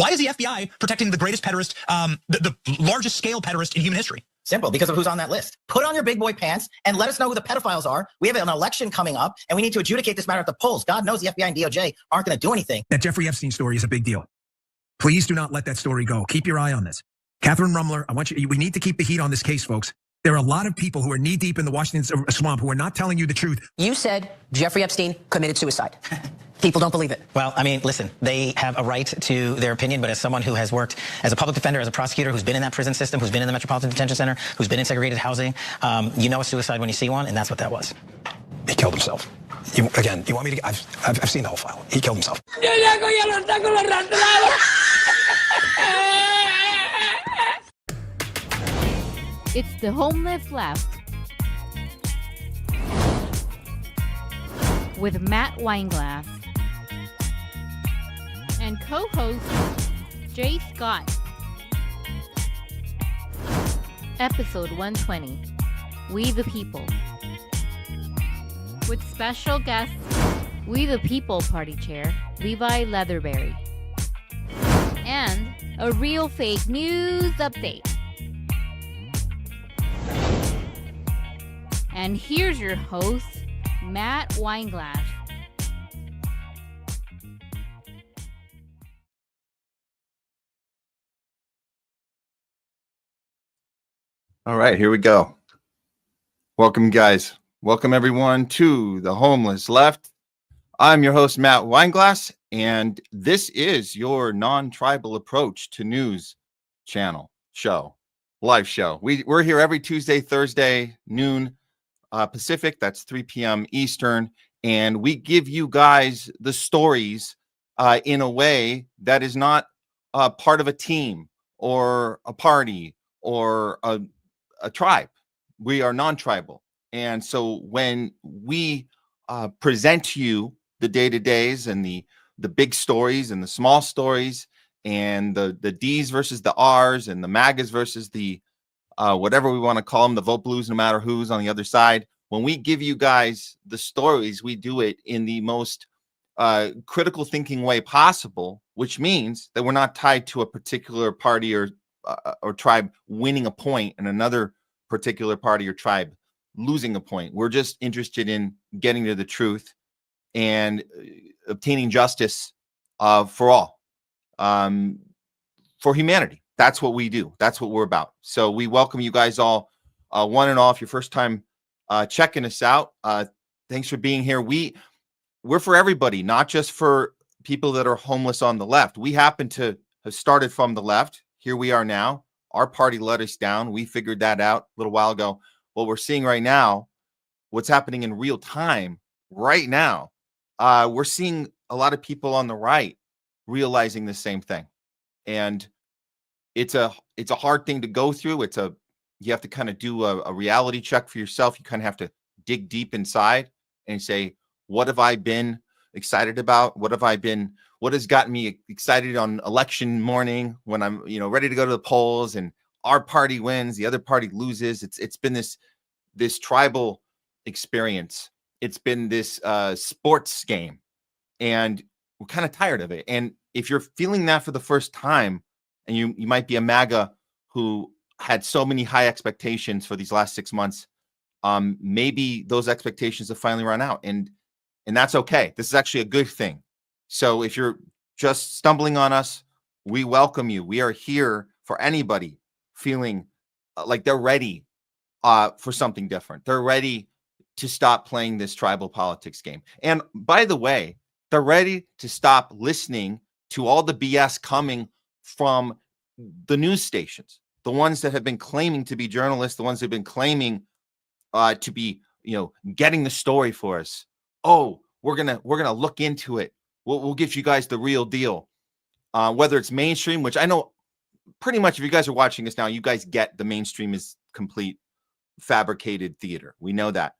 Why is the FBI protecting the greatest pederast, the largest scale pederast in human history? Simple, because of who's on that list. Put on your big boy pants and let us know who the pedophiles are. We have an election coming up, and we need to adjudicate this matter at the polls. God knows the FBI and DOJ aren't going to do anything. That Jeffrey Epstein story is a big deal. Please do not let that story go. Keep your eye on this. Catherine Rumler, we need to keep the heat on this case, folks. There are a lot of people who are knee-deep in the Washington swamp who are not telling you the truth. You said Jeffrey Epstein committed suicide. People don't believe it. Well, I mean, listen, they have a right to their opinion, but as someone who has worked as a public defender, as a prosecutor, who's been in that prison system, who's been in the Metropolitan Detention Center, who's been in segregated housing, you know a suicide when you see one, and that's what that was. He killed himself. You want me to? I've seen the whole file. He killed himself. It's the Homeless Left with Matt Weinglass and co-host Jay Scott. Episode 120, We the People. With special guests, We the People Party Chair, Levi Leatherberry. And a real fake news update. And here's your host, Matt Weinglass. All right, here we go. Welcome, guys. Welcome, everyone, to the Homeless Left. I'm your host, Matt Weinglass, and this is your non-tribal approach to news channel show, live show. We're here every Tuesday, Thursday, noon Pacific. That's 3 p.m. Eastern, and we give you guys the stories in a way that is not part of a team or a party or a tribe. We are non-tribal. And so when we present to you the day-to-days and the big stories and the small stories and the D's versus the R's and the MAGAs versus the whatever we want to call them, the vote blues, no matter who's on the other side, when we give you guys the stories, we do it in the most critical thinking way possible, which means that we're not tied to a particular party or tribe winning a point and another particular party or tribe losing a point. We're just interested in getting to the truth and obtaining justice for all, for humanity. That's what we do. That's what we're about. So we welcome you guys all, one and all. If your first time checking us out, thanks for being here. We're for everybody, not just for people that are homeless on the left. We happen to have started from the left. Here we are now. Our party let us down. We figured that out a little while ago. What we're seeing right now, what's happening in real time right now, we're seeing a lot of people on the right realizing the same thing. And it's a hard thing to go through. You have to kind of do a reality check for yourself. You kind of have to dig deep inside and say, what have I been excited about? What has gotten me excited on election morning when I'm, ready to go to the polls and our party wins, the other party loses. It's been this tribal experience. It's been this sports game, and we're kind of tired of it. And if you're feeling that for the first time, and you might be a MAGA who had so many high expectations for these last 6 months, maybe those expectations have finally run out, and that's okay. This is actually a good thing. So if you're just stumbling on us, we welcome you. We are here for anybody feeling like they're ready for something different. They're ready to stop playing this tribal politics game. And by the way, they're ready to stop listening to all the BS coming from the news stations, the ones that have been claiming to be journalists, the ones that have been claiming to be, getting the story for us. Oh, we're gonna look into it. We'll give you guys the real deal. Whether it's mainstream, which I know pretty much if you guys are watching this now, you guys get the mainstream is complete fabricated theater. We know that.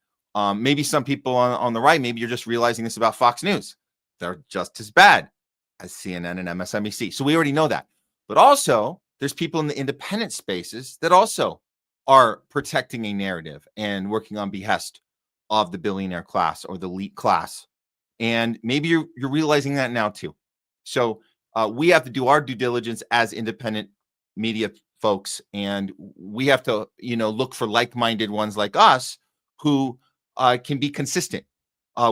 Maybe some people on the right, maybe you're just realizing this about Fox News. They're just as bad as CNN and MSNBC. So we already know that. But also, there's people in the independent spaces that also are protecting a narrative and working on behest of the billionaire class or the elite class. And maybe you're realizing that now too. So we have to do our due diligence as independent media folks, and we have to, look for like-minded ones like us who can be consistent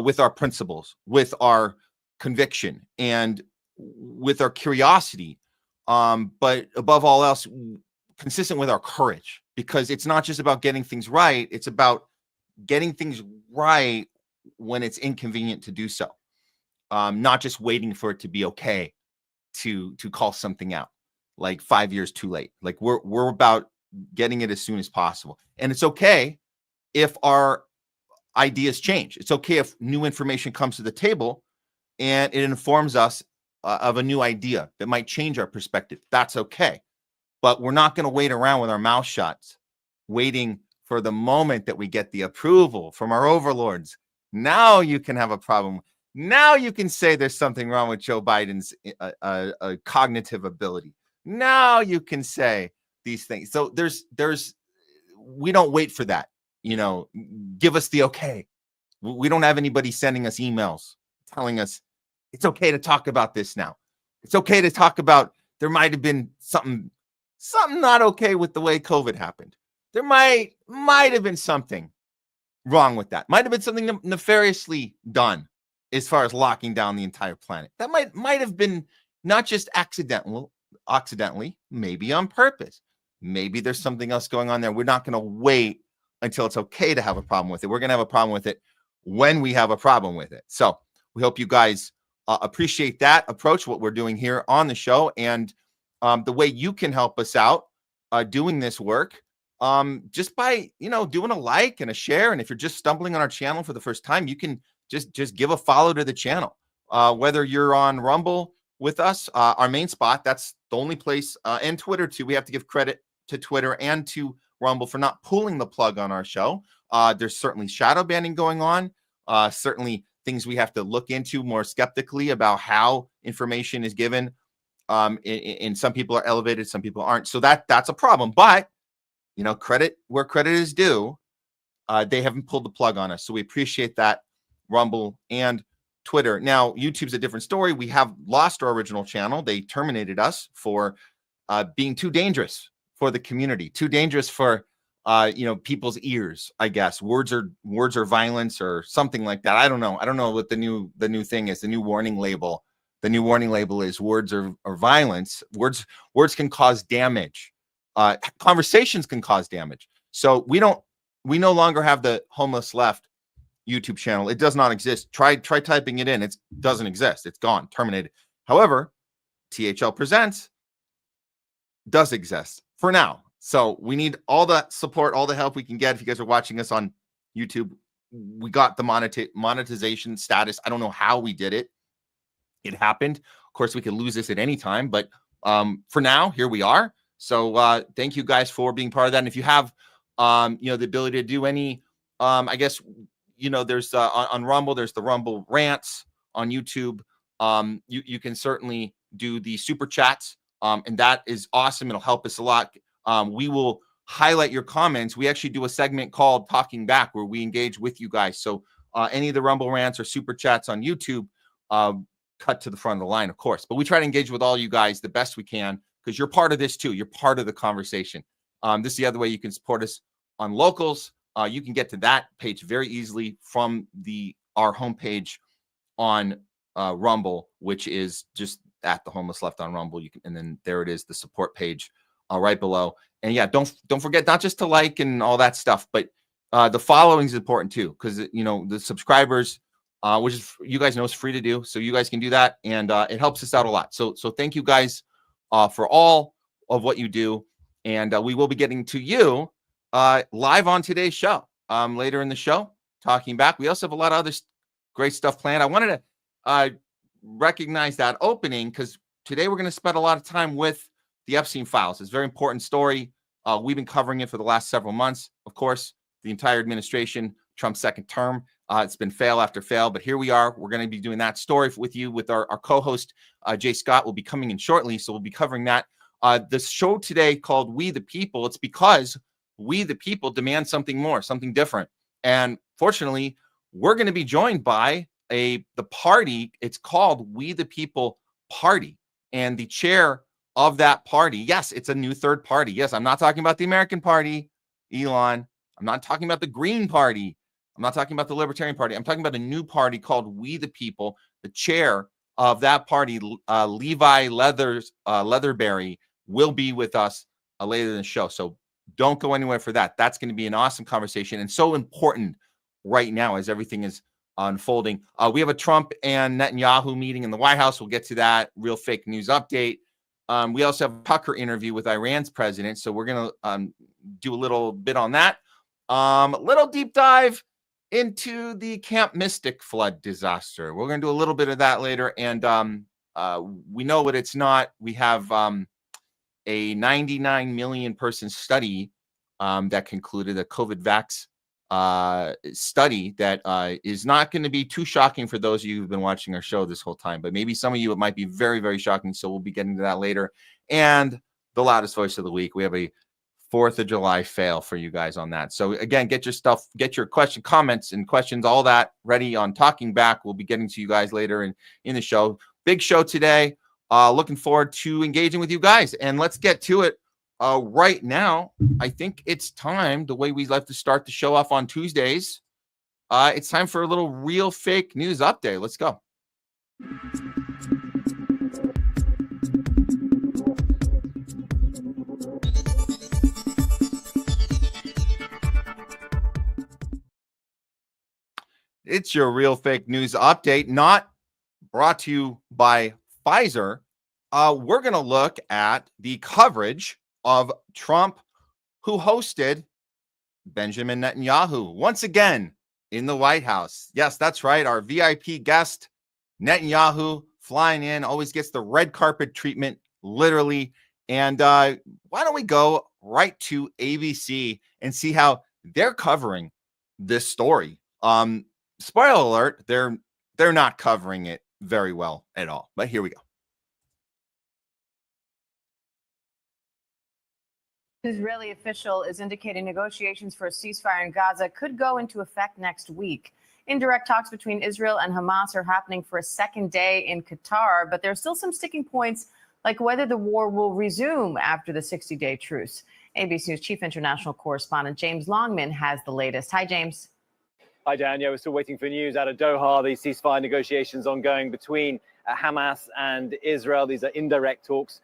with our principles, with our conviction, and with our curiosity, but above all else, consistent with our courage, because it's not just about getting things right, it's about getting things right when it's inconvenient to do so, not just waiting for it to be okay to call something out like 5 years too late. Like we're about getting it as soon as possible. And it's okay if our ideas change. It's okay if new information comes to the table and it informs us of a new idea that might change our perspective. That's okay. But we're not going to wait around with our mouth shut, waiting for the moment that we get the approval from our overlords. Now you can have a problem. Now you can say there's something wrong with Joe Biden's cognitive ability. Now you can say these things. So we don't wait for that. Give us the okay. We don't have anybody sending us emails telling us it's okay to talk about this now. It's okay to talk about there might have been something not okay with the way COVID happened. There might have been something wrong with that. Might have been something nefariously done as far as locking down the entire planet. That might have been not just accidentally, maybe on purpose. Maybe there's something else going on there. We're not going to wait until it's okay to have a problem with it. We're going to have a problem with it when we have a problem with it. So we hope you guys appreciate that approach, what we're doing here on the show, and the way you can help us out doing this work, just by, doing a like and a share. And if you're just stumbling on our channel for the first time, you can just give a follow to the channel. Whether you're on Rumble with us, our main spot, that's the only place, and Twitter too. We have to give credit to Twitter and to Rumble for not pulling the plug on our show. There's certainly shadow banning going on, certainly things we have to look into more skeptically about how information is given. And some people are elevated, some people aren't. So that's a problem. But, credit where credit is due. They haven't pulled the plug on us. So we appreciate that, Rumble and Twitter. Now, YouTube's a different story. We have lost our original channel. They terminated us for being too dangerous for the community, too dangerous for people's ears, I guess. Words are violence or something like that. I don't know. I don't know what the new thing is, the new warning label. The new warning label is words are violence. Words can cause damage. Conversations can cause damage. So we no longer have the Homeless Left YouTube channel. It does not exist. Try typing it in. It doesn't exist. It's gone, terminated. However, THL Presents does exist for now. So we need all the support, all the help we can get. If you guys are watching us on YouTube, we got the monetization status. I don't know how we did it. It happened. Of course, we could lose this at any time, but for now, here we are. So thank you guys for being part of that. And if you have, the ability to do any, I guess, there's on Rumble, there's the Rumble rants on YouTube. You can certainly do the super chats, and that is awesome. It'll help us a lot. We will highlight your comments. We actually do a segment called Talking Back where we engage with you guys. So any of the Rumble rants or super chats on YouTube, cut to the front of the line, of course. But we try to engage with all you guys the best we can because you're part of this too. You're part of the conversation. This is the other way you can support us on Locals. You can get to that page very easily from our homepage on Rumble, which is just at the Homeless Left on Rumble. And then there it is, the support page right below. And yeah, don't forget not just to like and all that stuff, but the following is important too, because the subscribers, which is, you guys know, is free to do, so you guys can do that, and it helps us out a lot. So thank you guys for all of what you do, and we will be getting to you live on today's show later in the show, Talking Back. We also have a lot of other great stuff planned. I wanted to recognize that opening because today we're going to spend a lot of time with the Epstein files. It's a very important story. We've been covering it for the last several months. Of course, the entire administration, Trump's second term. It's been fail after fail, but here we are. We're going to be doing that story with you with our co-host, Jay Scott, will be coming in shortly. So we'll be covering that. This show today called We the People. It's because we the people demand something more, something different. And fortunately, we're going to be joined by the party. It's called We the People Party. And the chair of that party, yes, it's a new third party. Yes, I'm not talking about the American Party, Elon. I'm not talking about the Green Party. I'm not talking about the Libertarian Party. I'm talking about a new party called We the People. The chair of that party, Levi Leatherberry, will be with us later in the show. So don't go anywhere for that. That's going to be an awesome conversation and so important right now as everything is unfolding. We have a Trump and Netanyahu meeting in the White House. We'll get to that. Real fake news update. We also have a Tucker interview with Iran's president. So we're going to do a little bit on that. Little deep dive into the Camp Mystic flood disaster. We're going to do a little bit of that later. And we know what it's not. We have a 99 million person study that concluded a COVID vax study that is not going to be too shocking for those of you who've been watching our show this whole time, but maybe some of you it might be very, very shocking. So we'll be getting to that later. And the loudest voice of the week, we have a 4th of July fail for you guys on that. So again, get your stuff, get your comments and questions, all that ready on Talking Back. We'll be getting to you guys later in the show. Big show today. Looking forward to engaging with you guys, and let's get to it. Right now, I think it's time, the way we like to start the show off on Tuesdays, it's time for a little real fake news update. Let's go. It's your real fake news update, not brought to you by Pfizer. We're going to look at the coverage of Trump, who hosted Benjamin Netanyahu once again in the White House. Yes, that's right. Our VIP guest, Netanyahu, flying in, always gets the red carpet treatment, literally. And why don't we go right to ABC and see how they're covering this story? Spoiler alert, they're not covering it very well at all. But here we go. Israeli official is indicating negotiations for a ceasefire in Gaza could go into effect next week. Indirect talks between Israel and Hamas are happening for a second day in Qatar, but there are still some sticking points, like whether the war will resume after the 60-day truce. ABC News chief international correspondent James Longman has the latest. Hi, James. Hi, Dan. Yeah, we're still waiting for news out of Doha. The ceasefire negotiations ongoing between Hamas and Israel. These are indirect talks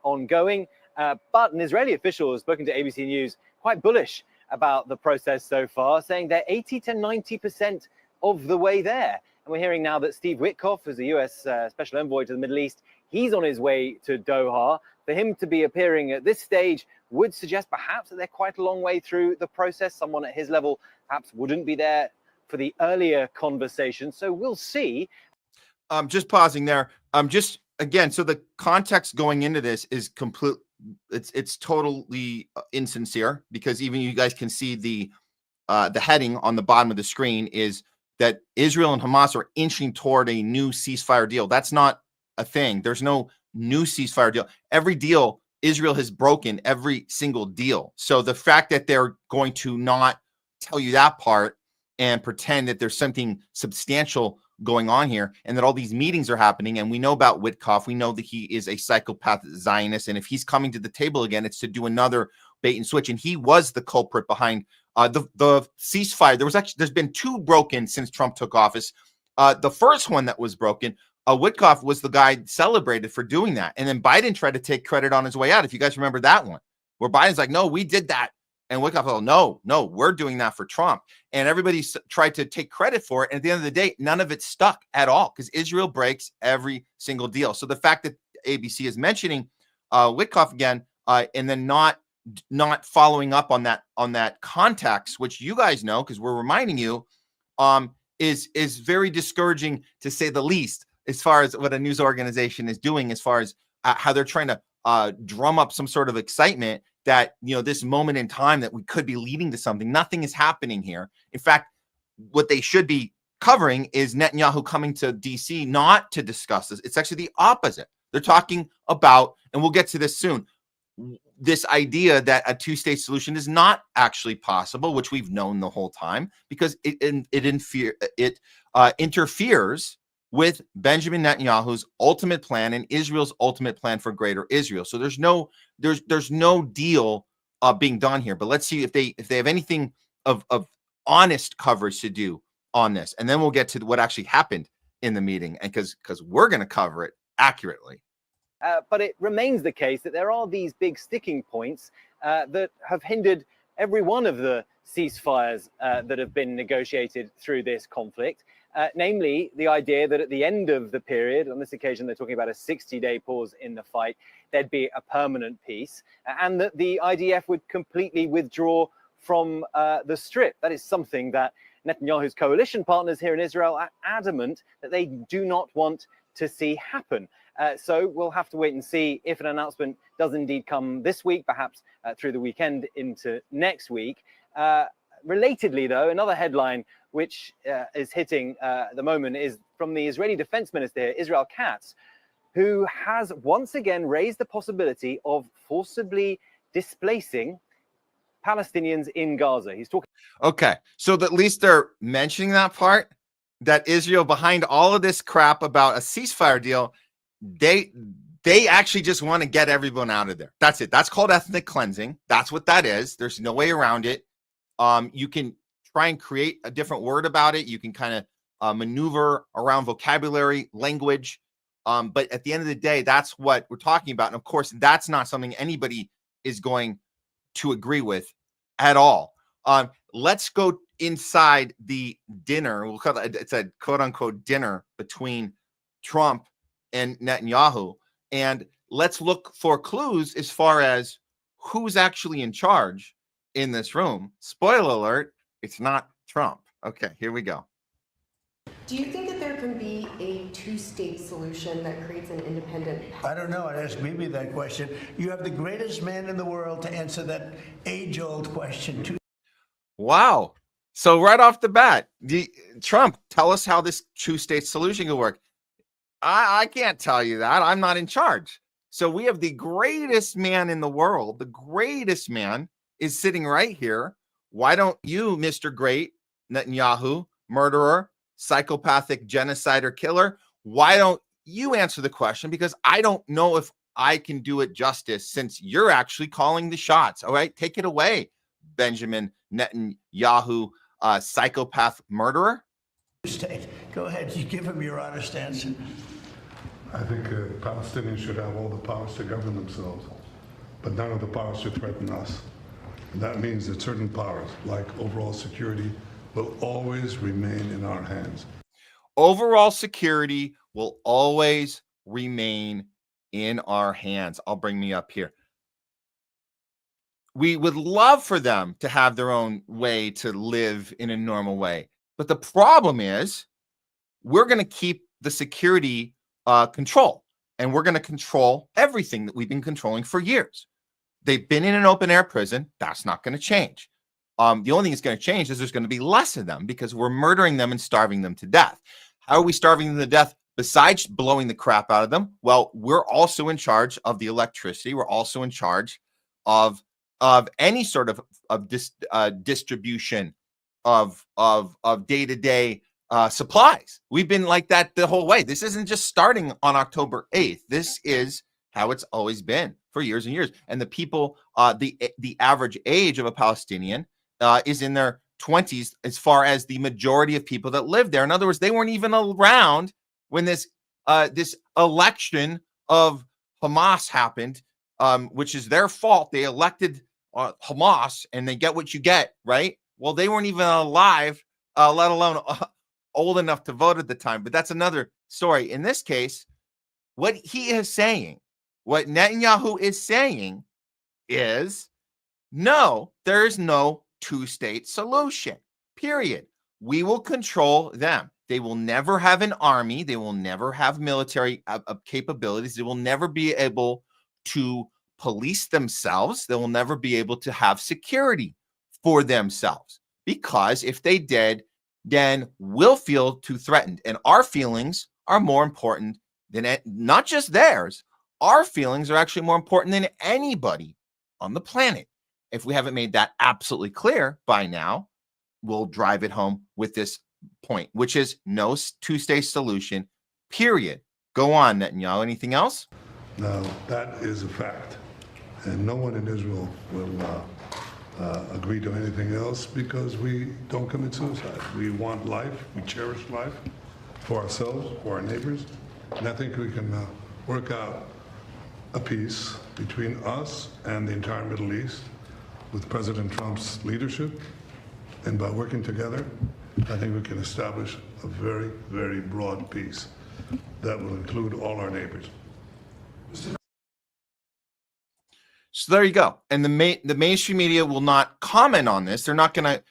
ongoing. But an Israeli official has spoken to ABC News quite bullish about the process so far, saying they're 80 to 90% of the way there. And we're hearing now that Steve Witkoff, who's the U.S. Special Envoy to the Middle East, he's on his way to Doha. For him to be appearing at this stage would suggest perhaps that they're quite a long way through the process. Someone at his level perhaps wouldn't be there for the earlier conversation. So we'll see. Just pausing there. Just again, so the context going into this is complete. It's totally insincere, because even you guys can see the heading on the bottom of the screen is that Israel and Hamas are inching toward a new ceasefire deal. That's not a thing. There's no new ceasefire deal. Every deal Israel has broken, every single deal. So the fact that they're going to not tell you that part and pretend that there's something substantial going on here, and that all these meetings are happening, and we know about Witkoff, we know that he is a psychopath Zionist, and if he's coming to the table again, it's to do another bait and switch, and he was the culprit behind the ceasefire. There's been two broken since Trump took office. The first one that was broken, Witkoff was the guy celebrated for doing that, and then Biden tried to take credit on his way out, if you guys remember that one, where Biden's like, no, we did that. And Witkoff, oh, no, we're doing that for Trump. And everybody tried to take credit for it. And at the end of the day, none of it stuck at all, because Israel breaks every single deal. So the fact that ABC is mentioning Witkoff again, and then not following up on that context, which you guys know, because we're reminding you, is very discouraging, to say the least, as far as what a news organization is doing, as far as how they're trying to drum up some sort of excitement that, this moment in time that we could be leading to something. Nothing is happening here. In fact, what they should be covering is Netanyahu coming to DC not to discuss this. It's actually the opposite. They're talking about, and we'll get to this soon, this idea that a two-state solution is not actually possible, which we've known the whole time, because it interferes with Benjamin Netanyahu's ultimate plan and Israel's ultimate plan for greater Israel. So there's no deal being done here. But let's see if they have anything of honest coverage to do on this, and then we'll get to what actually happened in the meeting, and because we're going to cover it accurately. But it remains the case that there are these big sticking points that have hindered every one of the ceasefires that have been negotiated through this conflict. Namely, the idea that at the end of the period, on this occasion, they're talking about a 60-day pause in the fight, there'd be a permanent peace, and that the IDF would completely withdraw from the Strip. That is something that Netanyahu's coalition partners here in Israel are adamant that they do not want to see happen. So we'll have to wait and see if an announcement does indeed come this week, perhaps through the weekend into next week. Relatedly, though, another headline which is hitting at the moment is from the Israeli defense minister here, Israel Katz, who has once again raised the possibility of forcibly displacing Palestinians in Gaza. He's talking. Okay, so at least they're mentioning that part, that Israel, behind all of this crap about a ceasefire deal, they actually just want to get everyone out of there. That's it. That's called ethnic cleansing. That's what that is. There's no way around it. You can try and create a different word about it. You can kind of maneuver around vocabulary, language. But at the end of the day, that's what we're talking about. And of course, that's not something anybody is going to agree with at all. Let's go inside the dinner. We'll call it, it's a quote unquote dinner between Trump and Netanyahu. And let's look for clues as far as who's actually in charge in this room. Spoiler alert, it's not Trump. Okay, here we go. Do you think that there can be a two-state solution that creates an independent? I don't know. I'd ask Bibi that question. You have the greatest man in the world to answer that age-old question. Wow. So right off the bat, Trump, tell us how this two-state solution could work. I can't tell you that. I'm not in charge. So we have the greatest man in the world. The greatest man is sitting right here. Why don't you, Mr. Great Netanyahu, murderer, psychopathic genocider, killer, why don't you answer the question? Because I don't know if I can do it justice, since you're actually calling the shots. All right, take it away, Benjamin Netanyahu, psychopath murderer. State. Go ahead, you give him your honest answer. I think Palestinians should have all the powers to govern themselves, but none of the powers to threaten us. And that means that certain powers, like overall security, will always remain in our hands. Overall security will always remain in our hands. I'll bring me up here. We would love for them to have their own way to live in a normal way. But the problem is we're going to keep the security control, and we're going to control everything that we've been controlling for years. They've been in an open air prison. That's not going to change. The only thing that's going to change is there's going to be less of them because we're murdering them and starving them to death. How are we starving them to death besides blowing the crap out of them? Well, we're also in charge of the electricity. We're also in charge of any sort of distribution of day-to-day supplies. We've been like that the whole way. This isn't just starting on October 8th. This is how it's always been for years and years. And the people, the average age of a Palestinian is in their 20s as far as the majority of people that live there. In other words, they weren't even around when this election of Hamas happened, which is their fault. They elected Hamas and they get what you get, right? Well, they weren't even alive, let alone old enough to vote at the time. But that's another story. In this case, what he is saying, what Netanyahu is saying is, no, there is no two-state solution, period. We will control them. They will never have an army. They will never have military capabilities. They will never be able to police themselves. They will never be able to have security for themselves, because if they did, then we'll feel too threatened. And our feelings are more important than not just theirs. Our feelings are actually more important than anybody on the planet. If we haven't made that absolutely clear by now, we'll drive it home with this point, which is no two-state solution, period. Go on, Netanyahu. Anything else? Now, that is a fact. And no one in Israel will agree to anything else because we don't commit suicide. We want life. We cherish life for ourselves, for our neighbors. And I think we can work out a peace between us and the entire Middle East with President Trump's leadership. And by working together, I think we can establish a very, very broad peace that will include all our neighbors. So there you go. And the mainstream media will not comment on this. They're not gonna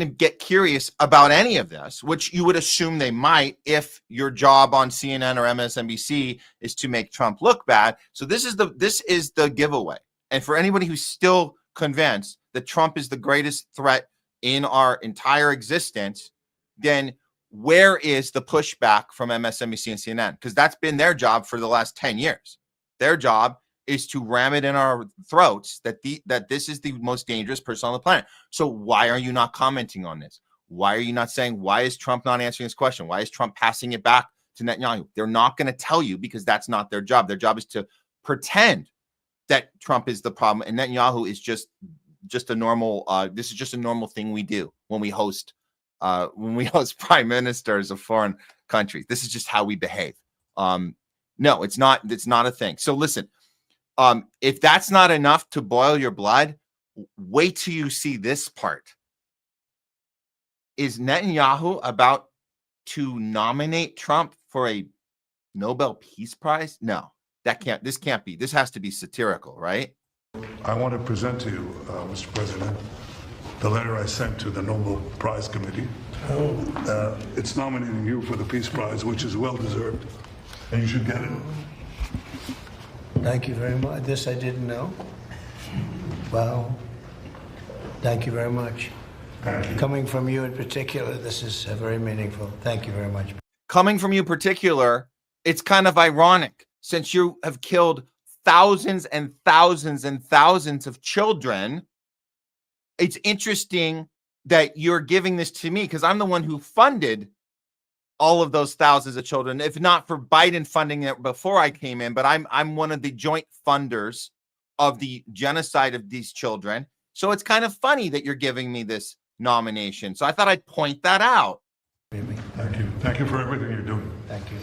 get curious about any of this, which you would assume they might if your job on CNN or MSNBC is to make Trump look bad. So this is the giveaway. And for anybody who's still convinced that Trump is the greatest threat in our entire existence, then where is the pushback from MSNBC and CNN? Because that's been their job for the last 10 years. Their job is to ram it in our throats that this is the most dangerous person on the planet. So why are you not commenting on this? Why are you not saying, why is Trump not answering this question? Why is Trump passing it back to Netanyahu? They're not going to tell you because that's not their job. Their job is to pretend that Trump is the problem and Netanyahu is just a normal, this is just a normal thing we do when we host prime ministers of foreign countries. This is just how we behave. No, it's not a thing. So listen, if that's not enough to boil your blood, wait till you see this part. Is Netanyahu about to nominate Trump for a Nobel Peace Prize? No, this can't be. This has to be satirical, right? I want to present to you, Mr. President, the letter I sent to the Nobel Prize Committee. It's nominating you for the Peace Prize, which is well-deserved, and you should get it. Thank you very much. This I didn't know. Wow. Thank you very much. Thank you. Coming from you in particular, this is very meaningful. Thank you very much. Coming from you in particular, it's kind of ironic since you have killed thousands and thousands and thousands of children. It's interesting that you're giving this to me because I'm the one who funded all of those thousands of children, if not for Biden funding it before I came in, but I'm one of the joint funders of the genocide of these children. So it's kind of funny that you're giving me this nomination. So I thought I'd point that out. Thank you. Thank you for everything you're doing. Thank you.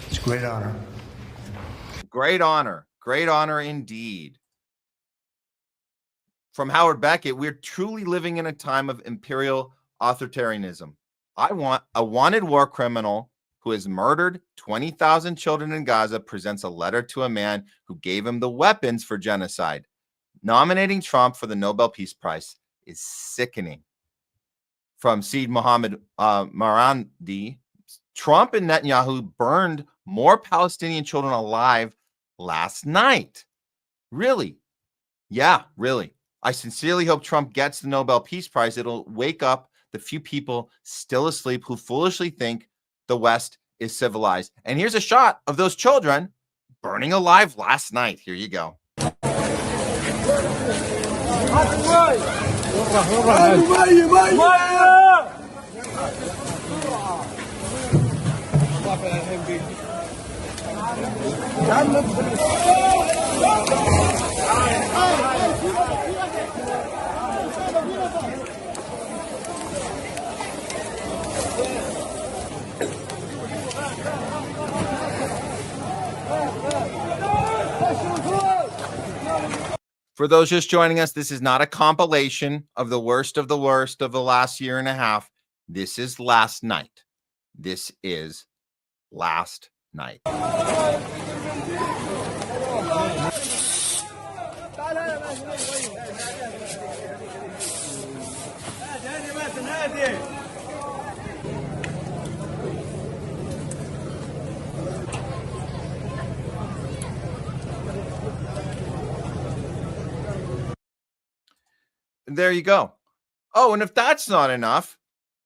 It's a great honor. Great honor. Great honor indeed. From Howard Beckett, we're truly living in a time of imperial authoritarianism. I want a wanted war criminal who has murdered 20,000 children in Gaza presents a letter to a man who gave him the weapons for genocide. Nominating Trump for the Nobel Peace Prize is sickening. From Saeed Mohammed Marandi, Trump and Netanyahu burned more Palestinian children alive last night. Really? Yeah, really. I sincerely hope Trump gets the Nobel Peace Prize. It'll wake up the few people still asleep who foolishly think the West is civilized. And here's a shot of those children burning alive last night. Here you go. For those just joining us, this is not a compilation of the worst of the last year and a half. This is last night. This is last night. There you go. Oh, and if that's not enough,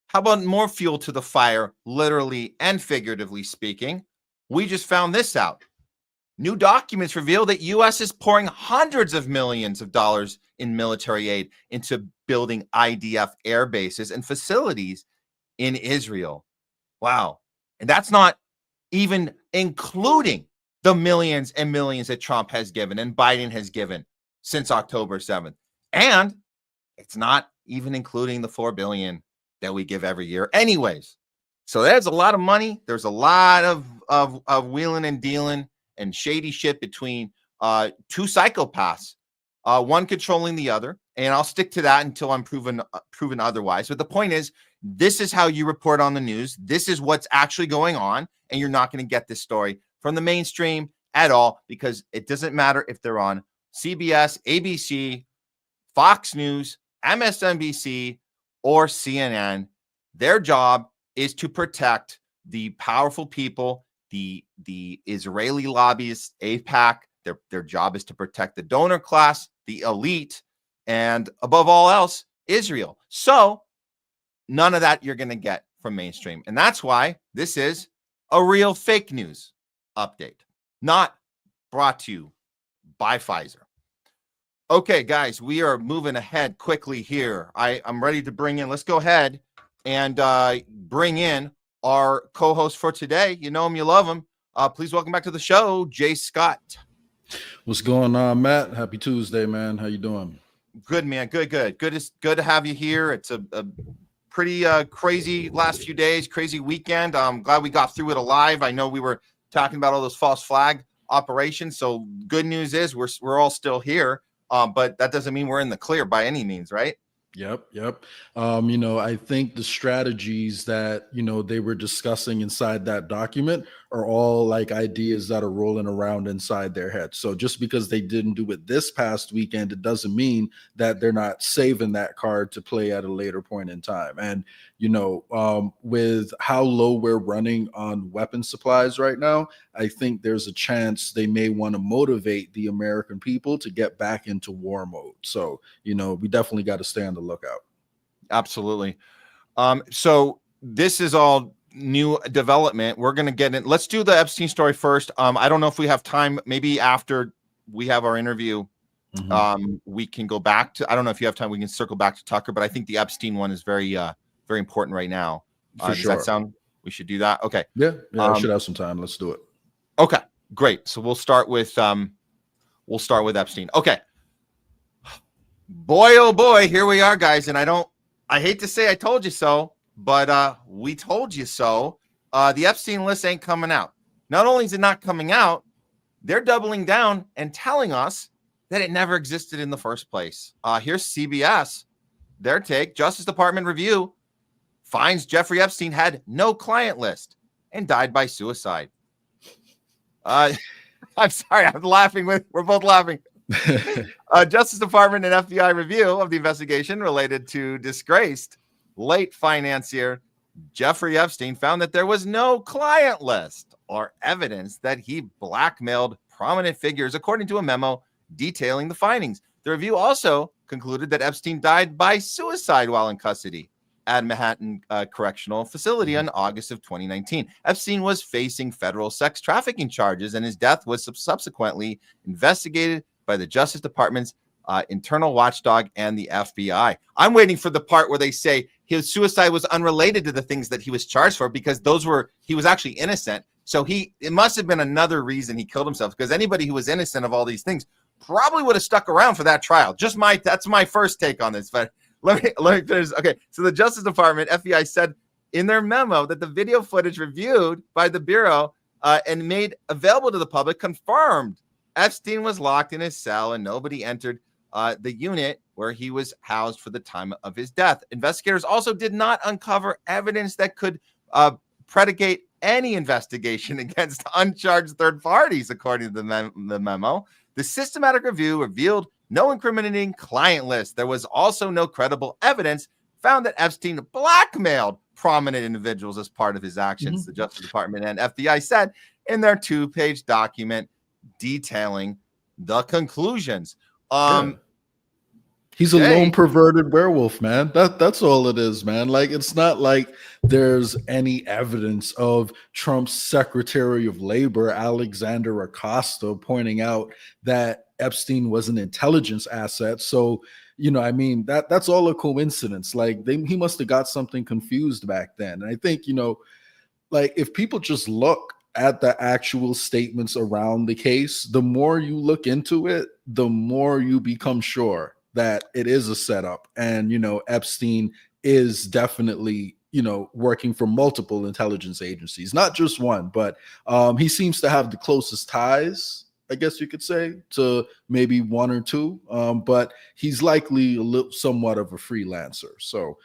how about more fuel to the fire, literally and figuratively speaking? We just found this out. New documents reveal that U.S. is pouring hundreds of millions of dollars in military aid into building IDF air bases and facilities in Israel. Wow. And that's not even including the millions and millions that Trump has given and Biden has given since October 7th. And it's not even including the $4 billion that we give every year anyways. So there's a lot of money. There's a lot of wheeling and dealing and shady shit between two psychopaths, one controlling the other. And I'll stick to that until I'm proven otherwise. But the point is, this is how you report on the news. This is what's actually going on. And you're not going to get this story from the mainstream at all, because it doesn't matter if they're on CBS, ABC, Fox News, MSNBC, or CNN. Their job is to protect the powerful people, the Israeli lobbyists, AIPAC. Their job is to protect the donor class, the elite, and above all else, Israel. So none of that you're going to get from mainstream. And that's why this is a real fake news update, not brought to you by Pfizer. Okay, guys, we are moving ahead quickly here. I'm ready to bring in, let's go ahead and bring in our co-host for today. You know him, you love him. Please welcome back to the show, Jay Scott. What's going on, Matt? Happy Tuesday, man. How you doing? Good, man. Good to have you here. It's a pretty crazy last few days, crazy weekend. I'm glad we got through it alive. I know we were talking about all those false flag operations. So good news is we're all still here. But that doesn't mean we're in the clear by any means, right? Yep. I think the strategies that, they were discussing inside that document are all like ideas that are rolling around inside their head. So just because they didn't do it this past weekend, it doesn't mean that they're not saving that card to play at a later point in time. And, with how low we're running on weapon supplies right now, I think there's a chance they may want to motivate the American people to get back into war mode. So, we definitely got to stay on the lookout. Absolutely. So this is all new development. We're going to get in. Let's do the Epstein story first. I don't know if we have time. Maybe after we have our interview, we can go back to, I don't know if you have time, we can circle back to Tucker, but I think the Epstein one is very important right now. Does that sound, we should do that? Okay. Yeah, I should have some time. Let's do it. Okay, great. So we'll start with Epstein. Okay. Boy, oh boy, here we are, guys. And I hate to say I told you so, but we told you so. The Epstein list ain't coming out. Not only is it not coming out, they're doubling down and telling us that it never existed in the first place. Here's CBS. Their take: Justice Department review finds Jeffrey Epstein had no client list and died by suicide. I'm sorry, I'm laughing. We're both laughing. Justice Department and FBI review of the investigation related to disgraced late financier Jeffrey Epstein found that there was no client list or evidence that he blackmailed prominent figures, according to a memo detailing the findings. The review also concluded that Epstein died by suicide while in custody at Manhattan Correctional Facility in August of 2019. Epstein was facing federal sex trafficking charges, and his death was subsequently investigated by the Justice Department's internal watchdog and the FBI. I'm waiting for the part where they say his suicide was unrelated to the things that he was charged for, because he was actually innocent. So it must have been another reason he killed himself, because anybody who was innocent of all these things probably would have stuck around for that trial. That's my first take on this, but let me finish. Okay, so the Justice Department, FBI, said in their memo that the video footage reviewed by the Bureau and made available to the public confirmed Epstein was locked in his cell and nobody entered the unit where he was housed for the time of his death. Investigators also did not uncover evidence that could predicate any investigation against uncharged third parties, according to the memo. The systematic review revealed no incriminating client list. There was also no credible evidence found that Epstein blackmailed prominent individuals as part of his actions, the Justice Department and FBI said in their 2-page document detailing the conclusions. He's a lone perverted werewolf, man. That's all it is, man. Like, it's not like there's any evidence of Trump's Secretary of Labor, Alexander Acosta, pointing out that Epstein was an intelligence asset. So, that's all a coincidence. Like, he must have got something confused back then. And I think, like, if people just look at the actual statements around the case, the more you look into it, the more you become sure that it is a setup. And, Epstein is definitely, working for multiple intelligence agencies, not just one, but he seems to have the closest ties, I guess you could say, to maybe one or two, but he's likely somewhat of a freelancer. So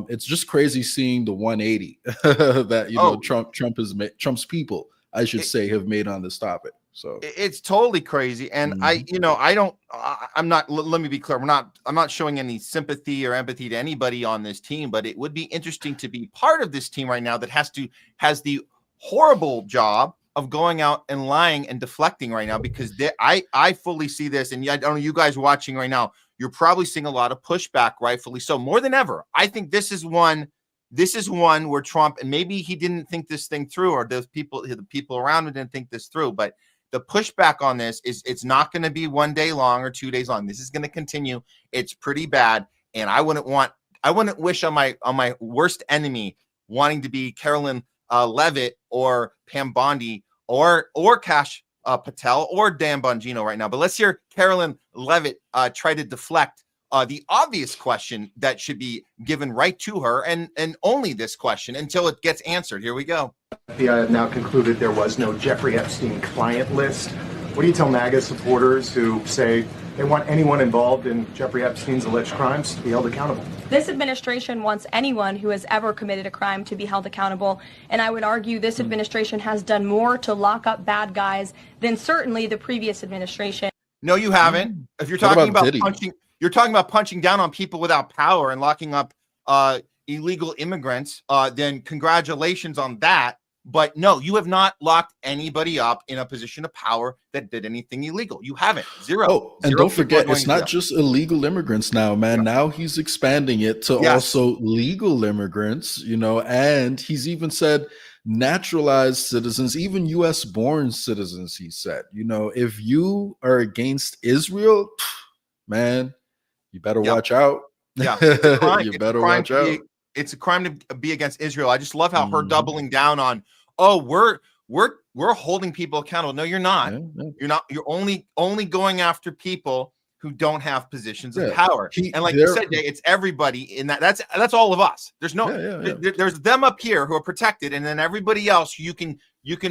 it's just crazy seeing the 180 that Trump has made, Trump's people, I should say, have made on this topic. So it's totally crazy. And I'm not, let me be clear. I'm not showing any sympathy or empathy to anybody on this team, but it would be interesting to be part of this team right now that has the horrible job of going out and lying and deflecting right now, because I fully see this. And I don't know, you guys watching right now, you're probably seeing a lot of pushback, rightfully so, more than ever. I think this is one where Trump, and maybe he didn't think this thing through, or the people around him didn't think this through, but the pushback on this is it's not going to be 1 day long or 2 days long. This is going to continue. It's pretty bad. And I wouldn't wish on my worst enemy wanting to be Carolyn Levitt or Pam Bondi or Kash Patel or Dan Bongino right now. But let's hear Carolyn Levitt try to deflect the obvious question that should be given right to her, and only this question until it gets answered. Here we go. FBI have now concluded there was no Jeffrey Epstein client list. What do you tell MAGA supporters who say they want anyone involved in Jeffrey Epstein's alleged crimes to be held accountable? This administration wants anyone who has ever committed a crime to be held accountable, and I would argue this administration has done more to lock up bad guys than certainly the previous administration. No, you haven't. If you're talking about punching, you're talking about punching down on people without power and locking up illegal immigrants, then congratulations on that. But no, you have not locked anybody up in a position of power that did anything illegal. You haven't. Zero. Oh, and don't forget, it's not just illegal immigrants now, man. Yeah. Now he's expanding it to also legal immigrants, and he's even said naturalized citizens, even U.S. born citizens, he said, if you are against Israel, man, you better watch out. Yeah. You better watch out. It's a crime to be against Israel. I just love how her doubling down on, we're holding people accountable. No, you're not. You're not. You're only going after people who don't have positions of power. And like you said, Jay, it's everybody in that. That's all of us. There's there's them up here who are protected, and then everybody else you can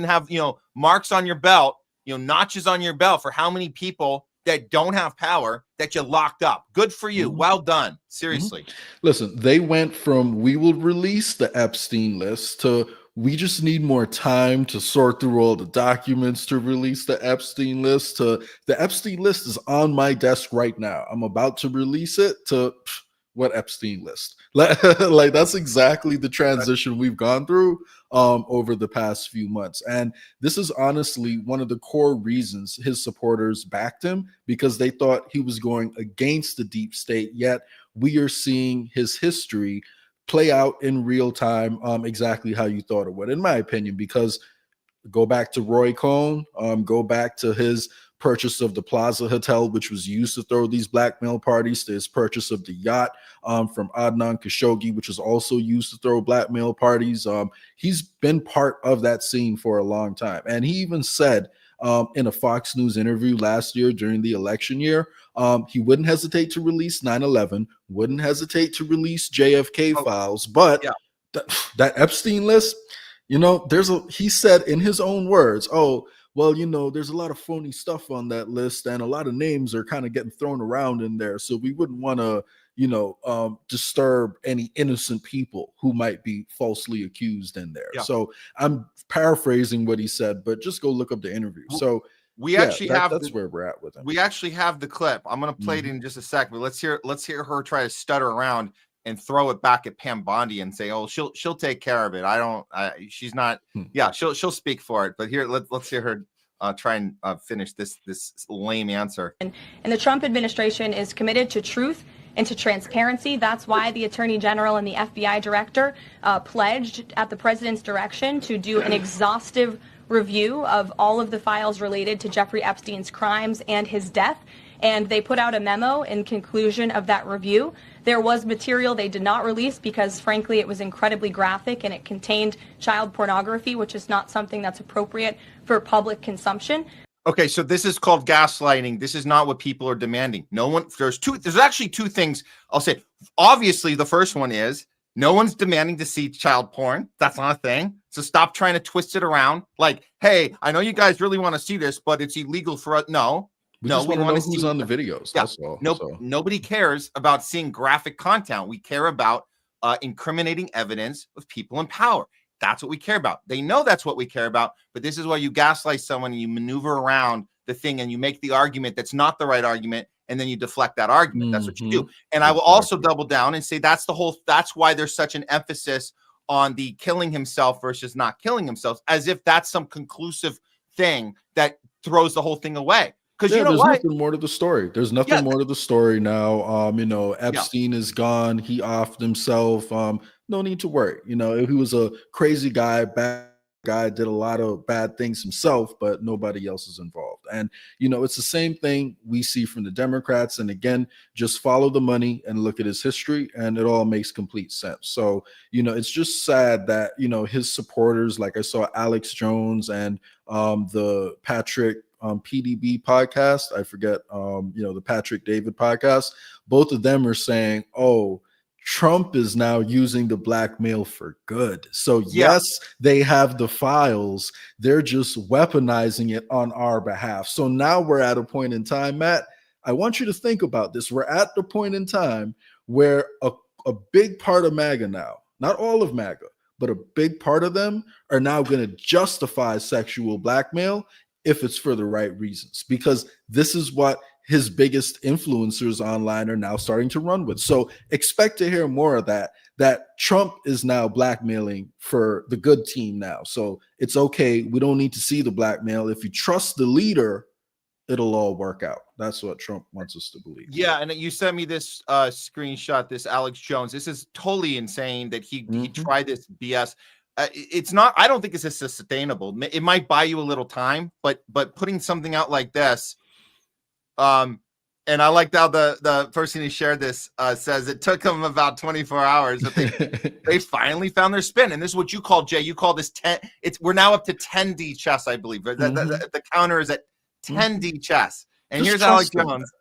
have marks on your belt, notches on your belt for how many people that don't have power that you locked up. Good for you. Well done. Seriously. Listen, they went from we will release the Epstein list to we just need more time to sort through all the documents to release the Epstein list to the Epstein list is on my desk right now. I'm about to release it to what Epstein list? Like that's exactly the transition we've gone through over the past few months. And this is honestly one of the core reasons his supporters backed him, because they thought he was going against the deep state. Yet we are seeing his history play out in real time exactly how you thought it would, in my opinion, because go back to Roy Cohn, go back to his purchase of the Plaza Hotel, which was used to throw these blackmail parties, to his purchase of the yacht from Adnan Khashoggi, which was also used to throw blackmail parties. He's been part of that scene for a long time. And he even said in a Fox News interview last year during the election year, he wouldn't hesitate to release 9/11, wouldn't hesitate to release JFK files, but that Epstein list, he said in his own words, there's a lot of phony stuff on that list and a lot of names are kind of getting thrown around in there. So we wouldn't want to, disturb any innocent people who might be falsely accused in there. Yeah. So I'm paraphrasing what he said, but just go look up the interview. So that's where we're at with him. We actually have the clip. I'm going to play it in just a sec, but let's hear her try to stutter around and throw it back at Pam Bondi and say, she'll take care of it. She's not. Yeah, she'll speak for it. But here, let's hear her try and finish this lame answer. And the Trump administration is committed to truth and to transparency. That's why the Attorney General and the FBI Director pledged at the president's direction to do an exhaustive review of all of the files related to Jeffrey Epstein's crimes and his death. And they put out a memo in conclusion of that review There was material they did not release because, frankly, it was incredibly graphic and it contained child pornography, which is not something that's appropriate for public consumption. Okay, so this is called gaslighting. This is not what people are demanding. No one, there's actually two things I'll say. Obviously, the first one is no one's demanding to see child porn. That's not a thing. So stop trying to twist it around. Like, hey, I know you guys really want to see this, but it's illegal for us. No, we no, just want to know who's on the videos. Yeah, that's all. Nobody cares about seeing graphic content. We care about incriminating evidence of people in power. That's what we care about. They know that's what we care about, but this is why you gaslight someone and you maneuver around the thing and you make the argument that's not the right argument, and then you deflect that argument. That's what you do. And I will also double down and say that's why there's such an emphasis on the killing himself versus not killing himself, as if that's some conclusive thing that throws the whole thing away. Because you know there's what? Nothing more to the story. There's nothing more to the story now. Epstein is gone. He offed himself. No need to worry. He was a crazy guy, bad guy, did a lot of bad things himself, but nobody else is involved. And it's the same thing we see from the Democrats. And again, just follow the money and look at his history, and it all makes complete sense. So it's just sad that his supporters, like I saw Alex Jones and the Patrick PDB podcast, I forget, the Patrick David podcast, both of them are saying, oh, Trump is now using the blackmail for good. So yes, they have the files. They're just weaponizing it on our behalf. So now we're at a point in time, Matt, I want you to think about this. We're at the point in time where a big part of MAGA now, not all of MAGA, but a big part of them are now going to justify sexual blackmail if it's for the right reasons, because this is what his biggest influencers online are now starting to run with. So expect to hear more of that Trump is now blackmailing for the good team now. So it's okay. We don't need to see the blackmail. If you trust the leader, it'll all work out. That's what Trump wants us to believe. Yeah, and you sent me this screenshot, this Alex Jones. This is totally insane that he tried this BS. It's not, I don't think it's sustainable. It might buy you a little time, but putting something out like this, and I liked how the person who shared this says it took them about 24 hours, but they finally found their spin. And this is what you call, Jay, you call this 10. We're now up to 10D chess, I believe. The counter is at 10D chess. And Just here's Alex Jones.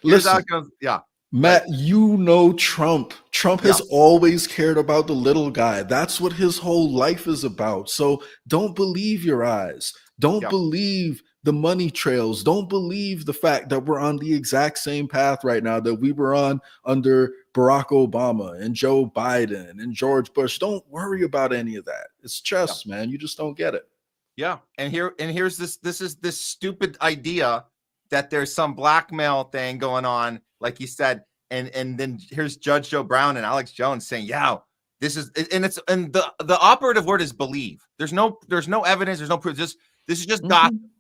Here's Alex Jones. Yeah. Matt, Trump. Trump has always cared about the little guy. That's what his whole life is about. So don't believe your eyes. Don't believe the money trails. Don't believe the fact that we're on the exact same path right now that we were on under Barack Obama and Joe Biden and George Bush. Don't worry about any of that. It's chess, man. You just don't get it. Yeah. And here's this stupid idea that there's some blackmail thing going on, like you said, and then here's Judge Joe Brown and Alex Jones saying, yeah, this is, and the operative word is believe. There's no evidence, there's no proof. This is just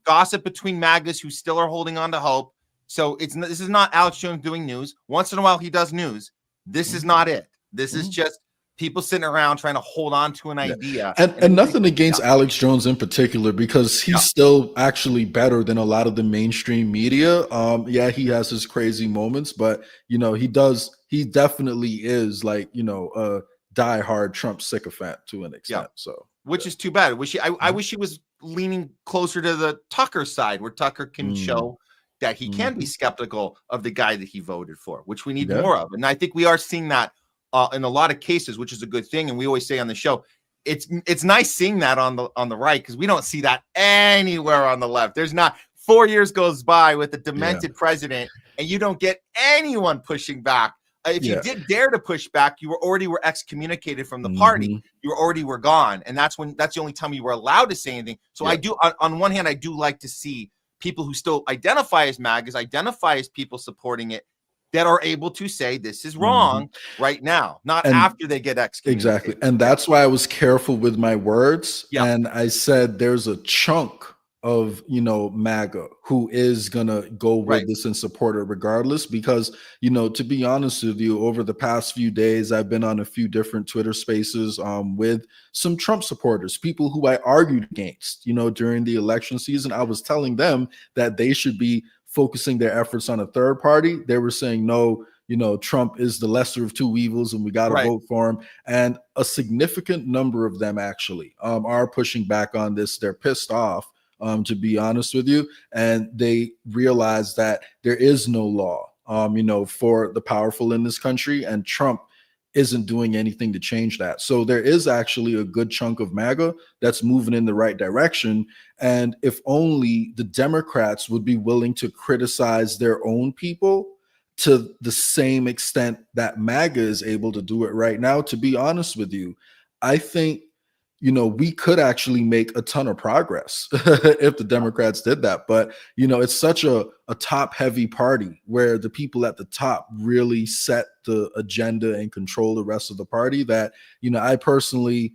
gossip between MAGAs who still are holding on to hope. So this is not Alex Jones doing news. Once in a while he does news. This is not it. This is just people sitting around trying to hold on to an idea. And nothing against Alex Jones in particular, because he's still actually better than a lot of the mainstream media. Yeah, he has his crazy moments, but he definitely is like, a diehard Trump sycophant to an extent. So which is too bad. I wish he was leaning closer to the Tucker side, where Tucker can show that he can be skeptical of the guy that he voted for, which we need more of. And I think we are seeing that in a lot of cases, which is a good thing. And we always say on the show, it's nice seeing that on the right, because we don't see that anywhere on the left. There's not 4 years goes by with a demented president, and you don't get anyone pushing back. If you did dare to push back, you were excommunicated from the party. You already were gone, and that's the only time you were allowed to say anything. So I do, on one hand, I do like to see people who still identify as MAGAs, identify as people supporting it, that are able to say this is wrong right now, not after they get excommunicated. Exactly, and that's why I was careful with my words. And I said there's a chunk of MAGA who is gonna go with this and support it regardless, because to be honest with you, over the past few days I've been on a few different Twitter spaces with some Trump supporters, people who I argued against during the election season. I was telling them that they should be focusing their efforts on a third party. They were saying, no, you know, Trump is the lesser of two evils and we got to vote for him. And a significant number of them actually are pushing back on this. They're pissed off, to be honest with you. And they realize that there is no law, you know, for the powerful in this country, and Trump isn't doing anything to change that. So there is actually a good chunk of MAGA that's moving in the right direction. And if only the Democrats would be willing to criticize their own people to the same extent that MAGA is able to do it right now, to be honest with you, I think, you know, we could actually make a ton of progress if the Democrats did that. But, you know, it's such a top heavy party where the people at the top really set the agenda and control the rest of the party that, you know, I personally,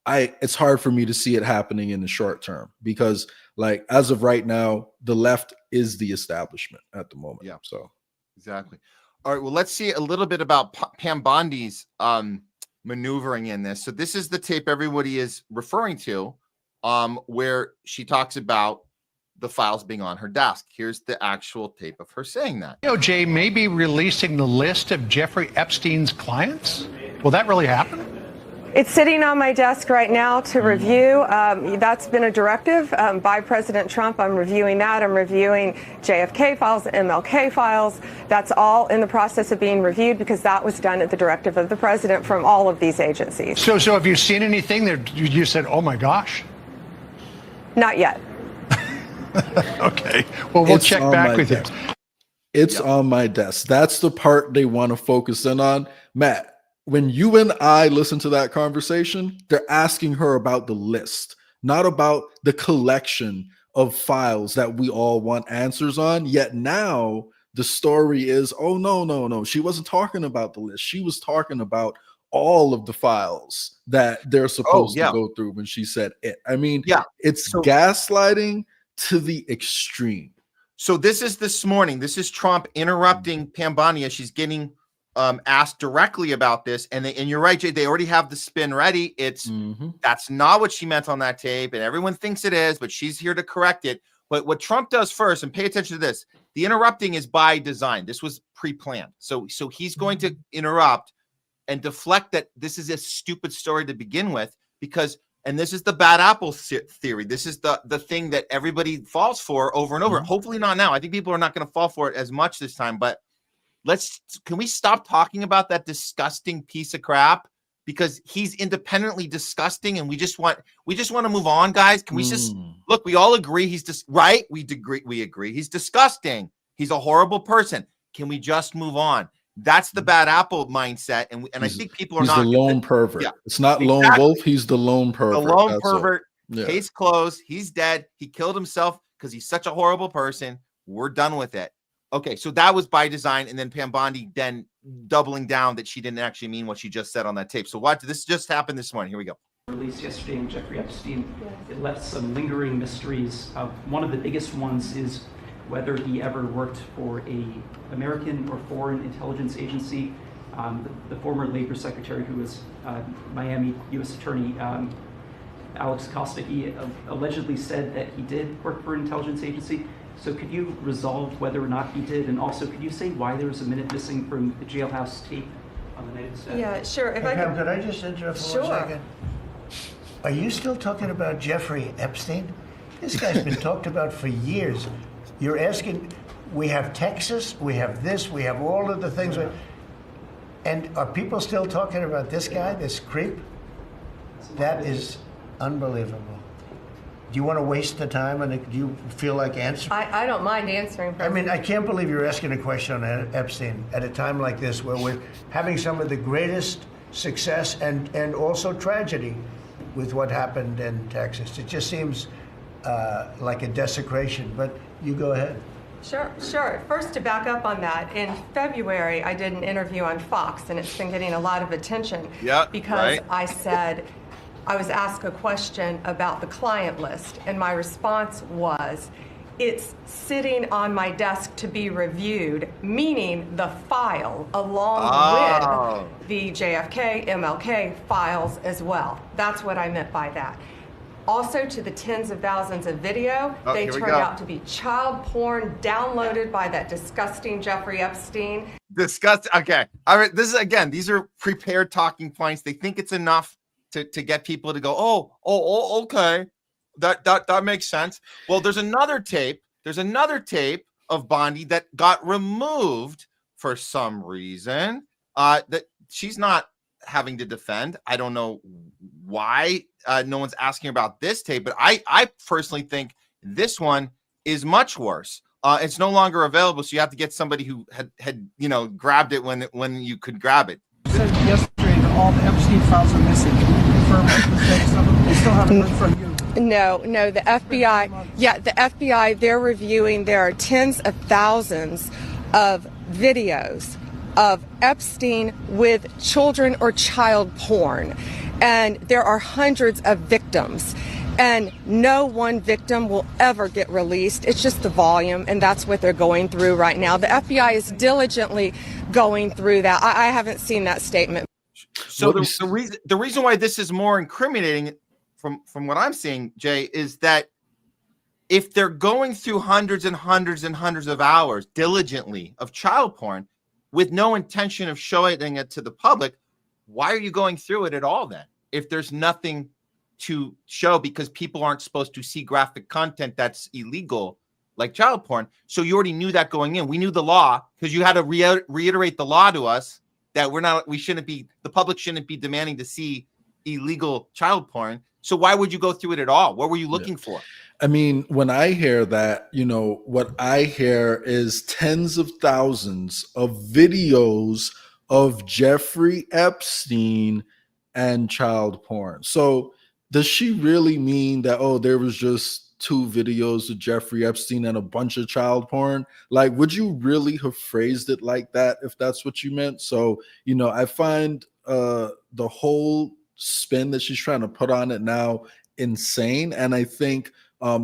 it's hard for me to see it happening in the short term because, like, as of right now, the left is the establishment at the moment. Yeah. So exactly. All right. Well, let's see a little bit about Pam Bondi's maneuvering in this. So this is the tape everybody is referring to, where she talks about the files being on her desk. Here's the actual tape of her saying that. DOJ may be releasing the list of Jeffrey Epstein's clients. Will that really happen? It's sitting on my desk right now to review. That's been a directive by President Trump. I'm reviewing that. I'm reviewing JFK files, MLK files. That's all in the process of being reviewed because that was done at the directive of the president from all of these agencies. So have you seen anything that you said, oh my gosh? Not yet. Okay. Well, we'll check back with you. It's on my desk. That's the part they want to focus in on. Matt, when you and I listen to that conversation, they're asking her about the list, not about the collection of files that we all want answers on. Yet now the story is, oh, no. She wasn't talking about the list. She was talking about all of the files that they're supposed to go through when she said it. I mean, it's gaslighting to the extreme. So this is this morning. This is Trump interrupting Pam Bondi as she's getting asked directly about this, and you're right, Jay. They already have the spin ready. It's that's not what she meant on that tape, and everyone thinks it is, but she's here to correct it. But what Trump does first, and pay attention to this: the interrupting is by design. This was pre-planned. So he's going to interrupt and deflect that this is a stupid story to begin with, because, and this is the bad apple theory. This is the thing that everybody falls for over and over. Hopefully not now. I think people are not going to fall for it as much this time, but. Can we stop talking about that disgusting piece of crap, because he's independently disgusting and we just want to move on, guys. Can we just look, we all agree he's just right. We agree he's disgusting. He's a horrible person. Can we just move on? That's the bad apple mindset. And I think people are not. He's the lone pervert. Yeah, it's not lone wolf. He's the lone pervert. The lone pervert. Case closed. He's dead. He killed himself because he's such a horrible person. We're done with it. Okay, so that was by design, and then Pam Bondi then doubling down that she didn't actually mean what she just said on that tape. So what? This just happened this morning. Here we go. Released yesterday in Jeffrey Epstein. It left some lingering mysteries. One of the biggest ones is whether he ever worked for a American or foreign intelligence agency. The former Labor Secretary, who was Miami U.S. Attorney Alex Acosta, he allegedly said that he did work for an intelligence agency. So could you resolve whether or not he did? And also, could you say why there was a minute missing from the jailhouse tape on the night of the staff? Yeah, sure. Hey, Pam, could I just interrupt for 1 second? Are you still talking about Jeffrey Epstein? This guy's been talked about for years. You're asking, we have Texas, we have this, we have all of the things. And are people still talking about this guy, this creep? That is unbelievable. Do you want to waste the time, and do you feel like answering? I don't mind answering. I mean, I can't believe you're asking a question on Epstein at a time like this, where we're having some of the greatest success and also tragedy with what happened in Texas. It just seems like a desecration, but you go ahead. Sure. First, to back up on that, in February, I did an interview on Fox, and it's been getting a lot of attention because I said, I was asked a question about the client list, and my response was, it's sitting on my desk to be reviewed, meaning the file along with the JFK, MLK files as well. That's what I meant by that. Also, to the tens of thousands of video, they turned out to be child porn downloaded by that disgusting Jeffrey Epstein. Disgusting. Okay. All right. This is, again, these are prepared talking points. They think it's enough to get people to go, oh, okay. That makes sense. Well, there's another tape. There's another tape of Bondi that got removed for some reason that she's not having to defend. I don't know why no one's asking about this tape, but I personally think this one is much worse. It's no longer available, so you have to get somebody who had grabbed it when you could grab it. Said yesterday that all the Epstein files are missing. Can you confirm the status of them? They still haven't heard from you. No, the FBI, the FBI, they're reviewing, there are tens of thousands of videos of Epstein with children or child porn. And there are hundreds of victims. And no one victim will ever get released. It's just the volume, and that's what they're going through right now. The FBI is diligently going through that. I haven't seen that statement. So the reason why this is more incriminating from what I'm seeing, Jay, is that if they're going through hundreds and hundreds and hundreds of hours diligently of child porn with no intention of showing it to the public, why are you going through it at all then? If there's nothing to show, because people aren't supposed to see graphic content that's illegal, like child porn. So you already knew that going in. We knew the law because you had to reiterate the law to us that the public shouldn't be demanding to see illegal child porn. So why would you go through it at all? What were you looking for? I mean, when I hear that, what I hear is tens of thousands of videos of Jeffrey Epstein and child porn. So does she really mean that, there was just 2 videos of Jeffrey Epstein and a bunch of child porn? Like, would you really have phrased it like that if that's what you meant? So, I find the whole spin that she's trying to put on it now insane. And I think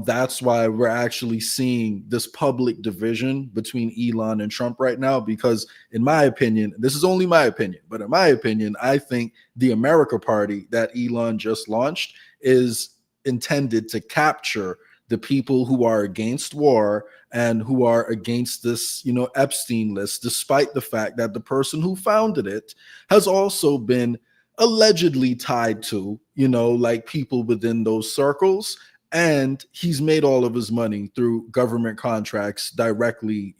that's why we're actually seeing this public division between Elon and Trump right now, because in my opinion, this is only my opinion, but in my opinion, I think the America Party that Elon just launched is intended to capture the people who are against war and who are against this, Epstein list, despite the fact that the person who founded it has also been allegedly tied to, like people within those circles. And he's made all of his money through government contracts directly,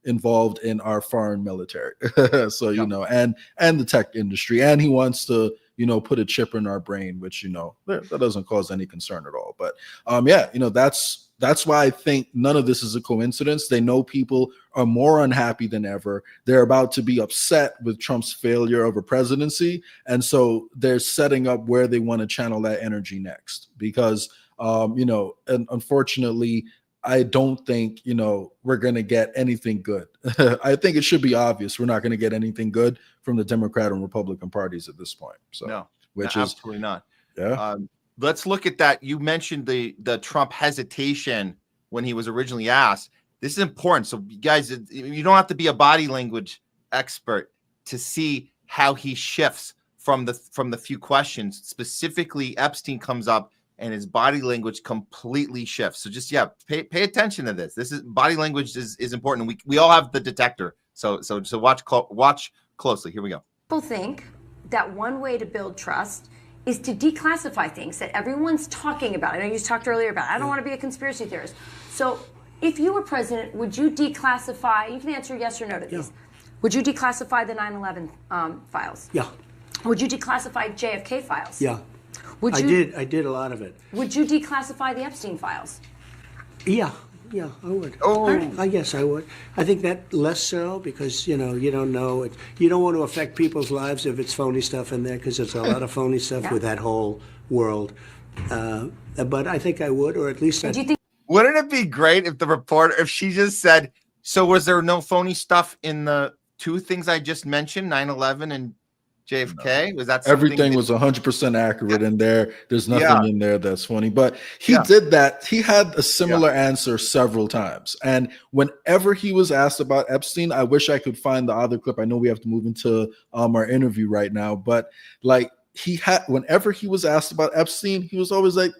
involved in our foreign military. So, and the tech industry. And he wants to, put a chip in our brain, which, that doesn't cause any concern at all. But that's why I think none of this is a coincidence. They know people are more unhappy than ever. They're about to be upset with Trump's failure of a presidency. And so they're setting up where they want to channel that energy next, because and unfortunately, I don't think, we're going to get anything good. I think it should be obvious we're not going to get anything good from the Democrat and Republican parties at this point. So, no, which is absolutely not. Yeah. Let's look at that. You mentioned the Trump hesitation when he was originally asked. This is important. So, you guys, you don't have to be a body language expert to see how he shifts from the few questions. Specifically, Epstein comes up and his body language completely shifts. So just, pay attention to this. This is body language is important. We all have the detector. So watch closely. Here we go. People think that one way to build trust is to declassify things that everyone's talking about. I know you just talked earlier about, I don't want to be a conspiracy theorist. So if you were president, would you declassify, you can answer yes or no to these. Would you declassify the 9/11 files? Yeah. Would you declassify JFK files? Yeah. Would you? I did a lot of it. Would you declassify the Epstein files? Yeah, I would. I guess I would. I think that less so because, you don't know it. You don't want to affect people's lives if it's phony stuff in there, because there's a lot of phony stuff with that whole world. But I think I would, or at least Wouldn't it be great if she just said, so was there no phony stuff in the 2 things I just mentioned, 9/11 and JFK? Was that everything was 100% accurate in there? There's nothing in there that's funny, but he did that. He had a similar answer several times, and whenever he was asked about Epstein, I wish I could find the other clip. I know we have to move into our interview right now, but whenever he was asked about Epstein, he was always like,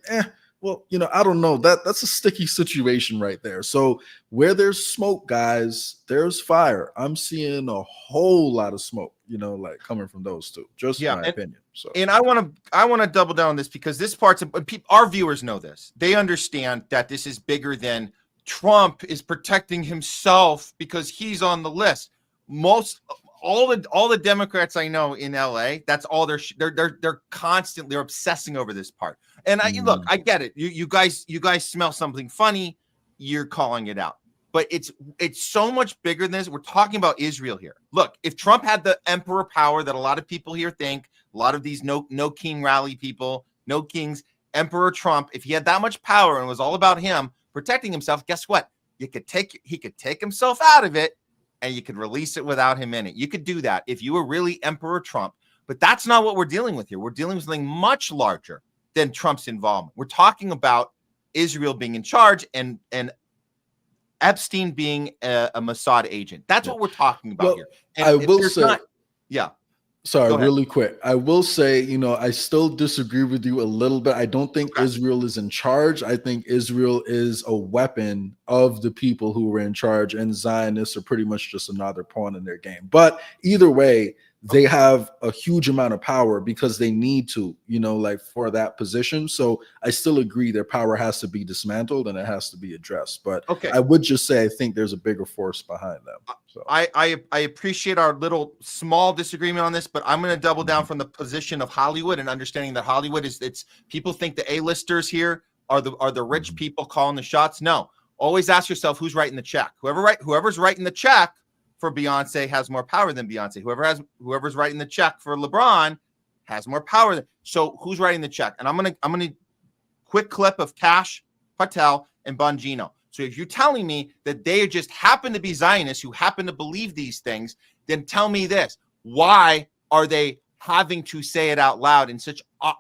Well, you know, I don't know. That's a sticky situation right there. So where there's smoke, guys, there's fire. I'm seeing a whole lot of smoke, you know, like coming from those two. Just my opinion. So, and I want to double down on this because this part's our viewers know this. They understand that this is bigger than Trump is protecting himself because he's on the list. All the Democrats I know in LA, that's all they're constantly obsessing over this part. And look, I get it. You guys smell something funny, you're calling it out. But it's so much bigger than this. We're talking about Israel here. Look, if Trump had the emperor power that a lot of people here think, a lot of these no king rally people, no kings, Emperor Trump, if he had that much power and it was all about him protecting himself, guess what? He could take himself out of it and you could release it without him in it. You could do that if you were really Emperor Trump. But that's not what we're dealing with here. We're dealing with something much larger than Trump's involvement. We're talking about Israel being in charge and Epstein being a Mossad agent. That's what we're talking about here. And I will say, sorry, really quick. I will say, you know, I still disagree with you a little bit. I don't think Israel is in charge. I think Israel is a weapon of the people who were in charge, and Zionists are pretty much just another pawn in their game. But either way, they have a huge amount of power because they need to, you know, like for that position. So I still agree their power has to be dismantled and it has to be addressed. But I would just say I think there's a bigger force behind them. So I appreciate our little small disagreement on this, but I'm going to double down from the position of Hollywood and understanding that Hollywood it's people think the A-listers here are the rich people calling the shots. No, always ask yourself who's writing the check. Whoever's writing the check for Beyonce has more power than Beyonce. Whoever's writing the check for LeBron has more power. So who's writing the check? And I'm gonna quick clip of Cash Patel and Bongino. So if you're telling me that they just happen to be Zionists who happen to believe these things, then tell me this: why are they having to say it out loud in such an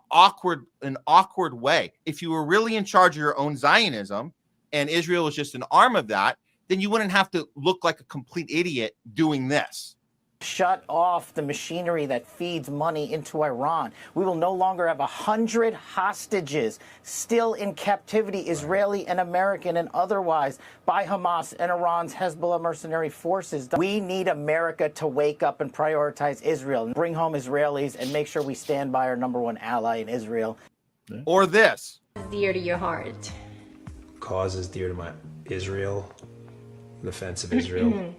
awkward way? If you were really in charge of your own Zionism and Israel was just an arm of that, then you wouldn't have to look like a complete idiot doing this. Shut off the machinery that feeds money into Iran. We will no longer have 100 hostages still in captivity, Israeli and American and otherwise, by Hamas and Iran's Hezbollah mercenary forces. We need America to wake up and prioritize Israel and bring home Israelis and make sure we stand by our #1 ally in Israel. Or this. Dear to your heart. Cause is dear to my Israel. Defense of Israel.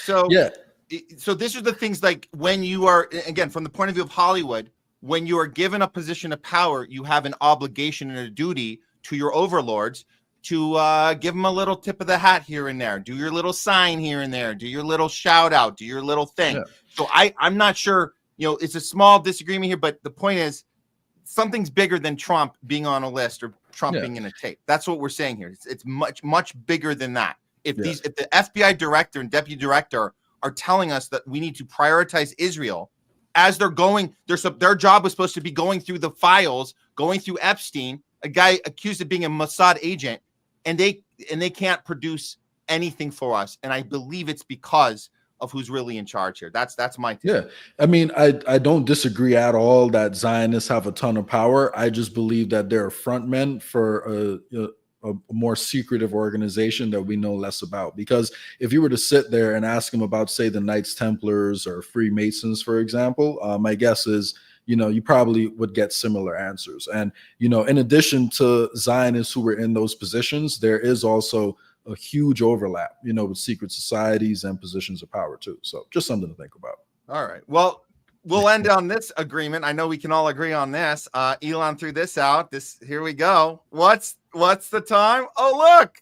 So this is the things like when you are, again, from the point of view of Hollywood, when you are given a position of power, you have an obligation and a duty to your overlords to give them a little tip of the hat here and there, do your little sign here and there, do your little shout out, do your little thing. So I'm not sure, you know, it's a small disagreement here, but the point is something's bigger than Trump being on a list or Trump being in a tape. That's what we're saying here. It's much bigger than that. If the FBI director and deputy director are telling us that we need to prioritize Israel as they're going, their job was supposed to be going through the files, going through Epstein, a guy accused of being a Mossad agent, and they can't produce anything for us. And I believe it's because of who's really in charge here. That's my take. Yeah. I mean, I don't disagree at all that Zionists have a ton of power. I just believe that they're front men for a more secretive organization that we know less about. Because if you were to sit there and ask them about, say, the Knights Templars or Freemasons, for example, my guess is, you know, you probably would get similar answers. And, you know, in addition to Zionists who were in those positions, there is also a huge overlap, you know, with secret societies and positions of power too. So just something to think about. All right. Well, we'll end on this agreement. I know we can all agree on this. Elon threw this out. Here we go. What's the time? Oh, look,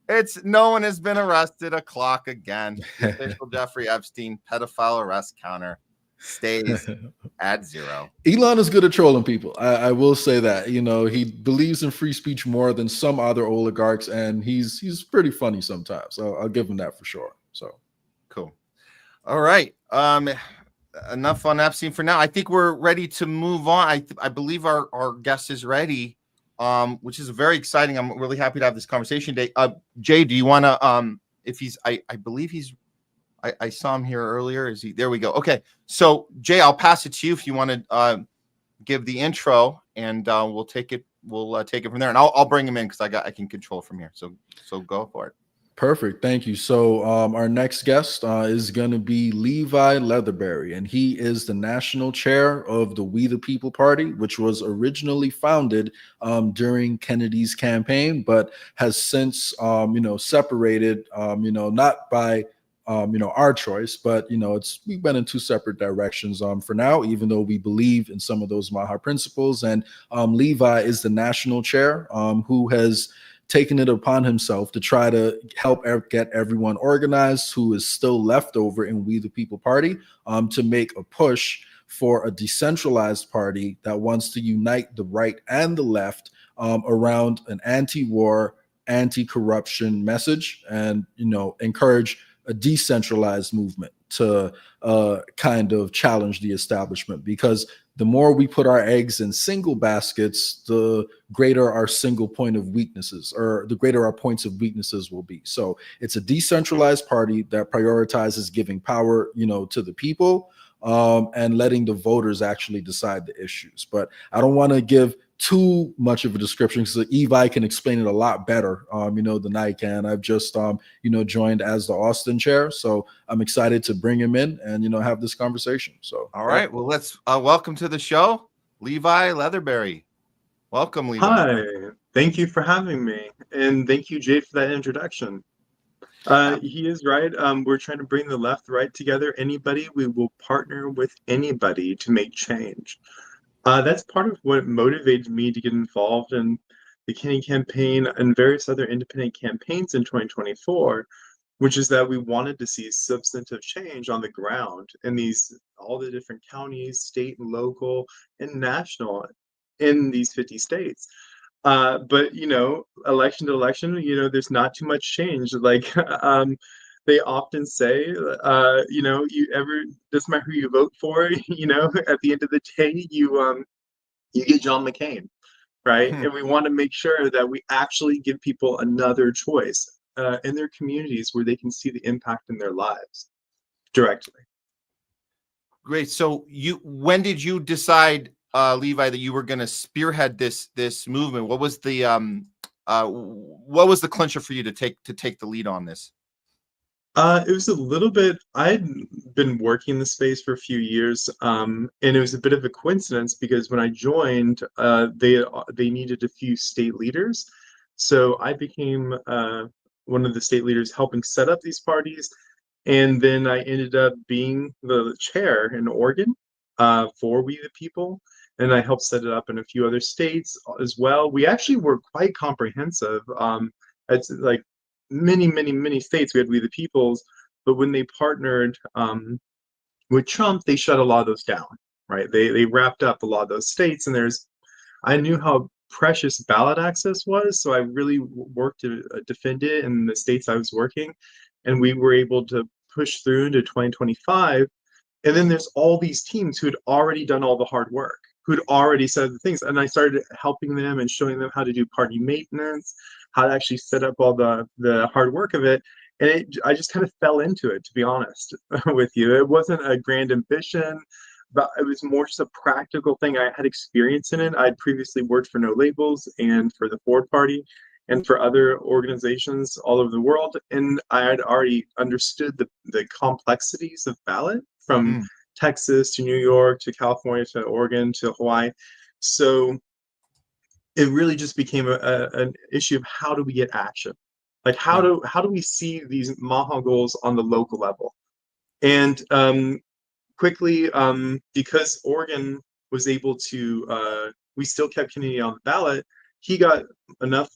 it's no one has been arrested. A clock again. The official Jeffrey Epstein pedophile arrest counter stays at 0. Elon is good at trolling people. I will say that. You know, he believes in free speech more than some other oligarchs, and he's pretty funny sometimes. So I'll give him that for sure. So cool. All right. Enough on Epstein for now. I think we're ready to move on. I believe our guest is ready, which is very exciting. I'm really happy to have this conversation today. Jay, do you want to if he's I believe he's I saw him here earlier. Is he? There we go. Okay. So Jay, I'll pass it to you if you want to give the intro, and we'll take it. We'll take it from there, and I'll bring him in because I can control from here. So go for it. Perfect. Thank you. So our next guest is going to be Levi Leatherberry, and he is the national chair of the We the People Party, which was originally founded during Kennedy's campaign, but has since, separated, not by, our choice, but, we've been in two separate directions for now, even though we believe in some of those Maha principles. And Levi is the national chair who has taken it upon himself to try to help get everyone organized who is still left over in We the People Party to make a push for a decentralized party that wants to unite the right and the left around an anti-war, anti-corruption message, and encourage a decentralized movement to kind of challenge the establishment, because the more we put our eggs in single baskets, the greater our single point of weaknesses, or the greater our points of weaknesses will be. So it's a decentralized party that prioritizes giving power, to the people and letting the voters actually decide the issues. But I don't want to give too much of a description because Levi can explain it a lot better, than I can. I've just, joined as the Austin chair. So I'm excited to bring him in and, have this conversation. So, all right, well, let's welcome to the show, Levi Leatherberry. Welcome, Levi. Hi, thank you for having me. And thank you, Jade, for that introduction. He is right. We're trying to bring the left, right together. We will partner with anybody to make change. That's part of what motivated me to get involved in the Kennedy campaign and various other independent campaigns in 2024, which is that we wanted to see substantive change on the ground in all the different counties, state and local and national in these 50 states. But, election to election, there's not too much change. Like, they often say, doesn't matter who you vote for, at the end of the day, you get John McCain, right? And we want to make sure that we actually give people another choice in their communities where they can see the impact in their lives directly. Great. So when did you decide, Levi, that you were going to spearhead this movement? What was the clincher for you to take the lead on this? It was a little bit, I'd been working the space for a few years, and it was a bit of a coincidence because when I joined, they needed a few state leaders. So I became one of the state leaders helping set up these parties. And then I ended up being the chair in Oregon for We the People. And I helped set it up in a few other states as well. We actually were quite comprehensive. It's like many states we had We the Peoples, but when they partnered with Trump, they shut a lot of those down, right? They wrapped up a lot of those states, and I knew how precious ballot access was, so I really worked to defend it in the states I was working, and we were able to push through into 2025. And then there's all these teams who had already done all the hard work, who'd already said the things, and I started helping them and showing them how to do party maintenance, how to actually set up all the hard work of it. And I just kind of fell into it, to be honest with you. It wasn't a grand ambition, but it was more just a practical thing. I had experience in it. I'd previously worked for No Labels and for the Ford Party and for other organizations all over the world. And I had already understood the complexities of ballot from Texas to New York to California to Oregon to Hawaii. So it really just became an issue of how do we get action? Like how do we see these MAHA goals on the local level? And quickly, because Oregon was able to, we still kept Kennedy on the ballot, he got enough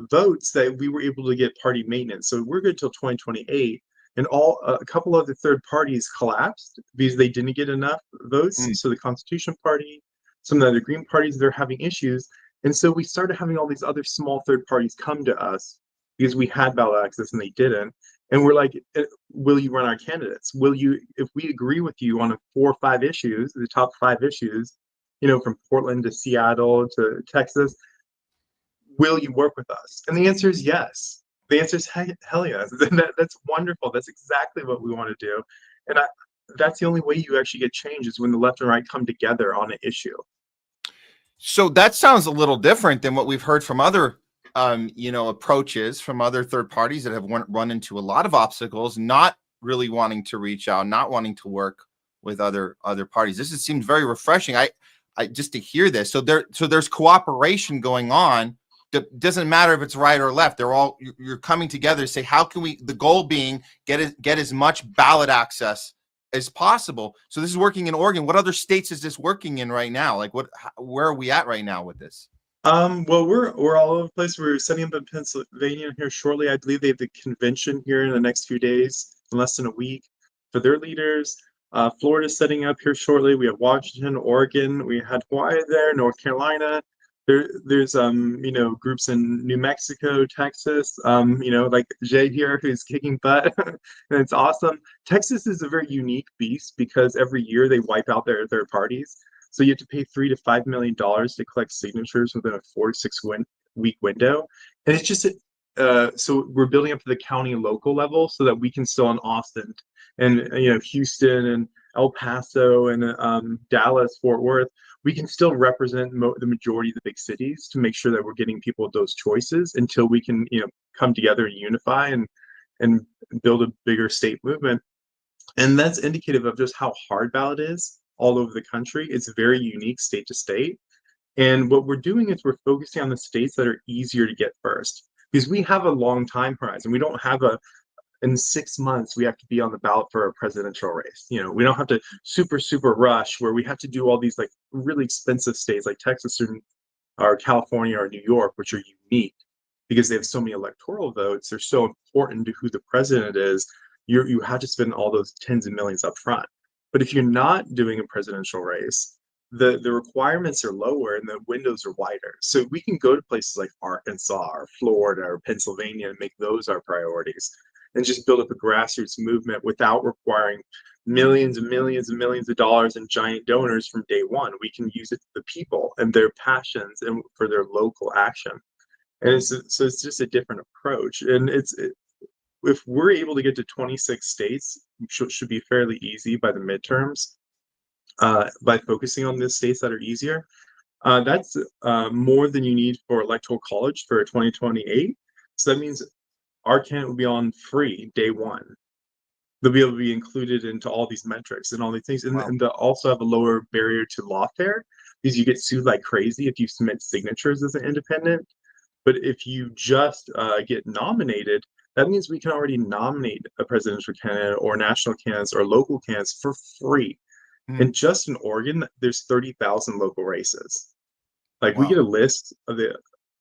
votes that we were able to get party maintenance. So we're good till 2028. And a couple other third parties collapsed because they didn't get enough votes. So the Constitution Party, some of the other Green parties, they're having issues. And so we started having all these other small third parties come to us because we had ballot access and they didn't. And we're like, will you run our candidates? Will you, if we agree with you on 4 or 5 issues, the top 5 issues, from Portland to Seattle to Texas, will you work with us? And the answer is yes. The answer is hell yes. That's wonderful. That's exactly what we want to do. And that's the only way you actually get change is when the left and right come together on an issue. So that sounds a little different than what we've heard from other, approaches from other third parties that have run into a lot of obstacles, not really wanting to reach out, not wanting to work with other parties. This seems very refreshing. I just to hear this. So there's cooperation going on. Doesn't matter if it's right or left. You're coming together to say, how can we? The goal being get as much ballot access as possible. So this is working in Oregon. What other states is this working in right now? Like where are we at right now with this? Well, we're all over the place. We're setting up in Pennsylvania here shortly. I believe they have the convention here in the next few days, in less than a week, for their leaders. Florida's setting up here shortly. We have Washington, Oregon. We had Hawaii there, North Carolina. There's groups in New Mexico, Texas, like Jay here who's kicking butt, and it's awesome. Texas is a very unique beast because every year they wipe out their third parties. So you have to pay $3 to $5 million to collect signatures within a 4 to 6 week window. And it's just so we're building up to the county and local level so that we can still in Austin and Houston and El Paso and Dallas, Fort Worth, we can still represent the majority of the big cities to make sure that we're getting people those choices until we can come together and unify and build a bigger state movement. And that's indicative of just how hard ballot is all over the country. It's very unique state to state. And what we're doing is we're focusing on the states that are easier to get first, because we have a long time horizon. We don't have in 6 months, we have to be on the ballot for a presidential race. We don't have to super rush where we have to do all these like really expensive states like Texas or California or New York, which are unique because they have so many electoral votes. They're so important to who the president is. You have to spend all those tens of millions up front. But if you're not doing a presidential race, the requirements are lower and the windows are wider. So we can go to places like Arkansas or Florida or Pennsylvania and make those our priorities and just build up a grassroots movement without requiring millions and millions and millions of dollars in giant donors from day one. We can use it for the people and their passions and for their local action. And it's just a different approach. And if we're able to get to 26 states, should be fairly easy by the midterms, by focusing on the states that are easier. That's more than you need for electoral college for 2028. So that means our candidate will be on free day one. They'll be able to be included into all these metrics and all these things, and they'll also have a lower barrier to lawfare because you get sued like crazy if you submit signatures as an independent. But if you just get nominated, that means we can already nominate a presidential candidate or national candidates or local candidates for free. And just in Oregon, there's 30,000 local races. Like we get a list of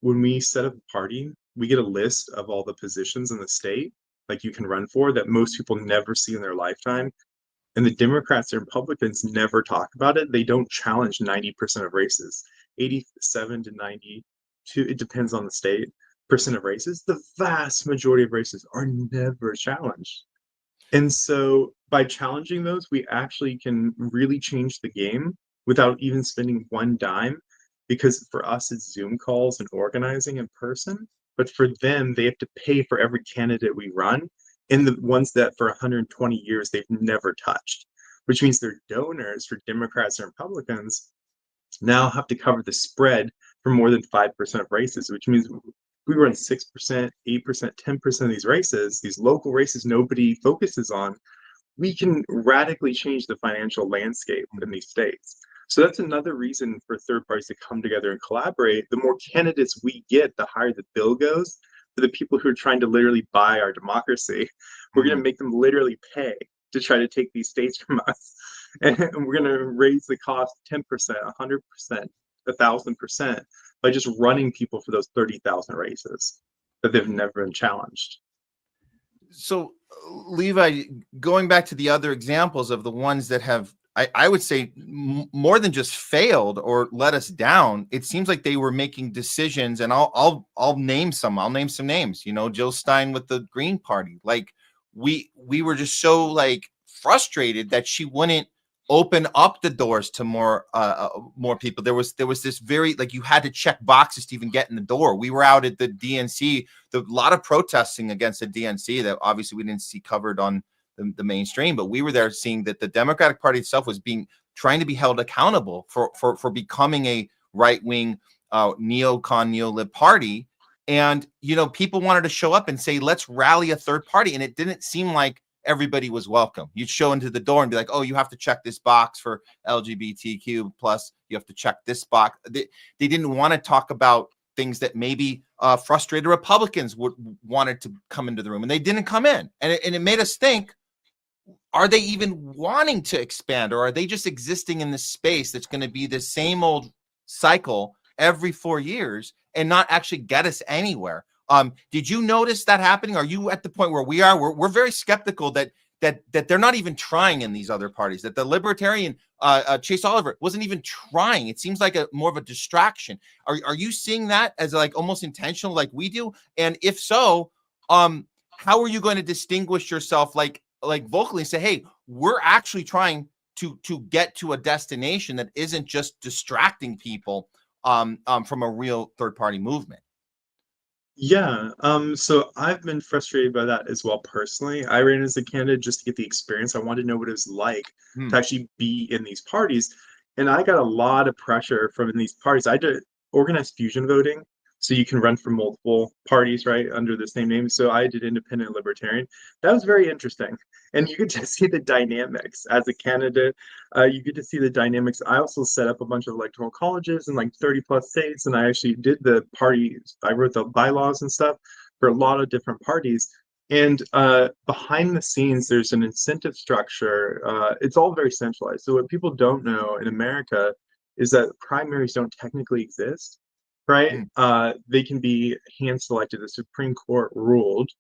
when we set up a party, we get a list of all the positions in the state like you can run for that most people never see in their lifetime. And the Democrats and Republicans never talk about it. They don't challenge 90% of races, 87 to 92, it depends on the state, percent of races. The vast majority of races are never challenged. And so by challenging those, we actually can really change the game without even spending one dime, because for us, it's Zoom calls and organizing in person. But for them, they have to pay for every candidate we run, and the ones that for 120 years they've never touched, which means their donors for Democrats and Republicans now have to cover the spread for more than 5% of races, which means we run 6%, 8%, 10% of these races, these local races nobody focuses on, we can radically change the financial landscape in these states. So that's another reason for third parties to come together and collaborate. The more candidates we get, the higher the bill goes. For the people who are trying to literally buy our democracy, we're going to make them literally pay to try to take these states from us. And we're going to raise the cost 10%, 100%, 1,000% by just running people for those 30,000 races that they've never been challenged. So, Levi, going back to the other examples of the ones that have, I would say, more than just failed or let us down, it seems like they were making decisions, and I'll name some. I'll name some names. Jill Stein with the Green Party. Like we were just so like frustrated that she wouldn't open up the doors to more people. There was this very, like, you had to check boxes to even get in the door. We were out at the DNC, a lot of protesting against the DNC that obviously we didn't see covered on the mainstream, but we were there seeing that the Democratic Party itself was trying to be held accountable for becoming a right-wing neocon neo-lib party. And, you know, people wanted to show up and say, let's rally a third party. And it didn't seem like everybody was welcome. You'd show into the door and be like, oh, you have to check this box for LGBTQ plus, you have to check this box. They didn't want to talk about things that maybe frustrated Republicans wanted to come into the room, and they didn't come in. And it made us think, are they even wanting to expand, or are they just existing in this space that's going to be the same old cycle every 4 years and not actually get us anywhere? Did you notice that happening? Are you at the point where we are? We're very skeptical that they're not even trying in these other parties, that the libertarian Chase Oliver wasn't even trying. It seems like more of a distraction. Are you seeing that as like almost intentional like we do? And if so, how are you going to distinguish yourself like vocally and say, hey, we're actually trying to get to a destination that isn't just distracting people from a real third party movement? Yeah, so I've been frustrated by that as well personally. I ran as a candidate just to get the experience. I wanted to know what it was like to actually be in these parties. And I got a lot of pressure from in these parties. I did organized fusion voting, so you can run for multiple parties, right, under the same name. So I did independent libertarian. That was very interesting. And you get to see the dynamics as a candidate. You get to see the dynamics. I also set up a bunch of electoral colleges in like 30 plus states. And I actually did the parties. I wrote the bylaws and stuff for a lot of different parties. And behind the scenes, there's an incentive structure. It's all very centralized. So what people don't know in America is that primaries don't technically exist, right? They can be hand selected. The Supreme Court ruled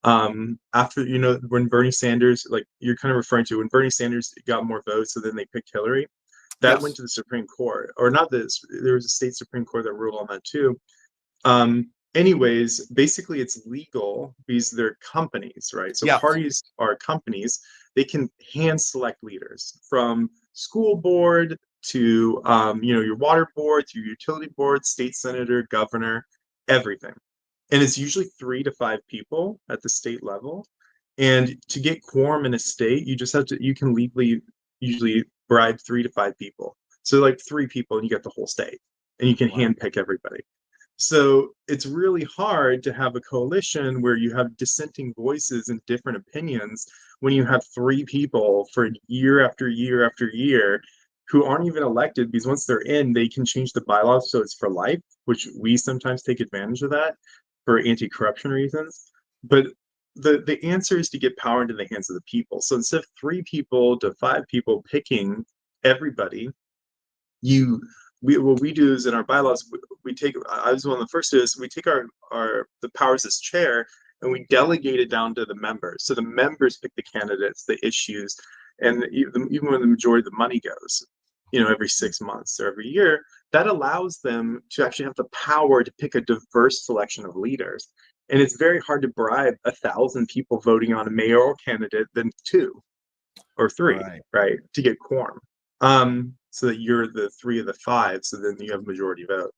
after, you know, when Bernie Sanders, like you're kind of referring to, when Bernie Sanders got more votes, so then they picked Hillary. That went to the Supreme Court, or not this. There was a state Supreme Court that ruled on that too. Anyways, basically it's legal because they're companies, right? So parties are companies. They can hand select leaders from school board to, you know, your water board, to your utility board, state senator, governor, everything. And it's usually 3 to 5 people at the state level. And to get quorum in a state, you just have to, you can legally usually bribe 3 to 5 people. So like 3 people and you get the whole state, and you can handpick everybody. So it's really hard to have a coalition where you have dissenting voices and different opinions when you have 3 people for year after year after year who aren't even elected, because once they're in, they can change the bylaws so it's for life, which we sometimes take advantage of that for anti-corruption reasons. But the answer is to get power into the hands of the people. So instead of 3 people to 5 people picking everybody, what we do is in our bylaws, we take, I was one of the first to this, we take the powers as chair and we delegate it down to the members. So the members pick the candidates, the issues, and even when the majority of the money goes, you know, every 6 months or every year, that allows them to actually have the power to pick a diverse selection of leaders. And it's very hard to bribe 1,000 people voting on a mayoral candidate than 2 or 3, right, to get quorum. So that you're the 3 of the 5, so then you have majority vote.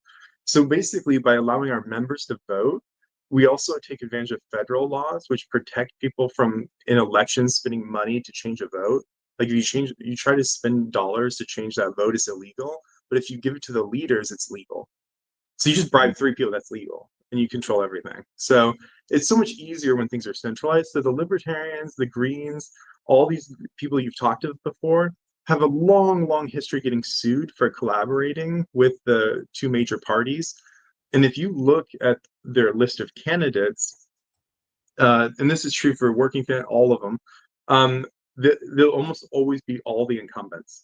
So basically, by allowing our members to vote, we also take advantage of federal laws which protect people from in elections spending money to change a vote. Like if you try to spend dollars to change that vote, it's illegal. But if you give it to the leaders, it's legal. So you just bribe 3 people, that's legal, and you control everything. So it's so much easier when things are centralized. So the libertarians, the Greens, all these people you've talked to before have a long history getting sued for collaborating with the 2 major parties. And if you look at their list of candidates, and this is true for working candidates, all of them, they'll almost always be all the incumbents.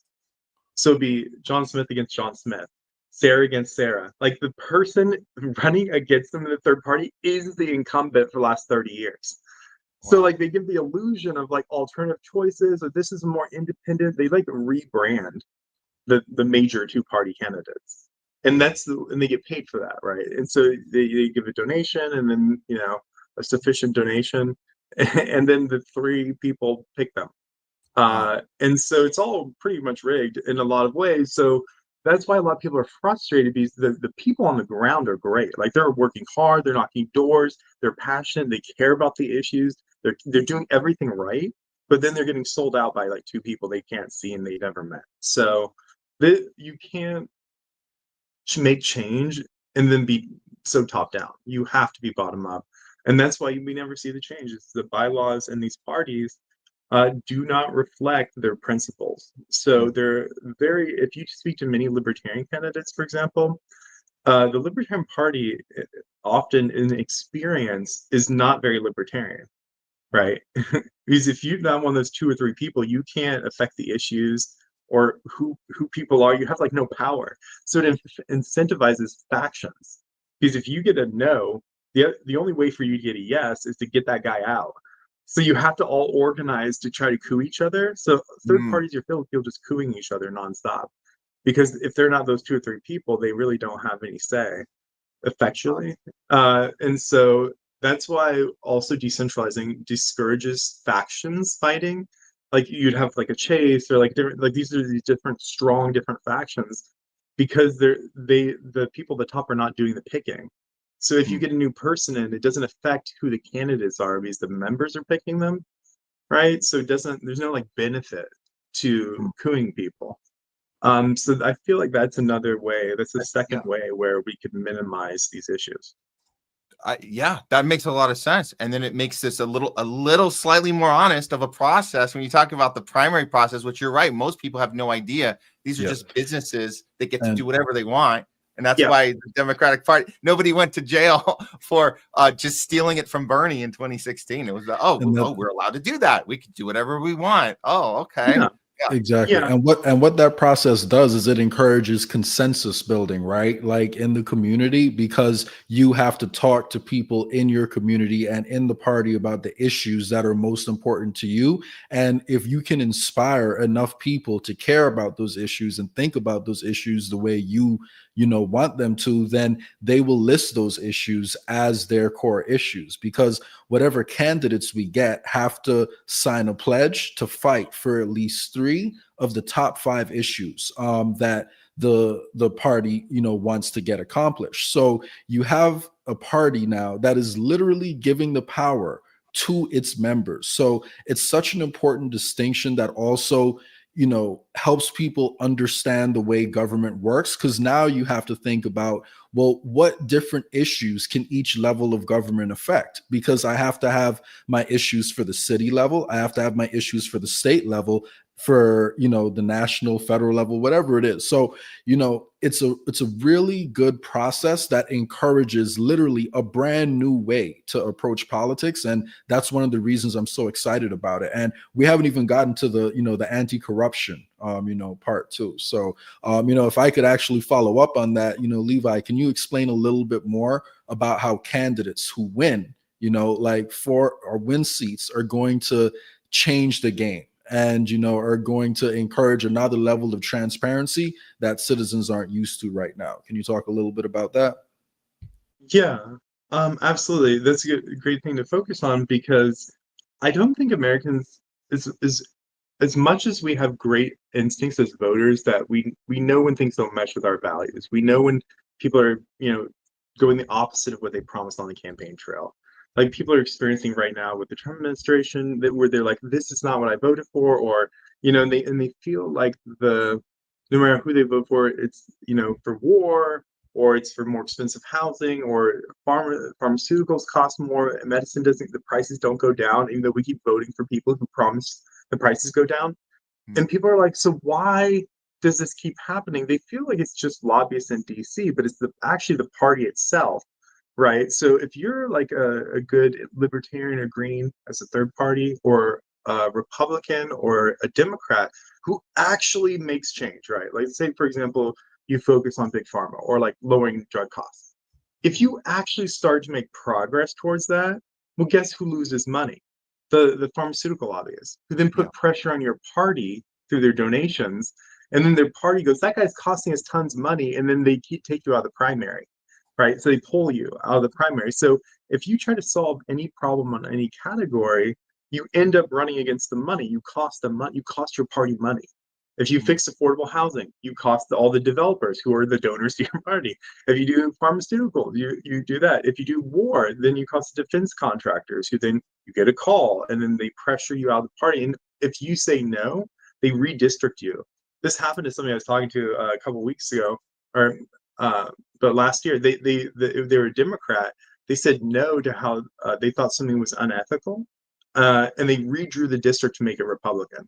So it'd be John Smith against John Smith, Sarah against Sarah. Like the person running against them in the third party is the incumbent for the last 30 years. So like they give the illusion of like alternative choices, or this is more independent. They like rebrand the major 2-party candidates, and and they get paid for that, right? And so they give a donation, and then, you know, a sufficient donation, and then the 3 people pick them. And so it's all pretty much rigged in a lot of ways. So that's why a lot of people are frustrated, because the people on the ground are great. Like they're working hard, they're knocking doors, they're passionate, they care about the issues. They're doing everything right, but then they're getting sold out by like 2 people they can't see and they never met. So you can't make change and then be so top down. You have to be bottom up. And that's why we never see the change. It's the bylaws and these parties do not reflect their principles. So they're very, if you speak to many libertarian candidates, for example, the Libertarian Party often in experience is not very libertarian, right? Because if you're not one of those 2 or 3 people, you can't affect the issues or who people are. You have like no power. So it incentivizes factions. Because if you get a no, the only way for you to get a yes is to get that guy out. So you have to all organize to try to coup each other. So third parties are filled with people just cooing each other nonstop. Because if they're not those 2 or 3 people, they really don't have any say effectually. And so that's why also decentralizing discourages factions fighting. Like you'd have like a chase or like different, like these are these different strong different factions because the people at the top are not doing the picking. So if you get a new person in, it doesn't affect who the candidates are because the members are picking them, right? So it doesn't, there's no like benefit to cooing people. So I feel like that's another way, that's the second way where we could minimize these issues. Yeah, that makes a lot of sense. And then it makes this a little slightly more honest of a process. When you talk about the primary process, which you're right, most people have no idea. These are just businesses that get to do whatever they want. And that's why the Democratic Party, nobody went to jail for just stealing it from Bernie in 2016. It was, we're allowed to do that. We can do whatever we want. Oh, okay. Yeah. Exactly. And what that process does is it encourages consensus building, right? Like in the community, because you have to talk to people in your community and in the party about the issues that are most important to you. And if you can inspire enough people to care about those issues and think about those issues the way you want them to, then they will list those issues as their core issues, because whatever candidates we get have to sign a pledge to fight for at least 3 of the top 5 issues that the party wants to get accomplished. So you have a party now that is literally giving the power to its members. So it's such an important distinction that also helps people understand the way government works, because now you have to think about, well, what different issues can each level of government affect? Because I have to have my issues for the city level, I have to have my issues for the state level, for the national, federal level, whatever it is. So it's a really good process that encourages literally a brand new way to approach politics, and that's one of the reasons I'm so excited about it. And we haven't even gotten to the the anti-corruption part too. So if I could actually follow up on that, Levi, can you explain a little bit more about how candidates who win like for or win seats are going to change the game and are going to encourage another level of transparency that citizens aren't used to right now? Can you talk a little bit about that? Yeah, absolutely. That's a great thing to focus on, because I don't think Americans is as much as we have great instincts as voters that we know when things don't mesh with our values. We know when people are going the opposite of what they promised on the campaign trail. Like people are experiencing right now with the Trump administration, where they're like, this is not what I voted for, or and they feel like no matter who they vote for, it's for war, or it's for more expensive housing, or pharmaceuticals cost more, medicine the prices don't go down, even though we keep voting for people who promise the prices go down. And people are like, so why does this keep happening? They feel like it's just lobbyists in DC, but it's actually the party itself. Right. So if you're like a good libertarian or green as a third party, or a Republican or a Democrat who actually makes change, right? Like say, for example, you focus on big pharma or like lowering drug costs. If you actually start to make progress towards that, well, guess who loses money? The pharmaceutical lobbyists, who then put pressure on your party through their donations. And then their party goes, that guy's costing us tons of money. And then they take you out of the primary. Right. So they pull you out of the primary. So if you try to solve any problem on any category, you end up running against the money. You cost your party money. If you fix affordable housing, you cost all the developers who are the donors to your party. If you do pharmaceuticals, you do that. If you do war, then you cost the defense contractors, who then you get a call and then they pressure you out of the party. And if you say no, they redistrict you. This happened to somebody I was talking to a couple of weeks ago, or but last year they were a Democrat. They said no to how they thought something was unethical, and they redrew the district to make it Republican,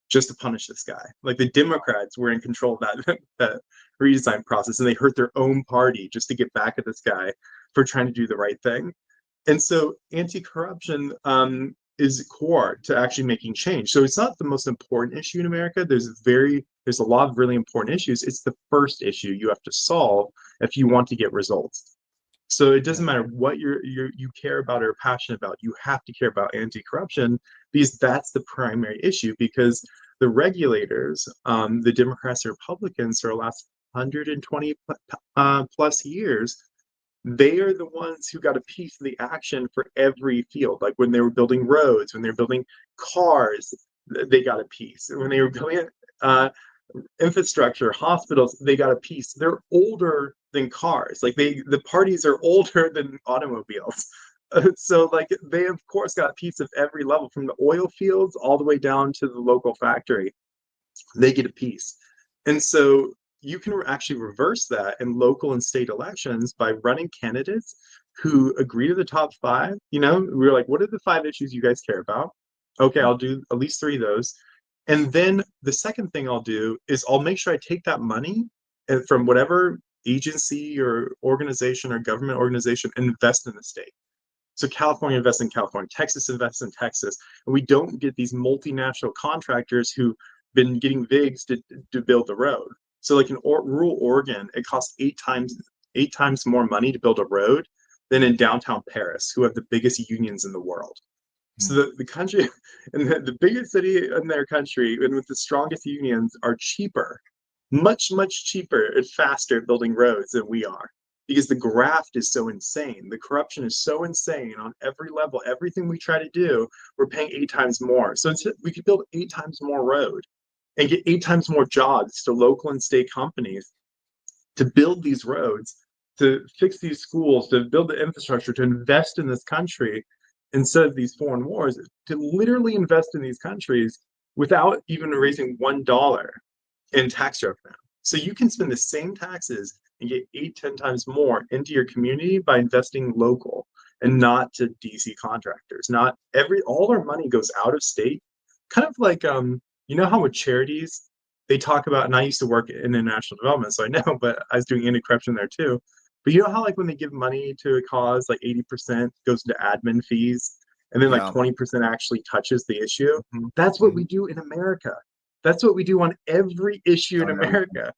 just to punish this guy. Like the Democrats were in control of that redesign process, and they hurt their own party just to get back at this guy for trying to do the right thing. And so anti-corruption is core to actually making change. So it's not the most important issue in America. There's a lot of really important issues. It's the first issue you have to solve if you want to get results. So it doesn't matter what you care about or are passionate about. You have to care about anti-corruption because that's the primary issue. Because the regulators, the Democrats and Republicans for the last 120 plus years, they are the ones who got a piece of the action for every field. Like when they were building roads, when they were building cars, they got a piece. When they were building infrastructure, hospitals, they got a piece. They're older than cars. Like the parties are older than automobiles. So like they of course got a piece of every level, from the oil fields all the way down to the local factory. They get a piece. And so you can actually reverse that in local and state elections by running candidates who agree to the top 5. You know, we're like, what are the 5 issues you guys care about? Okay, I'll do at least 3 of those. And then the second thing I'll do is I'll make sure I take that money from whatever agency or organization or government organization and invest in the state. So California invests in California, Texas invests in Texas, and we don't get these multinational contractors who've been getting VIGs to build the road. So like in rural Oregon, it costs 8 times more money to build a road than in downtown Paris, who have the biggest unions in the world. So the country, and the biggest city in their country, and with the strongest unions, are cheaper, much cheaper and faster at building roads than we are, because the graft is so insane. The corruption is so insane on every level. Everything we try to do, we're paying 8 times more. So we could build 8 times more road and get 8 times more jobs to local and state companies to build these roads, to fix these schools, to build the infrastructure, to invest in this country instead of these foreign wars, to literally invest in these countries without even raising $1 in tax revenue. So you can spend the same taxes and get 8-10 times more into your community by investing local and not to DC contractors. Not all our money goes out of state. Kind of like you know how with charities they talk about, and I used to work in international development, so I know, but I was doing anti-corruption there too. But you know how like when they give money to a cause, like 80% goes into admin fees, and then like 20% actually touches the issue? That's what we do in America. That's what we do on every issue in America.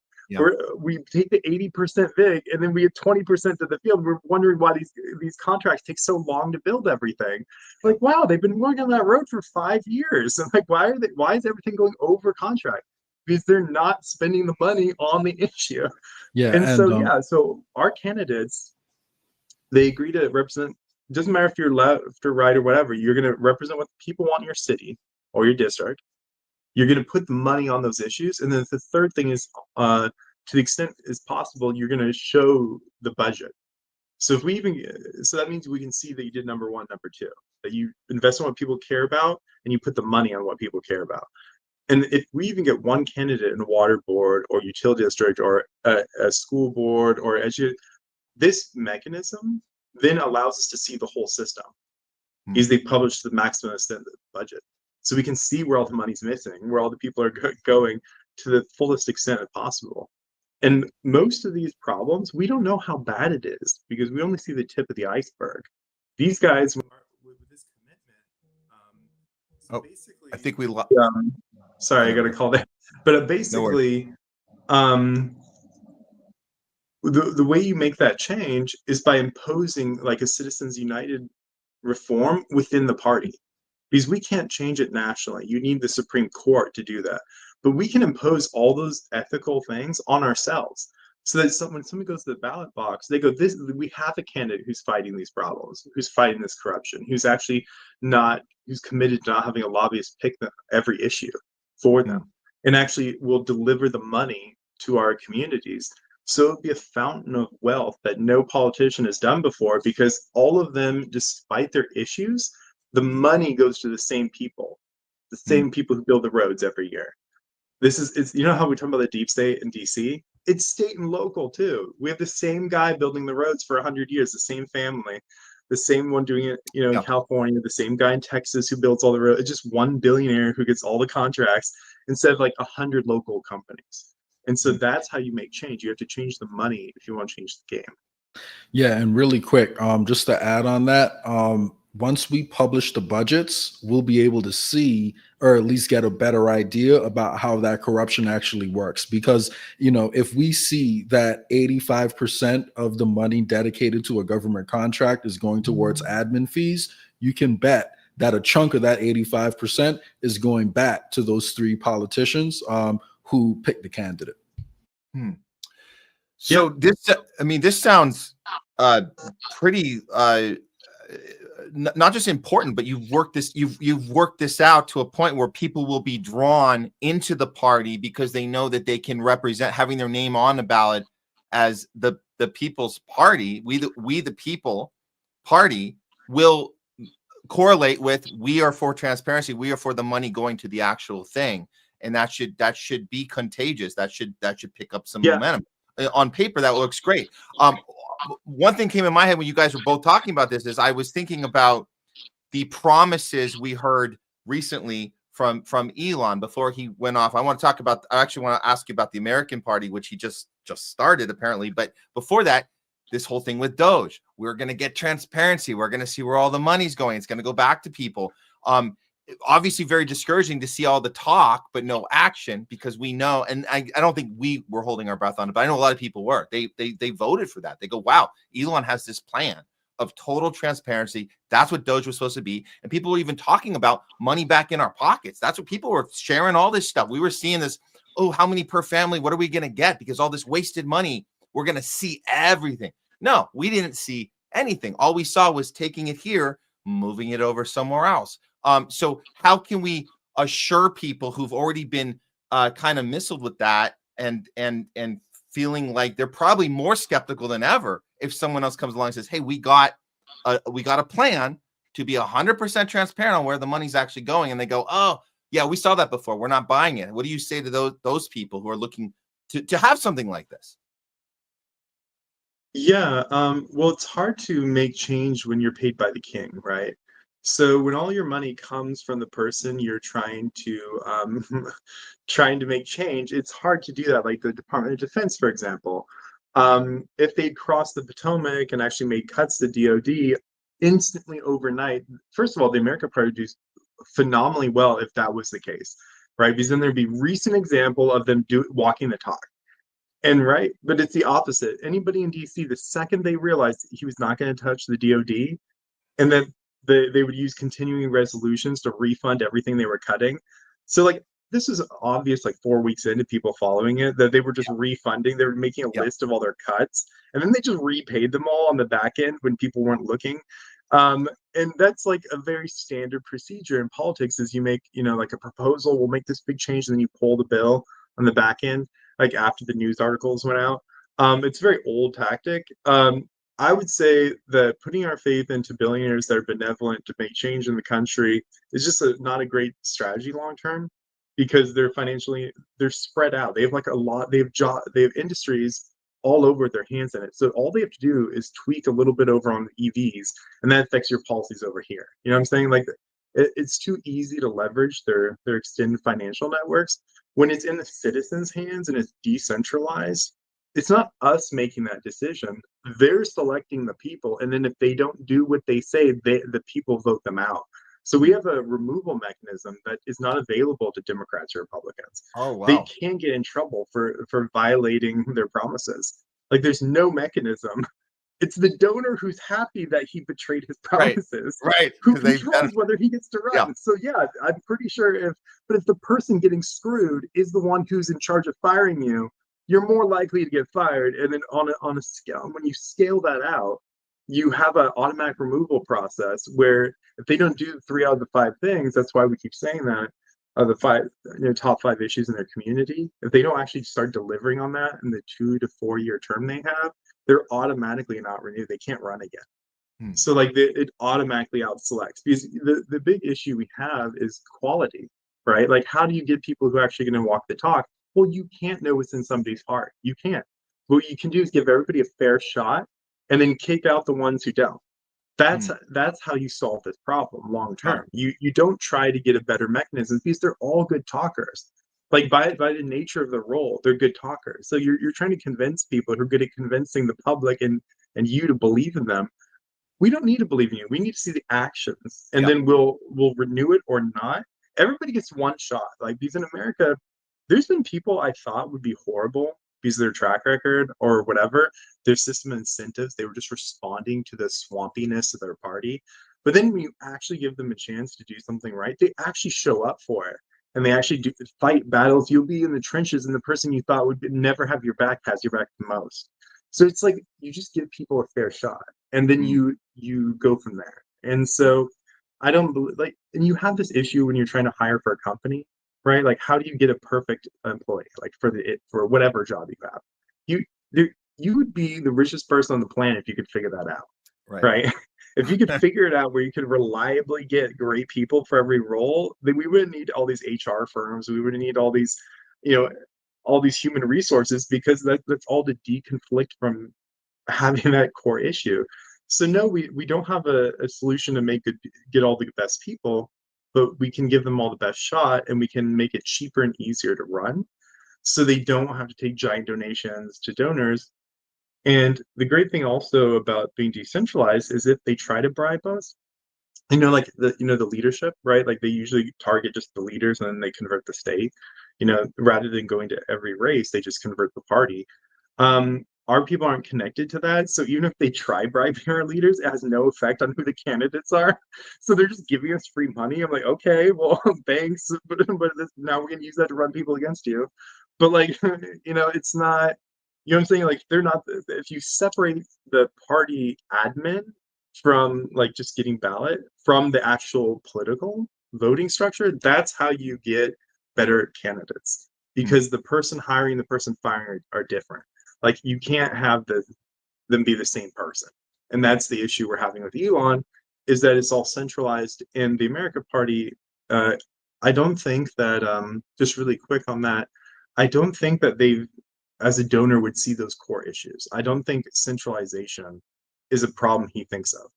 We take the 80% VIG, and then we get 20% to the field. We're wondering why these contracts take so long to build everything. Like, wow, they've been working on that road for 5 years. And like, why is everything going over contract? Because they're not spending the money on the issue. So our candidates, they agree to represent. It doesn't matter if you're left or right or whatever. You're going to represent what people want in your city or your district. You're going to put the money on those issues. And then the third thing is, to the extent is possible, you're going to show the budget. So that means we can see that you did number 1, number 2, that you invest in what people care about and you put the money on what people care about. And if we even get one candidate in a water board or utility district or a school board or this mechanism then allows us to see the whole system, because they publish the maximum extent of the budget. So we can see where all the money's missing, where all the people are going to the fullest extent possible. And most of these problems, we don't know how bad it is because we only see the tip of the iceberg. These guys, with this commitment, basically, I think we sorry, I got to call that. But basically, the way you make that change is by imposing like a Citizens United reform within the party. Because we can't change it nationally. You need the Supreme Court to do that. But we can impose all those ethical things on ourselves. So that when somebody goes to the ballot box, they go, we have a candidate who's fighting these problems, who's fighting this corruption, who's committed to not having a lobbyist pick every issue for them, and actually will deliver the money to our communities. So it'll be a fountain of wealth that no politician has done before, because all of them, despite their issues, the money goes to the same people who build the roads every year. It's you know how we talk about the deep state in DC? It's state and local too. We have the same guy building the roads for 100 years, the same family, the same one doing it, in California, the same guy in Texas who builds all the roads. It's just one billionaire who gets all the contracts instead of like 100 local companies. And so that's how you make change. You have to change the money if you want to change the game. Yeah, and really quick, just to add on that, once we publish the budgets, we'll be able to see, or at least get a better idea about how that corruption actually works. Because, if we see that 85% of the money dedicated to a government contract is going towards admin fees, you can bet that a chunk of that 85% is going back to those three politicians who picked the candidate. So this sounds pretty not just important, but you've worked this out to a point where people will be drawn into the party because they know that they can represent, having their name on the ballot as the people's party. We the people party will correlate with, we are for transparency, we are for the money going to the actual thing, and that should be contagious. That should pick up some momentum. On paper, that looks great. One thing came in my head when you guys were both talking about this is I was thinking about the promises we heard recently from Elon before he went off. I actually want to ask you about the American Party, which he just started apparently. But before that, this whole thing with Doge, we're going to get transparency. We're going to see where all the money's going. It's going to go back to people. Obviously very discouraging to see all the talk but no action, because we know, and I don't think we were holding our breath on it, but I know a lot of people were. They voted for that. They go, wow, Elon has this plan of total transparency. That's what Doge was supposed to be. And people were even talking about money back in our pockets. That's what people were sharing, all this stuff. We were seeing this, oh, how many per family? What are we going to get? Because all this wasted money, we're going to see everything. No, we didn't see anything. All we saw was taking it here, moving it over somewhere else. So how can we assure people who've already been kind of missiled with that and feeling like they're probably more skeptical than ever if someone else comes along and says, hey, we got a plan to be 100% transparent on where the money's actually going, and they go, oh yeah, we saw that before, we're not buying it. What do you say to those people who are looking to have something like this? Yeah, well, it's hard to make change when you're paid by the king, right? So when all your money comes from the person you're trying to make change, it's hard to do that. Like the Department of Defense, for example, if they'd crossed the Potomac and actually made cuts to DoD instantly overnight, first of all, the American Party would do phenomenally well if that was the case, right? Because then there'd be recent example of them walking the talk. And right, but it's the opposite. Anybody in DC, the second they realized he was not going to touch the DoD, and then they would use continuing resolutions to refund everything they were cutting. So like this is obvious, like 4 weeks into people following it, that they were just refunding. They were making a list of all their cuts, and then they just repaid them all on the back end when people weren't looking. And that's like a very standard procedure in politics. Is you make, like a proposal, we'll make this big change, and then you pull the bill on the back end, like after the news articles went out. It's a very old tactic. I would say that putting our faith into billionaires that are benevolent to make change in the country is just not a great strategy long term, because they're spread out. They have like they have industries all over their hands in it. So all they have to do is tweak a little bit over on the EVs, and that affects your policies over here. You know what I'm saying? Like it's too easy to leverage their extended financial networks when it's in the citizens' hands and it's decentralized. It's not us making that decision. They're selecting the people, and then if they don't do what they say, the people vote them out. So we have a removal mechanism that is not available to Democrats or Republicans. Oh, wow. They can get in trouble for violating their promises. Like there's no mechanism. It's the donor who's happy that he betrayed his promises, right? Who controls whether he gets to run. Yeah. So yeah, I'm pretty sure if the person getting screwed is the one who's in charge of firing you, you're more likely to get fired. And then on a scale, when you scale that out, you have an automatic removal process where if they don't do 3 out of the 5 things, that's why we keep saying that the top 5 issues in their community, if they don't actually start delivering on that in the 2 to 4 year term they have, they're automatically not renewed. They can't run again. So like it automatically out-selects, because the big issue we have is quality, right? Like how do you get people who are actually going to walk the talk? Well, you can't know what's in somebody's heart. You can't. What you can do is give everybody a fair shot and then kick out the ones who don't. That's how you solve this problem long term. You don't try to get a better mechanism because they're all good talkers. Like by the nature of the role, they're good talkers. So you're trying to convince people who are good at convincing the public and you to believe in them. We don't need to believe in you. We need to see the actions, and then we'll renew it or not. Everybody gets one shot. Like these in America, there's been people I thought would be horrible because of their track record or whatever, their system of incentives. They were just responding to the swampiness of their party. But then when you actually give them a chance to do something right, they actually show up for it. And they actually do fight battles. You'll be in the trenches, and the person you thought would never have your back has your back the most. So it's like you just give people a fair shot, and then you go from there. And so I don't believe, like, and you have this issue when you're trying to hire for a company, right? Like, how do you get a perfect employee, like for whatever job you have? You would be the richest person on the planet if you could figure that out, right? If you could figure it out where you could reliably get great people for every role, then we wouldn't need all these HR firms. We wouldn't need all these, all these human resources, because that's all to deconflict from having that core issue. So no, we don't have a solution to get all the best people, but we can give them all the best shot, and we can make it cheaper and easier to run, so they don't have to take giant donations to donors. And the great thing also about being decentralized is if they try to bribe us, like the leadership, right? Like they usually target just the leaders and then they convert the state, rather than going to every race, they just convert the party. Our people aren't connected to that. So even if they try bribing our leaders, it has no effect on who the candidates are. So they're just giving us free money. I'm like, okay, well, thanks. But now we're going to use that to run people against you. But like, it's not, what I'm saying? Like they're not, if you separate the party admin from like just getting ballot from the actual political voting structure, that's how you get better candidates, because the person hiring and the person firing are different. Like you can't have them be the same person. And that's the issue we're having with Elon, is that it's all centralized in the America Party. I don't think that, just really quick on that, I don't think that they, as a donor, would see those core issues. I don't think centralization is a problem he thinks of.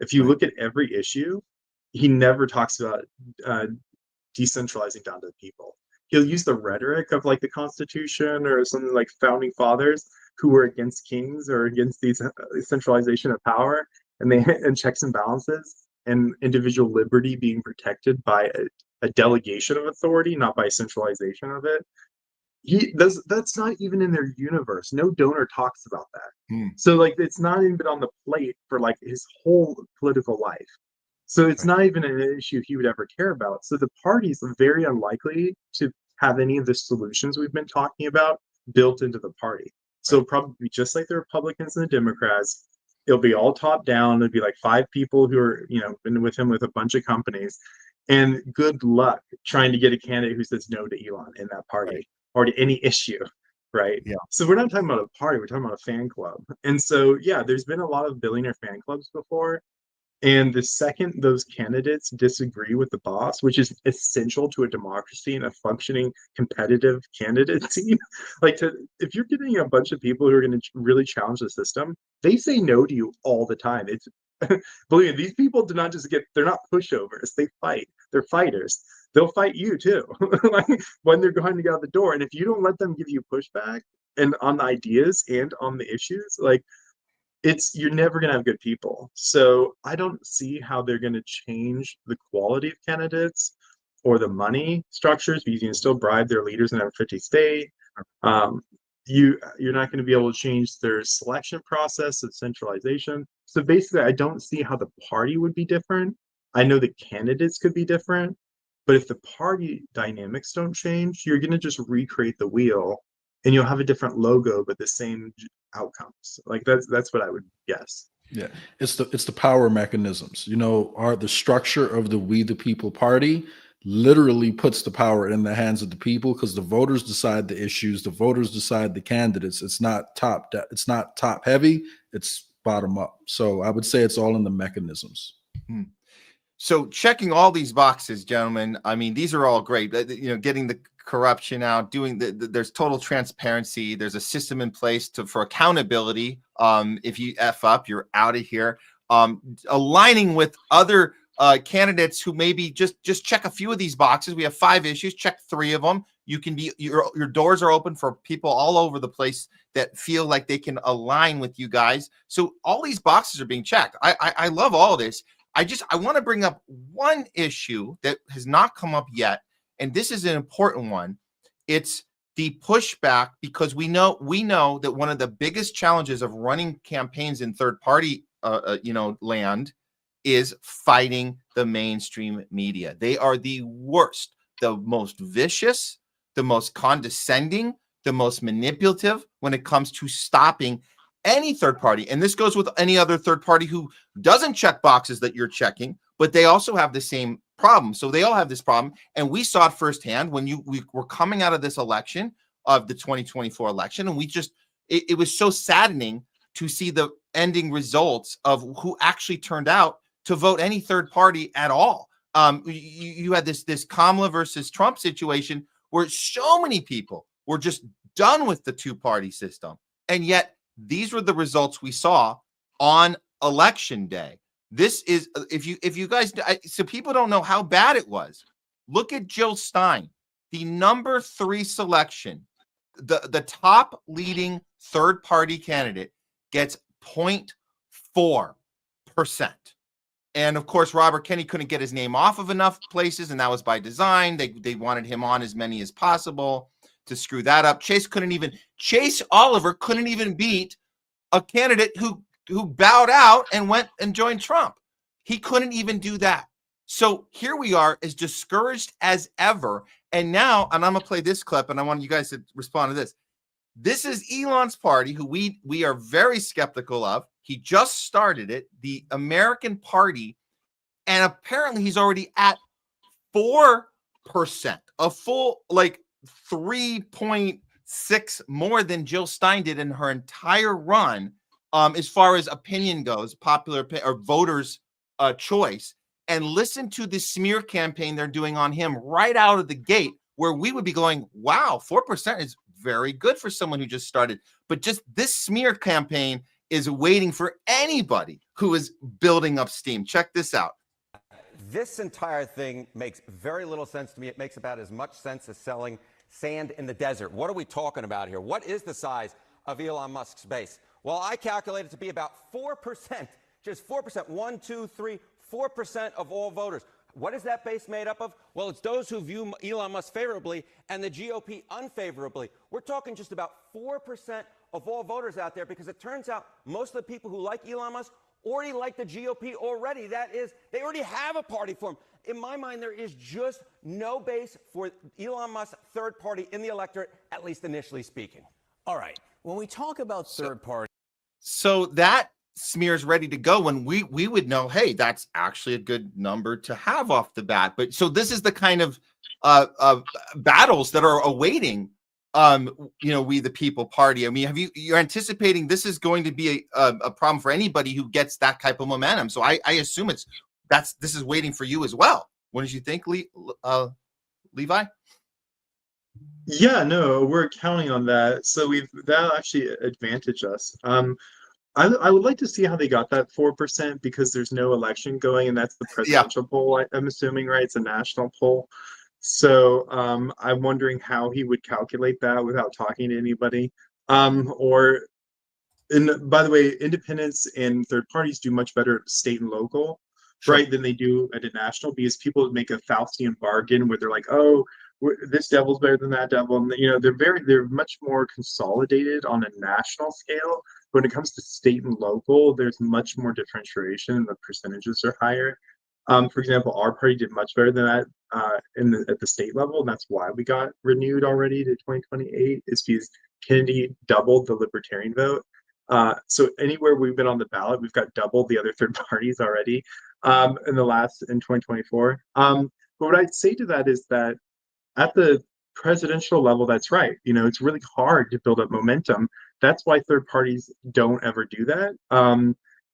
If you look at every issue, he never talks about decentralizing down to the people. He'll use the rhetoric of like the Constitution or something like founding fathers who were against kings or against these centralization of power and checks and balances and individual liberty being protected by a delegation of authority, not by centralization of it. That's not even in their universe. No donor talks about that. So like it's not even on the plate for like his whole political life. So it's not even an issue he would ever care about. So the party's very unlikely to have any of the solutions we've been talking about built into the party. So probably just like the Republicans and the Democrats, it'll be all top down. There'll be like 5 people who are, been with him with a bunch of companies, and good luck trying to get a candidate who says no to Elon in that party or to any issue. Right. Yeah. So we're not talking about a party, we're talking about a fan club. And so, yeah, there's been a lot of billionaire fan clubs before. And the second those candidates disagree with the boss, which is essential to a democracy and a functioning competitive candidacy, if you're getting a bunch of people who are going to really challenge the system, they say no to you all the time. It's believe me, these people do not just they're not pushovers. They fight. They're fighters. They'll fight you too, when they're going to get out the door. And if you don't let them give you pushback and on the ideas and on the issues, you're never going to have good people. So I don't see how they're going to change the quality of candidates or the money structures, because you can still bribe their leaders in every 50 state. You're not going to be able to change their selection process of centralization. So basically, I don't see how the party would be different. I know the candidates could be different, but if the party dynamics don't change, you're going to just recreate the wheel, and you'll have a different logo, but the same outcomes. That's what I would guess. Yeah, it's the power mechanisms. The structure of the We the People Party literally puts the power in the hands of the people, because the voters decide the issues, the voters decide the candidates. It's not top heavy, it's bottom up. So I would say it's all in the mechanisms. So checking all these boxes, gentlemen, I mean, these are all great. Getting the corruption out, doing there's total transparency. There's a system in place for accountability. If you F up, you're out of here. Aligning with other candidates who maybe just check a few of these boxes. We have 5 issues, check 3 of them. You can be, your doors are open for people all over the place that feel like they can align with you guys. So all these boxes are being checked. I love all this. I want to bring up one issue that has not come up yet, and this is an important one. It's the pushback, because we know that one of the biggest challenges of running campaigns in third party land is fighting the mainstream media. They are the worst, the most vicious, the most condescending, the most manipulative when it comes to stopping any third party. And this goes with any other third party who doesn't check boxes that you're checking, but they also have the same problem. So they all have this problem. And we saw it firsthand when we were coming out of this election, of the 2024 election. And it was so saddening to see the ending results of who actually turned out to vote any third party at all. You had this Kamala versus Trump situation where so many people were just done with the two-party system. And yet these were the results we saw on election day. This is, if you guys, so people don't know how bad it was. Look at Jill Stein, the number 3 selection, the top leading third party candidate gets 0.4%. And of course, Robert Kennedy couldn't get his name off of enough places, and that was by design. They wanted him on as many as possible to screw that up. Chase Oliver couldn't even beat a candidate who bowed out and went and joined Trump. He couldn't even do that. So here we are, as discouraged as ever. And now, and I'm gonna play this clip, and I want you guys to respond to this. This is Elon's party, who we are very skeptical of. He just started it, the American Party, and apparently he's already at 4%, a full 3.6 more than Jill Stein did in her entire run, as far as opinion goes, popular or voters' choice. And listen to the smear campaign they're doing on him right out of the gate, where we would be going, wow, 4% is very good for someone who just started. But just this smear campaign is waiting for anybody who is building up steam. Check this out. This entire thing makes very little sense to me. It makes about as much sense as selling sand in the desert. What are we talking about here? What is the size of Elon Musk's base? Well, I calculate it to be about 4%, just 4%, 4% of all voters. What is that base made up of? Well, it's those who view Elon Musk favorably and the GOP unfavorably. We're talking just about 4% of all voters out there, because it turns out most of the people who like Elon Musk already like the GOP already. That is, they already have a party for him. In my mind, there is just no base for Elon Musk's third party in the electorate, at least initially speaking. All right. When we talk about third party. So that smear is ready to go when we would know, hey, that's actually a good number to have off the bat. But so this is the kind of battles that are awaiting we the people party. I mean, you're anticipating this is going to be a problem for anybody who gets that type of momentum. So I assume this is waiting for you as well. What did you think, Levi? Yeah, no, we're counting on that. So that'll actually advantage us. I would like to see how they got that 4%, because there's no election going, and that's the presidential poll, I'm assuming, right? It's a national poll. So I'm wondering how he would calculate that without talking to anybody. By the way, independents and third parties do much better at state and local, right, than they do at a national, because people make a Faustian bargain where they're like, oh, this devil's better than that devil, and they're much more consolidated on a national scale. When it comes to state and local, there's much more differentiation, and the percentages are higher. For example, our party did much better than that at the state level, and that's why we got renewed already to 2028, is because Kennedy doubled the libertarian vote. So anywhere we've been on the ballot, we've got double the other third parties already in 2024. But what I'd say to that is that at the presidential level, that's right. It's really hard to build up momentum. That's why third parties don't ever do that.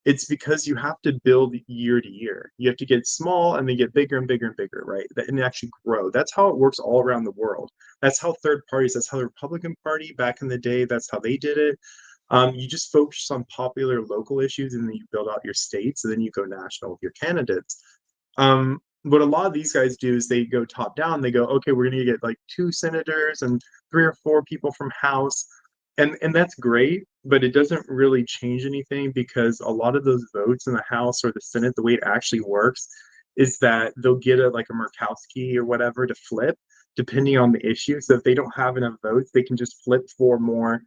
It's because you have to build year to year. You have to get small and then get bigger and bigger and bigger, right? And actually grow. That's how it works all around the world. That's how third parties, that's how the Republican Party back in the day, that's how they did it. You just focus on popular local issues and then you build out your states and then you go national with your candidates. What a lot of these guys do is they go top down. They go, okay, we're going to get like 2 senators and 3 or 4 people from House. And that's great, but it doesn't really change anything because a lot of those votes in the House or the Senate, the way it actually works is that they'll get a Murkowski or whatever to flip depending on the issue. So if they don't have enough votes, they can just flip for more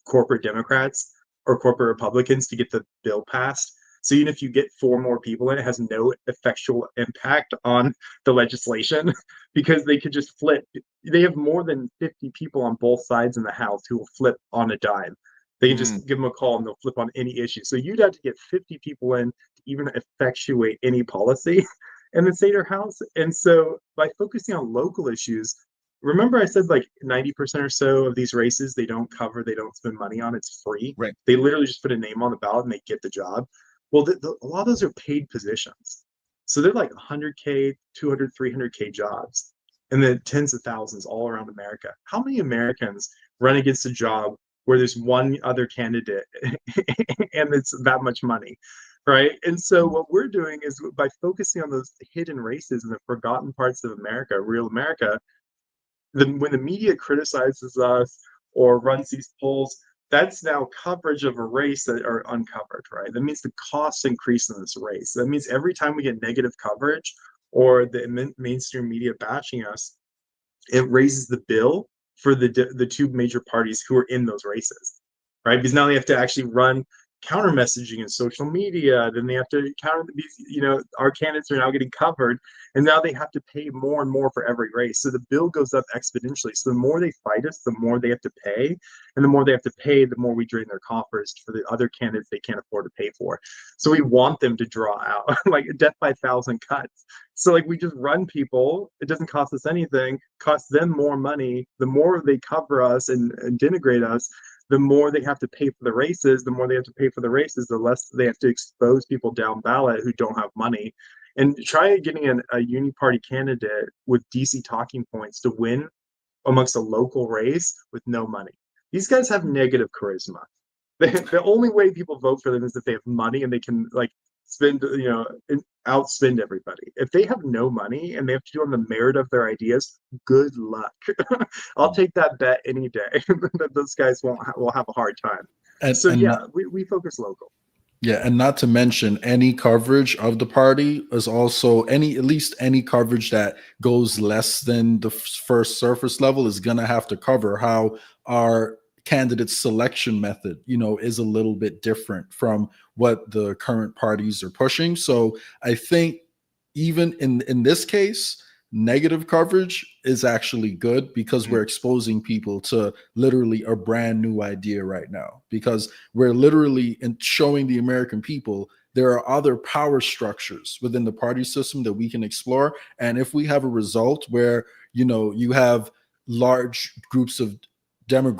corporate Democrats or corporate Republicans to get the bill passed. So even if you get 4 more people in, it has no effectual impact on the legislation because they could just flip. They have more than 50 people on both sides in the House who will flip on a dime. They can just give them a call and they'll flip on any issue. So you'd have to get 50 people in to even effectuate any policy in the state or House. And so by focusing on local issues, remember I said like 90% or so of these races they don't cover, they don't spend money on, it's free. Right. They literally just put a name on the ballot and they get the job. Well, a lot of those are paid positions. So they're like 100K, 200, 300K jobs, and then tens of thousands all around America. How many Americans run against a job where there's one other candidate and it's that much money, right? And so what we're doing is by focusing on those hidden races and the forgotten parts of America, real America, when the media criticizes us or runs these polls, that's now coverage of a race that are uncovered, right? That means the costs increase in this race. That means every time we get negative coverage or the mainstream media bashing us, it raises the bill for the 2 major parties who are in those races, right? Because now they have to actually run counter messaging in social media. Then they have to counter these, our candidates are now getting covered, and now they have to pay more and more for every race. So the bill goes up exponentially. So the more they fight us, the more they have to pay, and the more they have to pay, the more we drain their coffers for the other candidates they can't afford to pay for. So we want them to draw out like death by 1,000 cuts. So like we just run people. It doesn't cost us anything, costs them more money. The more they cover us and denigrate us, the more they have to pay for the races. The more they have to pay for the races, the less they have to expose people down ballot who don't have money. And try getting a uni-party candidate with DC talking points to win amongst a local race with no money. These guys have negative charisma. The only way people vote for them is if they have money and they can spend, outspend everybody. If they have no money and they have to do on the merit of their ideas, good luck. I'll take that bet any day that those guys will have a hard time. We focus local. Yeah, and not to mention any coverage of the party is also at least any coverage that goes less than the first surface level is gonna have to cover how our candidate selection method, is a little bit different from what the current parties are pushing. So I think even in this case, negative coverage is actually good because we're exposing people to literally a brand new idea right now, because we're literally showing the American people there are other power structures within the party system that we can explore. And if we have a result where, you have large groups of different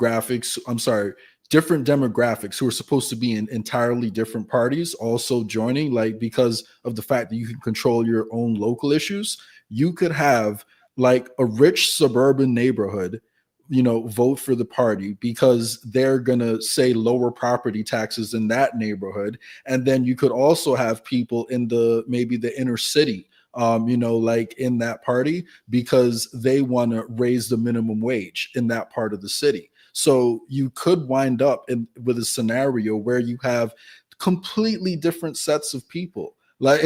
demographics who are supposed to be in entirely different parties also joining, because of the fact that you can control your own local issues, you could have like a rich suburban neighborhood, vote for the party because they're going to say lower property taxes in that neighborhood. And then you could also have people in maybe the inner city, in that party because they want to raise the minimum wage in that part of the city. So you could wind up with a scenario where you have completely different sets of people, like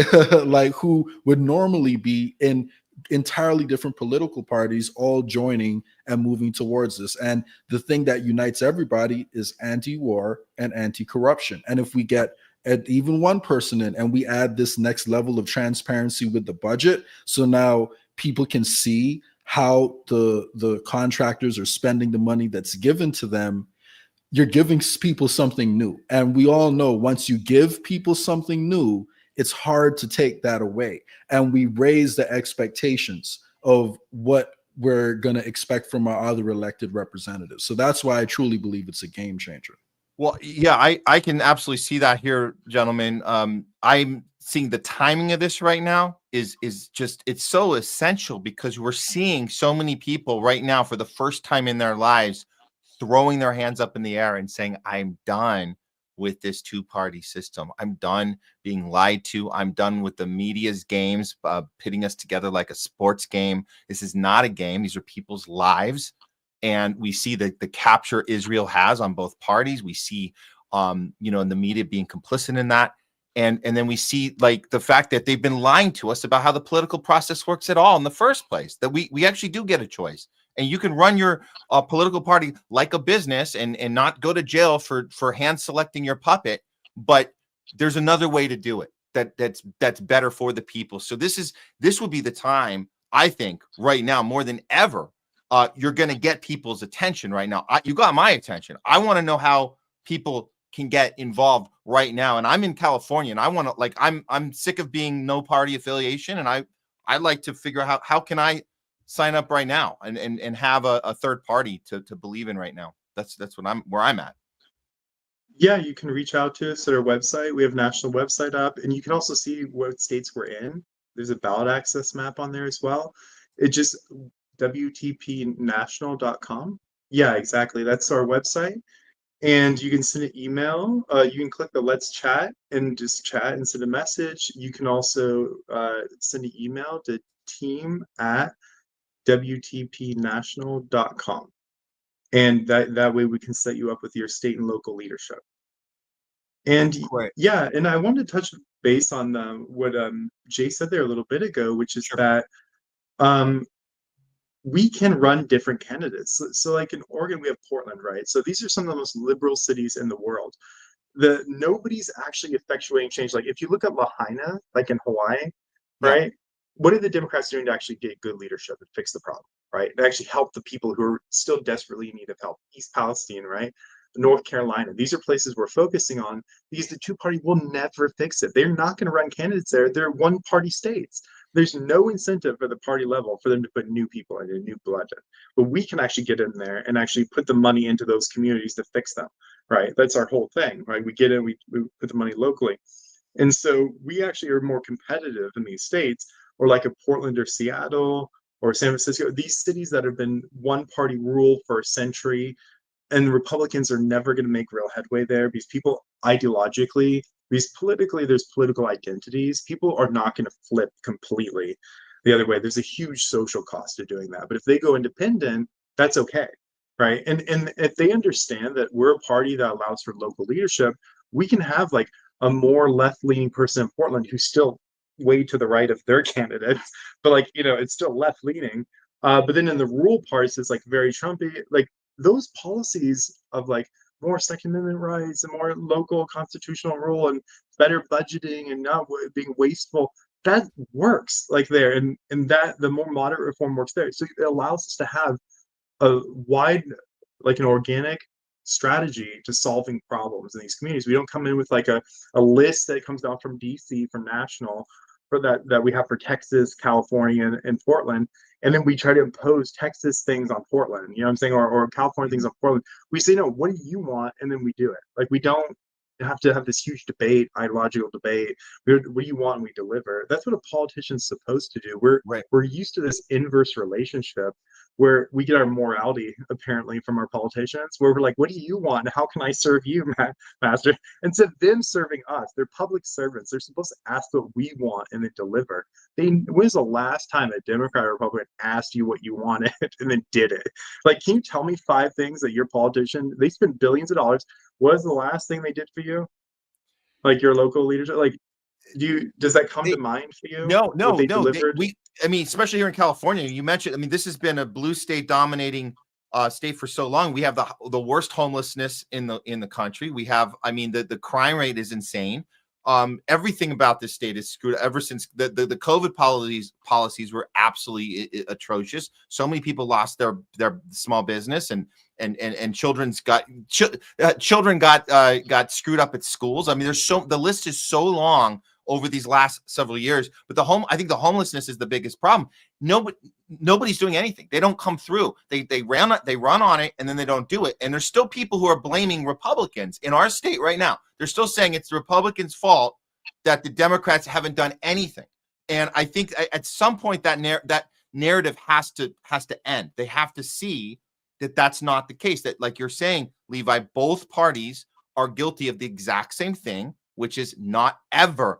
who would normally be in entirely different political parties all joining and moving towards this. And the thing that unites everybody is anti-war and anti-corruption. And if we get even one person in and we add this next level of transparency with the budget, so now people can see how the contractors are spending the money that's given to them, you're giving people something new. And we all know once you give people something new, it's hard to take that away. And we raise the expectations of what we're going to expect from our other elected representatives. So that's why I truly believe it's a game changer. Well, yeah, I can absolutely see that here, gentlemen. I'm seeing the timing of this right now is just, it's so essential because we're seeing so many people right now for the first time in their lives throwing their hands up in the air and saying, I'm done with this two-party system. I'm done being lied to. I'm done with the media's games, pitting us together like a sports game. This is not a game. These are people's lives. And we see the capture Israel has on both parties. We see, you know, in the media being complicit in that. And then we see like the fact that they've been lying to us about how the political process works at all in the first place, that we actually do get a choice. And you can run your political party like a business and not go to jail for hand selecting your puppet. But there's another way to do it that's better for the people. So this would be the time, I think, right now more than ever. You're going to get people's attention right now. You got my attention. I want to know how people can get involved right now. And I'm in California, and I want to, like, I'm sick of being no party affiliation, and I'd like to figure out how can I sign up right now and have a third party to believe in right now. That's where I'm at. Yeah, you can reach out to us at our website. We have a national website up, and you can also see what states we're in. There's a ballot access map on there as well. It just WTPnational.com. Yeah, exactly. That's our website. And you can send an email. You can click the Let's Chat and just chat and send a message. You can also send an email to team@WTPnational.com. And that way we can set you up with your state and local leadership. And yeah, and I wanted to touch base on what Jay said there a little bit ago, which is that we can run different candidates. So like in Oregon, we have Portland, right? So these are some of the most liberal cities in the world. Nobody's actually effectuating change. Like if you look at Lahaina, like in Hawaii, right? What are the Democrats doing to actually get good leadership and fix the problem, right? And actually help the people who are still desperately in need of help. East Palestine, right? North Carolina. These are places we're focusing on because the two-party will never fix it. They're not going to run candidates there. They're one-party states. There's no incentive at the party level for them to put new people in, new blood in. But we can actually get in there and actually put the money into those communities to fix them, right? That's our whole thing, right? We get in, we put the money locally. And so we actually are more competitive in these states, or like a Portland or Seattle or San Francisco, these cities that have been one-party rule for a century, and the Republicans are never going to make real headway there because people ideologically, because politically, there's political identities. People are not going to flip completely the other way. There's a huge social cost to doing that. But if they go independent, that's okay, right? And if they understand that we're a party that allows for local leadership, we can have like a more left-leaning person in Portland who's still way to the right of their candidates, but like, you know, it's still left-leaning. But then in the rural parts, it's like very Trumpy. Like those policies of like more Second Amendment rights and more local constitutional rule and better budgeting and not being wasteful, that works like there. And that the more moderate reform works there. So it allows us to have a wide, like an organic strategy to solving problems in these communities. We don't come in with like a list that comes down from DC, from national, for that we have for Texas, California, and Portland. And then we try to impose Texas things on Portland, you know what I'm saying? Or California things on Portland. We say, no, what do you want? And then we do it. Like we don't have to have this huge debate, ideological debate. What do you want? And we deliver. That's what a politician's supposed to do. We're used to this inverse relationship where we get our morality apparently from our politicians, where we're like, what do you want? How can I serve you, master? Instead of them serving us, they're public servants. They're supposed to ask what we want and then deliver. When's the last time a Democrat or Republican asked you what you wanted and then did it? Like, can you tell me 5 things that your politician, they spend billions of dollars. What is the last thing they did for you? Like your local leadership? Like, does that come to mind for you? No. I mean, especially here in California, you mentioned, I mean, this has been a blue state dominating state for so long. We have the worst homelessness in the country. We have, I mean, the crime rate is insane. Everything about this state is screwed ever since the COVID policies were absolutely atrocious. So many people lost their small business and children got screwed up at schools. I mean, the list is so long over these last several years. But I think the homelessness is the biggest problem. Nobody's doing anything. They don't come through. They run on it, and then they don't do it. And there's still people who are blaming Republicans in our state right now. They're still saying it's the Republicans' fault that the Democrats haven't done anything. And I think at some point that narrative has to end. They have to see that that's not the case. That, like you're saying, Levi, both parties are guilty of the exact same thing, which is not ever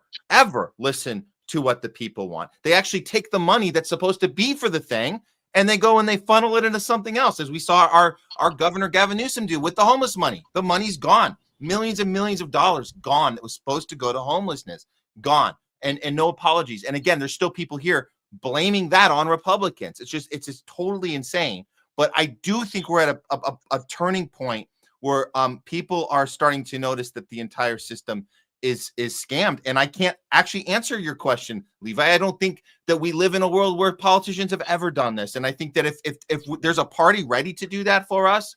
listen to what the people want. They actually take the money that's supposed to be for the thing, and they go and they funnel it into something else, as we saw our Governor Gavin Newsom do with the homeless money. The money's gone. Millions and millions of dollars gone that was supposed to go to homelessness. Gone. And no apologies. And again, there's still people here blaming that on Republicans. It's just totally insane. But I do think we're at a turning point where people are starting to notice that the entire system is scammed. And I can't actually answer your question, Levi. I don't think that we live in a world where politicians have ever done this. And I think that if there's a party ready to do that for us,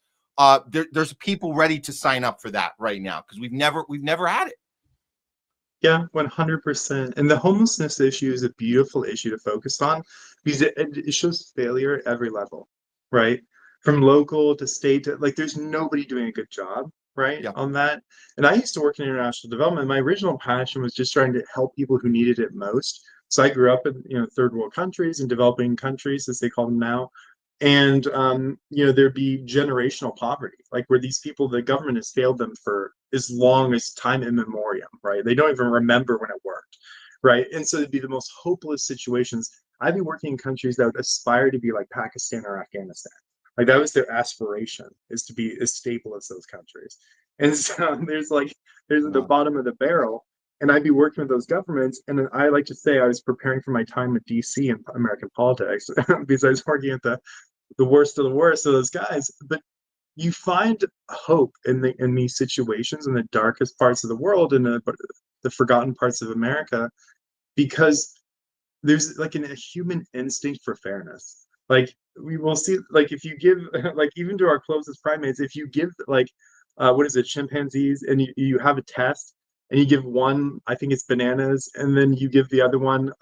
there's people ready to sign up for that right now, because we've never had it. Yeah, 100%. And the homelessness issue is a beautiful issue to focus on, because it shows failure at every level, right? From local to state to, like, there's nobody doing a good job, right, on that. And I used to work in international development. My original passion was just trying to help people who needed it most. So I grew up in third world countries and developing countries, as they call them now. And there'd be generational poverty, like where these people, the government has failed them for as long as time immemorial, right? They don't even remember when it worked, right? And so it'd be the most hopeless situations. I'd be working in countries that would aspire to be like Pakistan or Afghanistan. Like that was their aspiration, is to be as stable as those countries. And so there's at the bottom of the barrel. And I'd be working with those governments. And I like to say I was preparing for my time at DC in American politics, because I was working at the worst of the worst of those guys. But you find hope in these situations, in the darkest parts of the world, in the forgotten parts of America, because there's like a human instinct for fairness. Like we will see, like if you give, like even to our closest primates, if you give chimpanzees, and you have a test, and you give one, I think it's bananas, and then you give the other one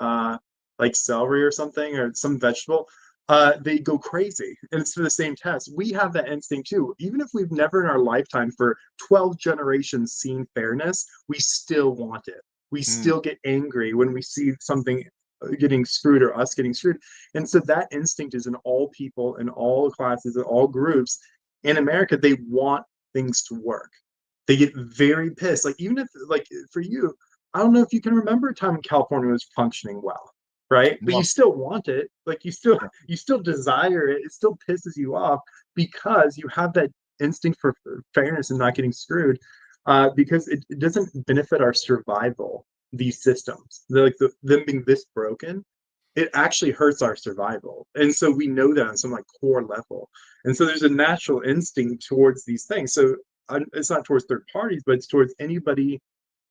like celery or something, or some vegetable, they go crazy. And it's for the same test. We have that instinct too. Even if we've never in our lifetime for 12 generations seen fairness, we still want it. We still get angry when we see something getting screwed or us getting screwed. And so that instinct is in all people, in all classes, in all groups. In America, they want things to work. They get very pissed. Like, even if, like, for you, I don't know if you can remember a time in California was functioning well, right? But you still want it. Like, you still desire it. It still pisses you off because you have that instinct for fairness and not getting screwed, because it doesn't benefit our survival, these systems. Them being this broken, it actually hurts our survival. And so we know that on some like core level. And so there's a natural instinct towards these things. So it's not towards third parties, but it's towards anybody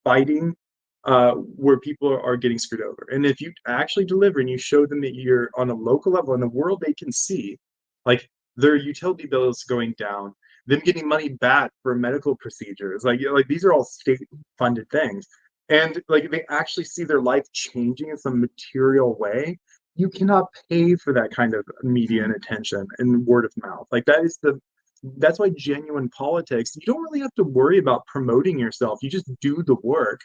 fighting where people are getting screwed over. And if you actually deliver and you show them that you're on a local level in the world, they can see like their utility bills going down, them getting money back for medical procedures. Like these are all state funded things. And like they actually see their life changing in some material way. You cannot pay for that kind of media and attention and word of mouth. Like that's why genuine politics, you don't really have to worry about promoting yourself. You just do the work,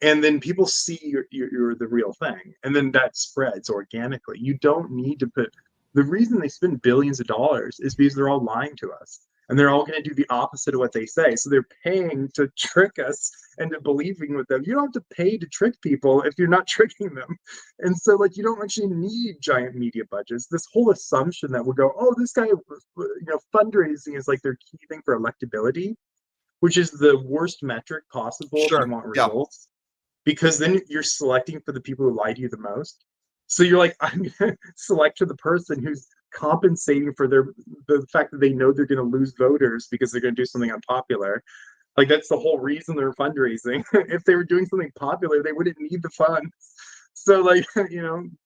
and then people see you're the real thing, and then that spreads organically. You don't need to put. The reason they spend billions of dollars is because they're all lying to us, and they're all going to do the opposite of what they say. So they're paying to trick us into believing with them. You don't have to pay to trick people if you're not tricking them. And so like you don't actually need giant media budgets. This whole assumption that we'll go, oh, this guy, fundraising is like their key thing for electability, which is the worst metric possible if you want results. Because then you're selecting for the people who lie to you the most. So you're like, I'm going to select for the person who's compensating for the fact that they know they're going to lose voters because they're going to do something unpopular. Like that's the whole reason they're fundraising. If they were doing something popular, they wouldn't need the funds. So like,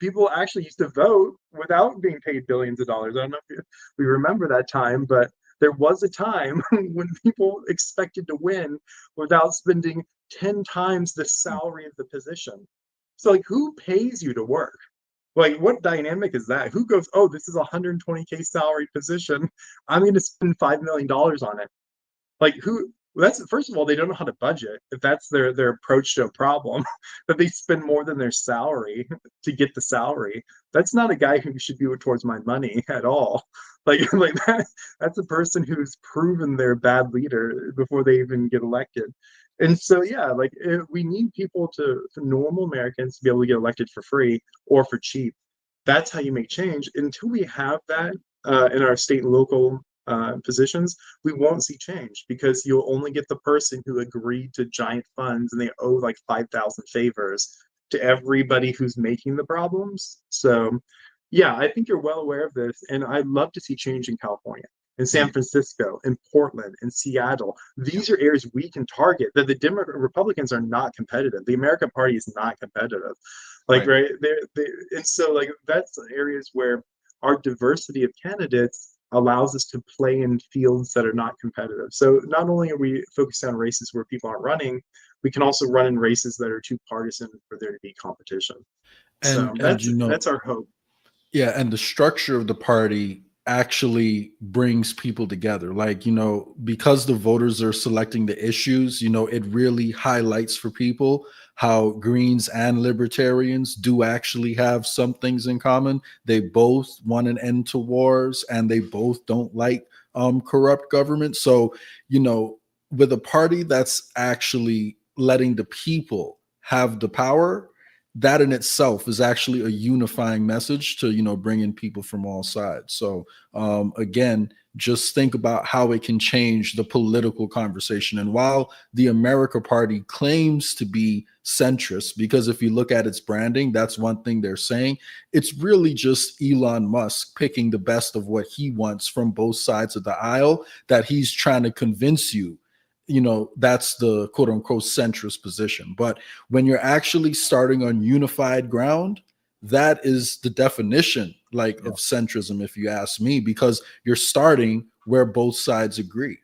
people actually used to vote without being paid billions of dollars. I don't know if we remember that time, but There was a time when people expected to win without spending 10 times the salary of the position. So like, who pays you to work? Like, what dynamic is that? Who goes, oh, this is a 120K salary position, I'm going to spend $5 million on it? Like, who? That's, first of all, they don't know how to budget. If that's their approach to a problem, that they spend more than their salary to get the salary. That's not a guy who should be towards my money at all. Like that's a person who's proven they're a bad leader before they even get elected. And so, yeah, like we need people for normal Americans to be able to get elected for free or for cheap. That's how you make change. Until we have that in our state and local positions, we won't see change, because you'll only get the person who agreed to giant funds and they owe like 5,000 favors to everybody who's making the problems. So, yeah, I think you're well aware of this, and I'd love to see change in California, in San Francisco, in Portland, in Seattle. These are areas we can target. That the Republicans are not competitive. The American Party is not competitive. Like, right? And so, like, that's areas where our diversity of candidates allows us to play in fields that are not competitive. So not only are we focused on races where people aren't running, we can also run in races that are too partisan for there to be competition. So that's our hope. Yeah, and the structure of the party actually brings people together. Like, because the voters are selecting the issues, it really highlights for people how Greens and Libertarians do actually have some things in common. They both want an end to wars, and they both don't like corrupt government. So, with a party that's actually letting the people have the power, that in itself is actually a unifying message to, bring in people from all sides. So again, just think about how it can change the political conversation. And while the America Party claims to be centrist, because if you look at its branding, that's one thing they're saying, it's really just Elon Musk picking the best of what he wants from both sides of the aisle, that he's trying to convince you, that's the quote unquote centrist position. But when you're actually starting on unified ground, that is the definition of centrism, if you ask me, because you're starting where both sides agree.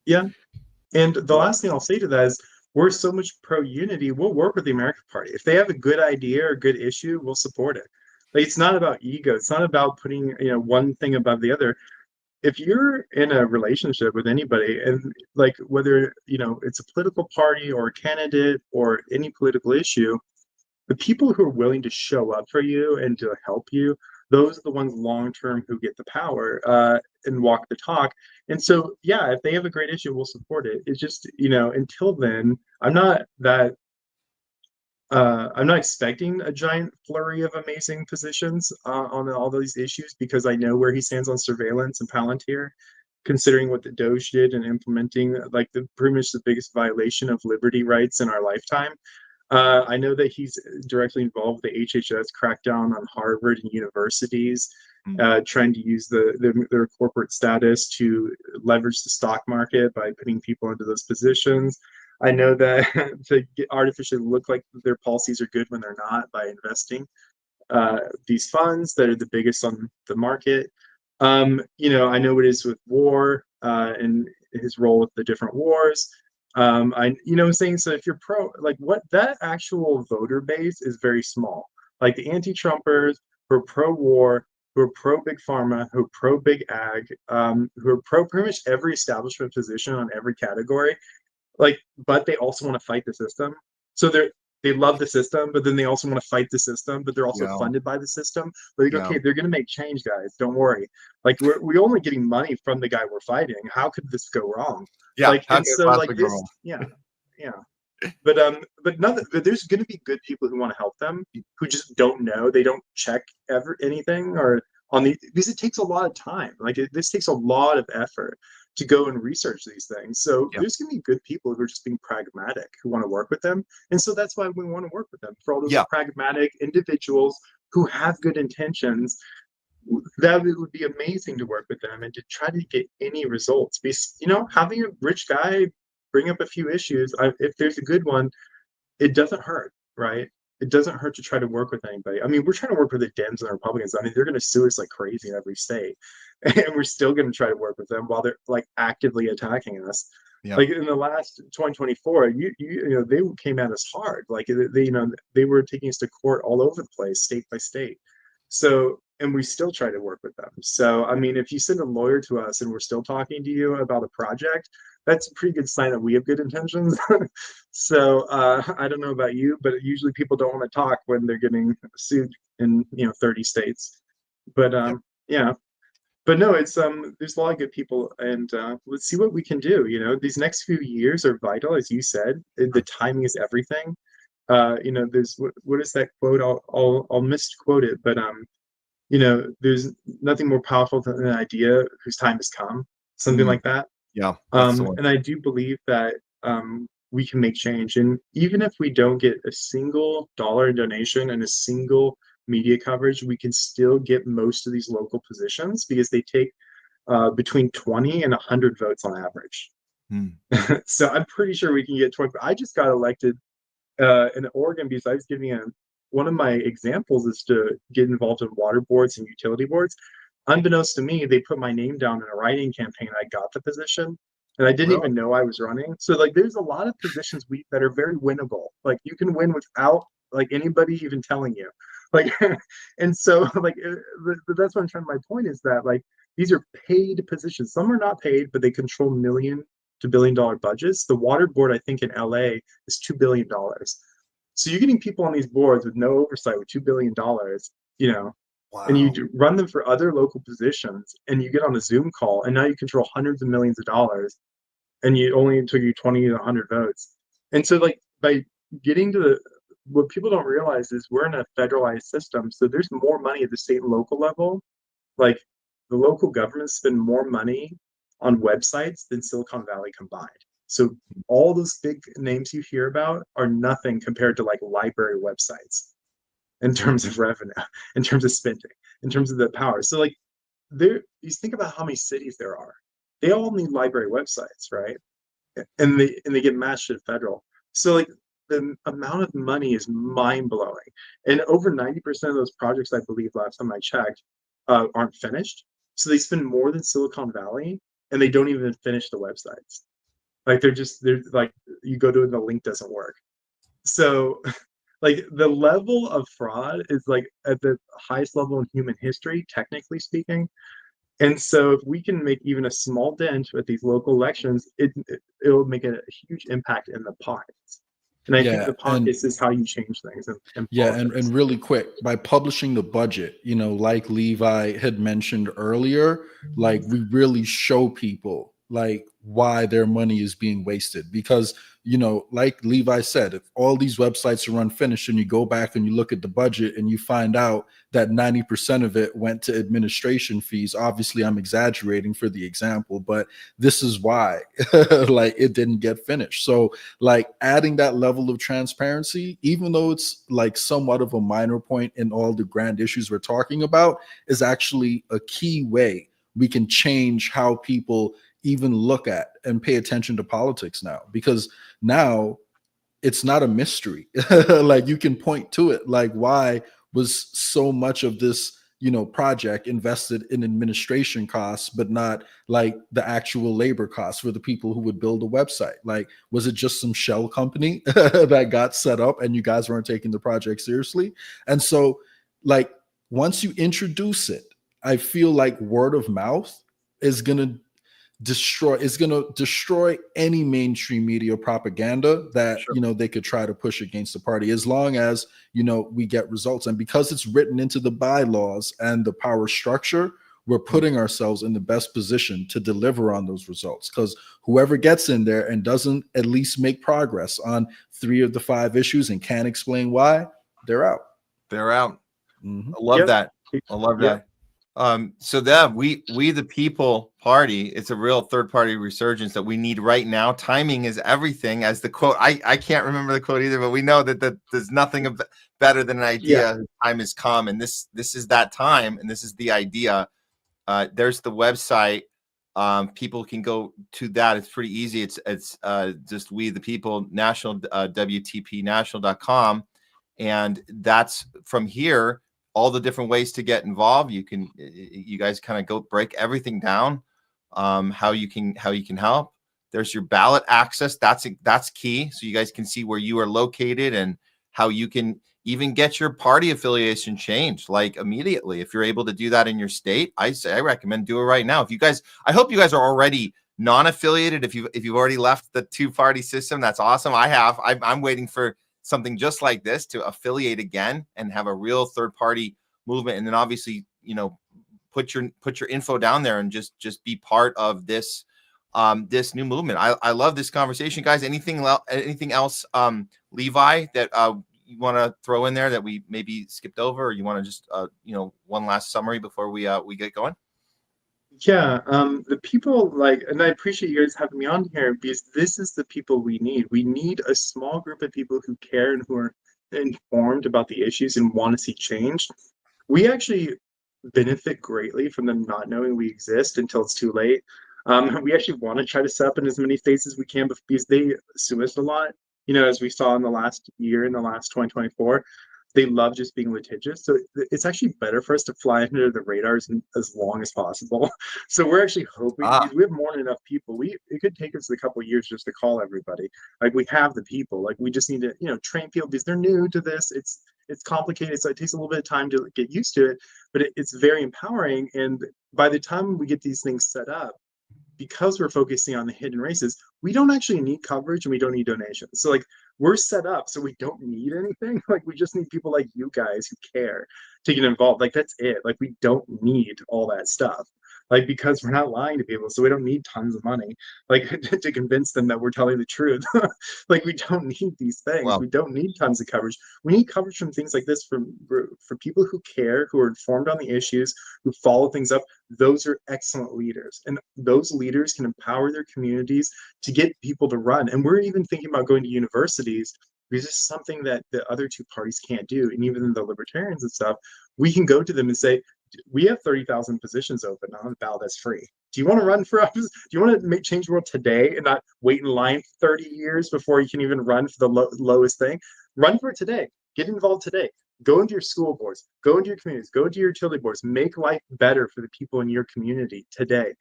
Yeah. And the last thing I'll say to that is, we're so much pro-unity, we'll work with the American Party. If they have a good idea or a good issue, we'll support it. Like, it's not about ego. It's not about putting one thing above the other. If you're in a relationship with anybody, and like whether it's a political party or a candidate or any political issue, the people who are willing to show up for you and to help you, those are the ones long term who get the power and walk the talk. And so, yeah, if they have a great issue, we'll support it. It's just, until then, I'm not expecting a giant flurry of amazing positions on all these issues, because I know where he stands on surveillance and Palantir, considering what the Doge did and implementing pretty much the biggest violation of liberty rights in our lifetime. I know that he's directly involved with the HHS crackdown on Harvard and universities, trying to use their corporate status to leverage the stock market by putting people into those positions. I know that to artificially look like their policies are good when they're not, by investing these funds that are the biggest on the market. I know what it is with war and his role with the different wars. Saying, so if you're pro, what that actual voter base is very small. Like the anti-Trumpers who are pro-war, who are pro-big pharma, who are pro-big ag, who are pro pretty much every establishment position on every category. But they also want to fight the system. So they love the system, but then they also want to fight the system, but they're also funded by the system. Okay, they're going to make change, guys. Don't worry. We're only getting money from the guy we're fighting. How could this go wrong? Yeah. But there's going to be good people who want to help them, who just don't know. They don't check anything because it takes a lot of time. This takes a lot of effort to go and research these things. So there's going to be good people who are just being pragmatic, who want to work with them. And so that's why we want to work with them, for all those pragmatic individuals who have good intentions. That it would be amazing to work with them and to try to get any results. Because, having a rich guy bring up a few issues, if there's a good one, it doesn't hurt, right? It doesn't hurt to try to work with anybody. I mean, we're trying to work with the Dems and the Republicans. I mean, they're going to sue us like crazy in every state. and we're still going to try to work with them while they're like actively attacking us. Yeah. Like in the last 2024, you know, they came at us hard. Like they, you know, they were taking us to court all over the place, state by state. So, and we still try to work with them. So, I mean, if you send a lawyer to us and we're still talking to you about a project, that's a pretty good sign that we have good intentions. So, I don't know about you, but usually people don't want to talk when they're getting sued in, you know, 30 states. But yeah. But no, it's there's a lot of good people, and let's see what we can do. You know, these next few years are vital, as you said. The timing is everything. You know, there's what is that quote? I'll misquote it, but you know, there's nothing more powerful than an idea whose time has come. Something like that. Yeah. That's the one. And I do believe that we can make change, and even if we don't get a single dollar in donation and a single media coverage, we can still get most of these local positions because they take between 20 and 100 votes on average. So I'm pretty sure we can get 20. I just got elected in Oregon because I was giving one of my examples is to get involved in water boards and utility boards. Unbeknownst to me, they put my name down in a write-in campaign. I got the position, and I didn't even know I was running. So like, there's a lot of positions that are very winnable. Like you can win without like anybody even telling you. Like, and so like that's what I'm trying. My point is that like these are paid positions. Some are not paid, but they control $1 million to $1 billion budgets. The water board, I think in LA, is $2 billion. So you're getting people on these boards with no oversight with $2 billion, you know, and you run them for other local positions, and you get on a Zoom call, and now you control hundreds of millions of dollars, and you only took you 20 to 100 votes. And so like by getting to what people don't realize is we're in a federalized system, so there's more money at the state and local level. Like the local governments spend more money on websites than Silicon Valley combined. So all those big names you hear about are nothing compared to like library websites in terms of revenue, in terms of spending, in terms of the power. So like you think about how many cities there are. They all need library websites, right? And they get matched at federal. So like the amount of money is mind-blowing, and over 90% of those projects, I believe last time I checked, aren't finished. So they spend more than Silicon Valley, and they don't even finish the websites. Like they're like, you go to it and the link doesn't work. So like the level of fraud is like at the highest level in human history, technically speaking. And so if we can make even a small dent with these local elections, it'll make a huge impact in the pockets. And I think the pockets is how you change things. And really quick, by publishing the budget, you know, like Levi had mentioned earlier, like we really show people like why their money is being wasted. Because, you know, like Levi said, if all these websites are unfinished and you go back and you look at the budget and you find out that 90% of it went to administration fees, obviously I'm exaggerating for the example, but this is why like it didn't get finished. So like adding that level of transparency, even though it's like somewhat of a minor point in all the grand issues we're talking about, is actually a key way we can change how people even look at and pay attention to politics now, because now it's not a mystery. Like you can point to it, like why was so much of this, you know, project invested in administration costs, but not like the actual labor costs for the people who would build a website? Like, was it just some shell company that got set up and you guys weren't taking the project seriously? And so like, once you introduce it, I feel like word of mouth is going to destroy any mainstream media propaganda that you know they could try to push against the party, as long as you know we get results. And because it's written into the bylaws and the power structure, we're putting ourselves in the best position to deliver on those results, because whoever gets in there and doesn't at least make progress on 3 of the 5 issues and can't explain why, they're out. I love that. I love that. So that we the people party, it's a real third party resurgence that we need right now. Timing is everything, as the quote, I can't remember the quote either, but we know that there's nothing better than an idea. Time has come, and this is that time, and this is the idea. There's the website. People can go to that. It's pretty easy. It's just We the People National, WTPnational.com, and that's from here. all the different ways to get involved. You guys kind of go break everything down, how you can help. There's your ballot access. That's key. So you guys can see where you are located and how you can even get your party affiliation changed like immediately. If you're able to do that in your state, I recommend do it right now. If you guys, I hope you guys are already non-affiliated. If you've already left the two-party system, that's awesome. I'm waiting for something just like this to affiliate again and have a real third-party movement. And then obviously, put your info down there and just be part of this this new movement. I love this conversation, guys. Anything else, Levi, that you want to throw in there that we maybe skipped over, or you want to just one last summary before we get going? Yeah, the people and I appreciate you guys having me on here, because this is the people we need. We need a small group of people who care and who are informed about the issues and want to see change. We actually benefit greatly from them not knowing we exist until it's too late. We actually want to try to set up in as many states as we can, because they sue us a lot. As we saw in the last year, in the last 2024, they love just being litigious. So it's actually better for us to fly under the radars as long as possible. So we're actually hoping, because we have more than enough people. It could take us a couple of years just to call everybody. We have the people. We just need to, train people, because they're new to this. It's complicated, so it takes a little bit of time to get used to it, but it's very empowering. And by the time we get these things set up, because we're focusing on the hidden races, we don't actually need coverage and we don't need donations. So we're set up so we don't need anything. We just need people like you guys who care to get involved. That's it. We don't need all that stuff. Because we're not lying to people, so we don't need tons of money to convince them that we're telling the truth. We don't need these things. Wow. We don't need tons of coverage. We need coverage from things like this for people who care, who are informed on the issues, who follow things up. Those are excellent leaders, and those leaders can empower their communities to get people to run. And we're even thinking about going to universities, because this is something that the other two parties can't do. And even the libertarians and stuff, we can go to them and say, we have 30,000 positions open on the ballot that's free. Do you want to run for us? Do you want to change the world today and not wait in line 30 years before you can even run for the lowest thing? Run for it today. Get involved today. Go into your school boards. Go into your communities. Go into your utility boards. Make life better for the people in your community today.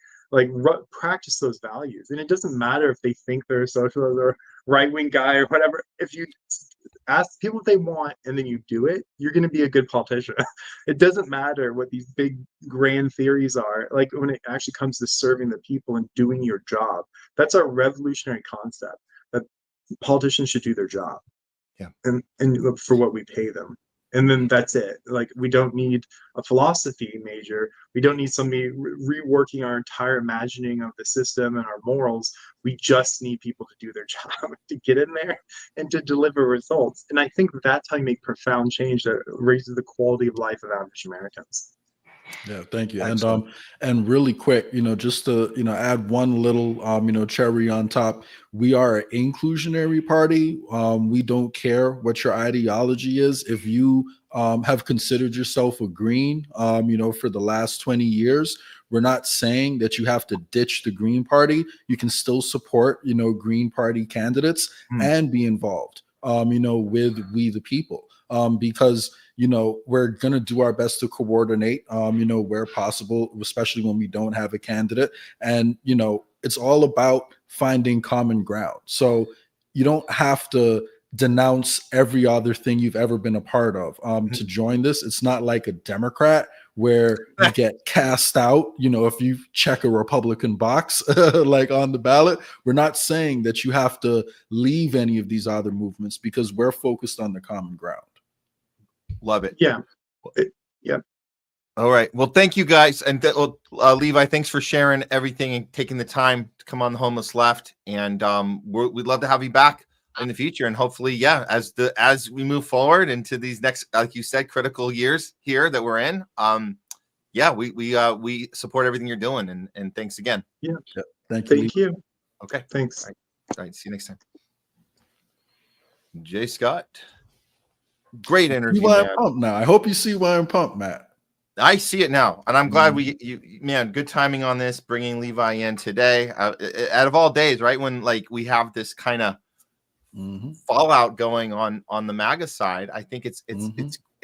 Practice those values. And it doesn't matter if they think they're a socialist or right-wing guy or whatever. If you ask people what they want and then you do it, you're going to be a good politician. It doesn't matter what these big grand theories are. When it actually comes to serving the people and doing your job, that's our revolutionary concept, that politicians should do their job. Yeah. And look for what we pay them. And then that's it. We don't need a philosophy major. We don't need somebody reworking our entire imagining of the system and our morals. We just need people to do their job, to get in there and to deliver results. And I think that's how you make profound change that raises the quality of life of average Americans. Yeah, thank you. Excellent. And really quick, just to add one little cherry on top. We are an inclusionary party. We don't care what your ideology is. If you have considered yourself a green, for the last 20 years, we're not saying that you have to ditch the Green Party. You can still support, Green Party candidates and be involved, with We the People, because we're going to do our best to coordinate, where possible, especially when we don't have a candidate. And, it's all about finding common ground. So you don't have to denounce every other thing you've ever been a part of to join this. It's not like a Democrat where you get cast out, if you check a Republican box on the ballot. We're not saying that you have to leave any of these other movements, because we're focused on the common ground. Love it. Yeah. Yeah. All right. Well, thank you guys. And Levi, thanks for sharing everything and taking the time to come on the Homeless Left. And we'd love to have you back in the future. And hopefully, as we move forward into these next, like you said, critical years here that we're in, we support everything you're doing. And thanks again. Yeah. Thank you. Thank you. Okay. Thanks. All right. See you next time. Jay Scott. Great energy. Now, I hope you see why I'm pumped, Matt. I see it now, and I'm glad man, good timing on this, bringing Levi in today. Out of all days, right when we have this kind of fallout going on the MAGA side, I think it's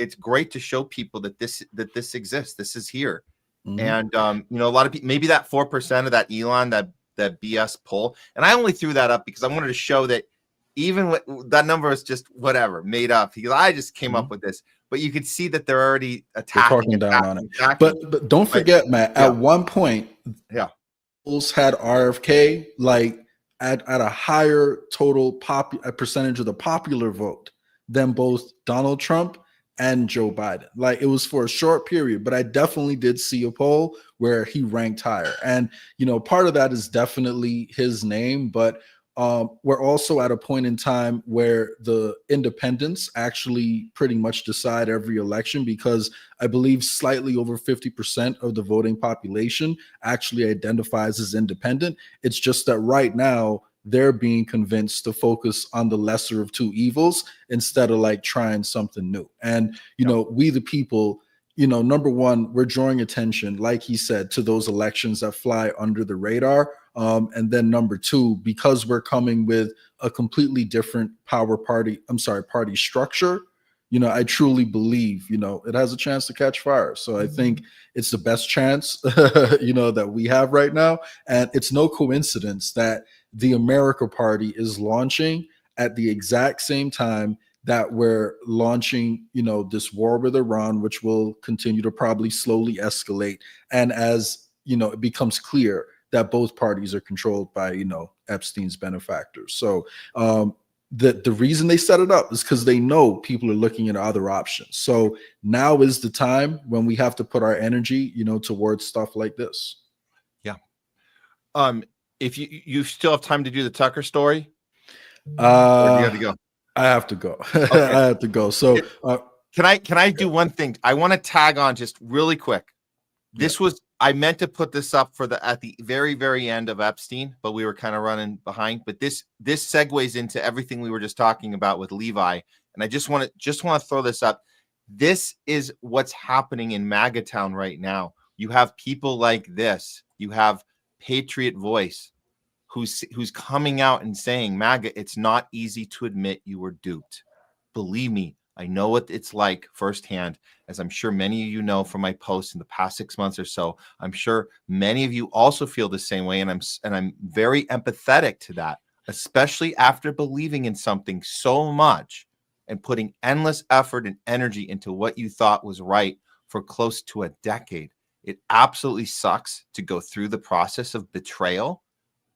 it's great to show people that this exists. This is here. Mhm. And you know, a lot of people, maybe that 4% of that Elon, that BS poll, and I only threw that up because I wanted to show that even that number is just whatever, made up, because I just came up with this. But you could see that they're already attacking, down on it. But don't forget, Matt, at one point, polls had RFK like at a higher total percentage of the popular vote than both Donald Trump and Joe Biden. Like, it was for a short period, but I definitely did see a poll where he ranked higher. And, you know, part of that is definitely his name, but we're also at a point in time where the independents actually pretty much decide every election, because I believe slightly over 50% of the voting population actually identifies as independent. It's just that right now they're being convinced to focus on the lesser of two evils instead of like trying something new. And, you know, we the people, you know, number one, we're drawing attention, like he said, to those elections that fly under the radar. And then number two, because we're coming with a completely different party structure, you know, I truly believe, you know, it has a chance to catch fire. So I think it's the best chance, you know, that we have right now. And it's no coincidence that the America Party is launching at the exact same time that we're launching, you know, this war with Iran, which will continue to probably slowly escalate. And as, you know, it becomes clear that both parties are controlled by, you know, Epstein's benefactors. So the reason they set it up is because they know people are looking at other options. So now is the time when we have to put our energy, you know, towards stuff like this. Yeah. If you still have time to do the Tucker story, or do you have to go? I have to go. Okay. I have to go. So can I do one thing? I want to tag on just really quick. This was, I meant to put this up for at the very, very end of Epstein, but we were kind of running behind. But this segues into everything we were just talking about with Levi. And I just want to throw this up. This is what's happening in MAGA town right now. You have people like this. You have Patriot Voice, who's coming out and saying, MAGA, it's not easy to admit you were duped. Believe me, I know what it's like firsthand, as I'm sure many of you know from my posts in the past 6 months or so. I'm sure many of you also feel the same way, and I'm very empathetic to that, especially after believing in something so much and putting endless effort and energy into what you thought was right for close to a decade. It absolutely sucks to go through the process of betrayal.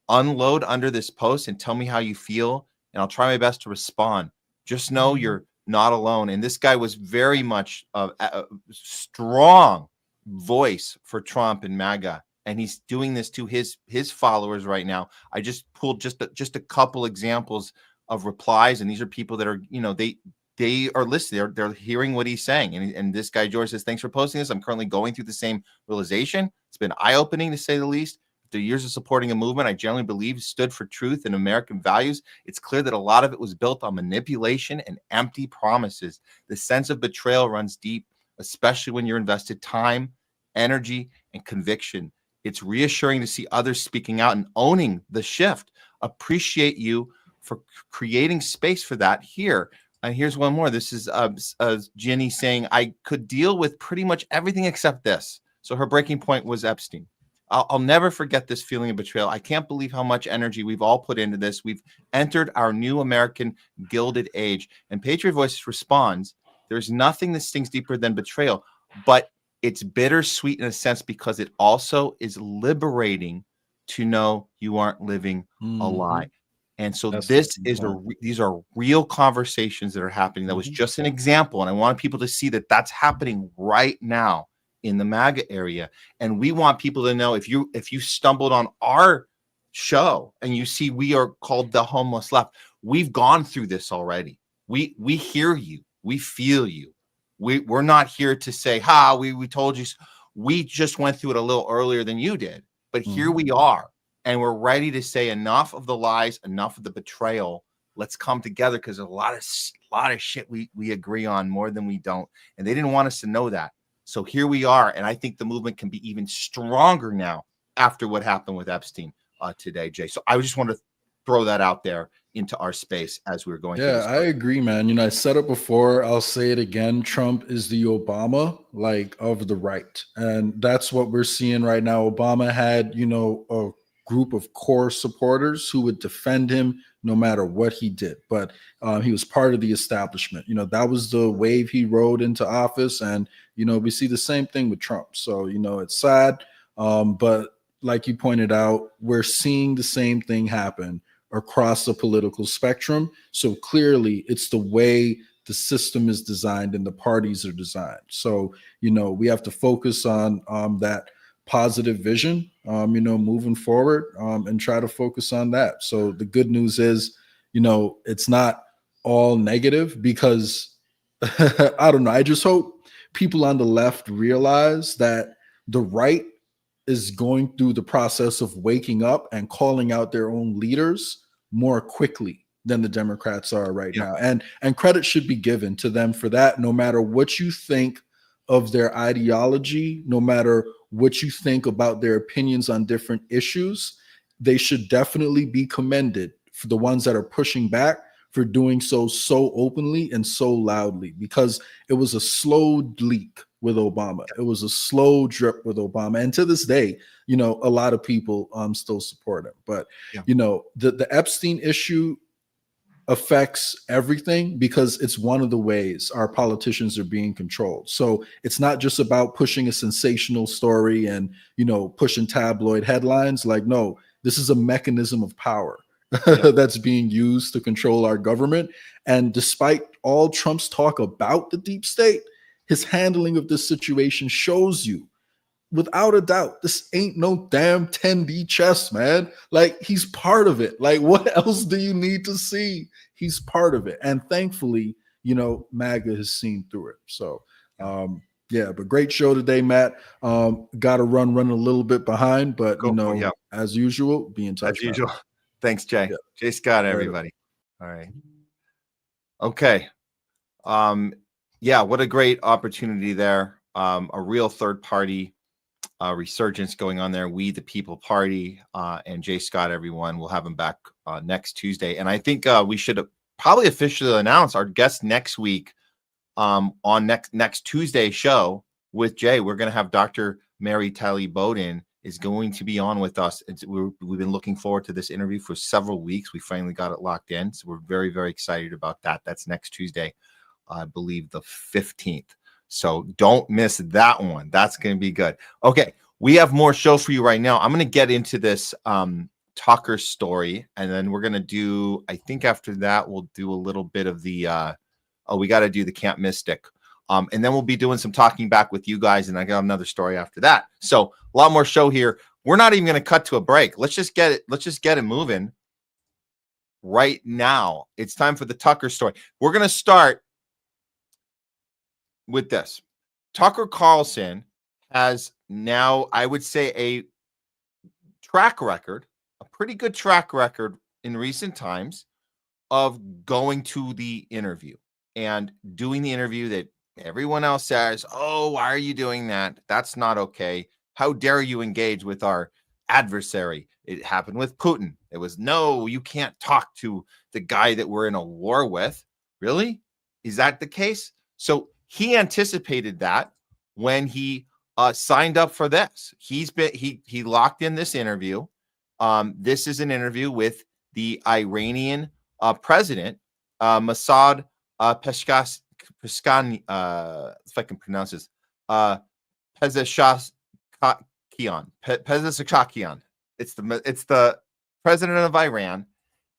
Unload under this post and tell me how you feel, and I'll try my best to respond. Just know you're not alone. And this guy was very much a strong voice for Trump and MAGA, and he's doing this to his followers right now. I just pulled just a couple examples of replies, and these are people that are, you know, they are listening. They're hearing what he's saying. And this guy, George, says, thanks for posting this. I'm currently going through the same realization. It's been eye-opening, to say the least. After years of supporting a movement I generally believe stood for truth and American values, it's clear that a lot of it was built on manipulation and empty promises. The sense of betrayal runs deep, especially when you're invested time, energy, and conviction. It's reassuring to see others speaking out and owning the shift. Appreciate you for creating space for that here. And here's one more. This is Jenny saying, I could deal with pretty much everything except this. So her breaking point was Epstein. I'll never forget this feeling of betrayal. I can't believe how much energy we've all put into this. We've entered our new American Gilded Age. And Patriot Voice responds, there's nothing that stings deeper than betrayal, but it's bittersweet in a sense because it also is liberating to know you aren't living a lie. And so these are real conversations that are happening. That was just an example. And I want people to see that that's happening right now in the MAGA area. And we want people to know, if you stumbled on our show and you see we are called the homeless left, we've gone through this already. We hear you. We feel you. We're not here to say, we told you. We just went through it a little earlier than you did. But here we are. And we're ready to say enough of the lies, enough of the betrayal. Let's come together, because there's a lot of shit we agree on more than we don't. And they didn't want us to know that. So here we are. And I think the movement can be even stronger now after what happened with Epstein today, Jay. So I just want to throw that out there into our space as we're going through Yeah, this. I agree, man. You know, I said it before, I'll say it again. Trump is the Obama, like, of the right. And that's what we're seeing right now. Obama had, you know, a group of core supporters who would defend him no matter what he did. But he was part of the establishment. You know, that was the wave he rode into office. And, you know, we see the same thing with Trump. So, you know, it's sad. But like you pointed out, we're seeing the same thing happen across the political spectrum. So clearly it's the way the system is designed and the parties are designed. So, you know, we have to focus on that positive vision, you know, moving forward, and try to focus on that. So the good news is, you know, it's not all negative, because I don't know, I just hope people on the left realize that the right is going through the process of waking up and calling out their own leaders more quickly than the Democrats are right now. And credit should be given to them for that, no matter what you think of their ideology, no matter what you think about their opinions on different issues. They should definitely be commended for the ones that are pushing back for doing so openly and so loudly, because it was a slow leak with Obama. It was a slow drip with Obama. And to this day, you know, a lot of people still support him. But, you know, the Epstein issue affects everything, because it's one of the ways our politicians are being controlled. So it's not just about pushing a sensational story and, you know, pushing tabloid headlines. Like, no, this is a mechanism of power that's being used to control our government. And despite all Trump's talk about the deep state, his handling of this situation shows you, without a doubt, this ain't no damn 10D chess, man. Like, he's part of it. Like, what else do you need to see? He's part of it. And thankfully, you know, MAGA has seen through it. So, yeah, but great show today, Matt. Got to run a little bit behind, but, you know, as usual, be in touch. As usual. Thanks, Jay. Yeah. Jay Scott, everybody. All right. Okay. Yeah, what a great opportunity there. A real third party resurgence going on there. We the People Party, and Jay Scott, everyone. We'll have him back next Tuesday. And I think we should probably officially announce our guest next week on next Tuesday show with Jay. We're going to have Dr. Mary Talley Bowden is going to be on with us. We've been looking forward to this interview for several weeks. We finally got it locked in. So we're very, very excited about that. That's next Tuesday, I believe the 15th. So don't miss that one. That's going to be good. Okay, we have more show for you right now. I'm going to get into this Tucker story, and then we're going to do, I think after that, we'll do a little bit of the, we got to do the Camp Mystic. And then we'll be doing some talking back with you guys, and I got another story after that. So a lot more show here. We're not even going to cut to a break. Let's just get it moving right now. It's time for the Tucker story. We're going to start with this. Tucker Carlson has now, I would say, a track record, a pretty good track record in recent times of going to the interview and doing the interview that everyone else says, oh, why are you doing that? That's not okay. How dare you engage with our adversary? It happened with Putin. It was, no, you can't talk to the guy that we're in a war with. Really? Is that the case? So he anticipated that when he signed up for this. He locked in this interview. This is an interview with the Iranian president, MASOUD Pezeshkian, if I can pronounce this, Pezeshkian. It's the president of Iran,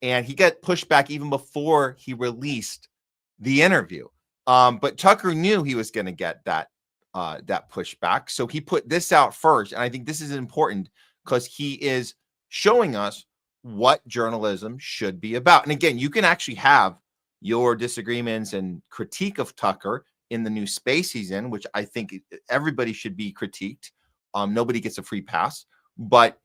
and he got pushed back even before he released the interview. But Tucker knew he was going to get that pushback, so he put this out first. And I think this is important because he is showing us what journalism should be about. And again, you can actually have your disagreements and critique of Tucker in the new space he's in, which I think everybody should be critiqued. Nobody gets a free pass. But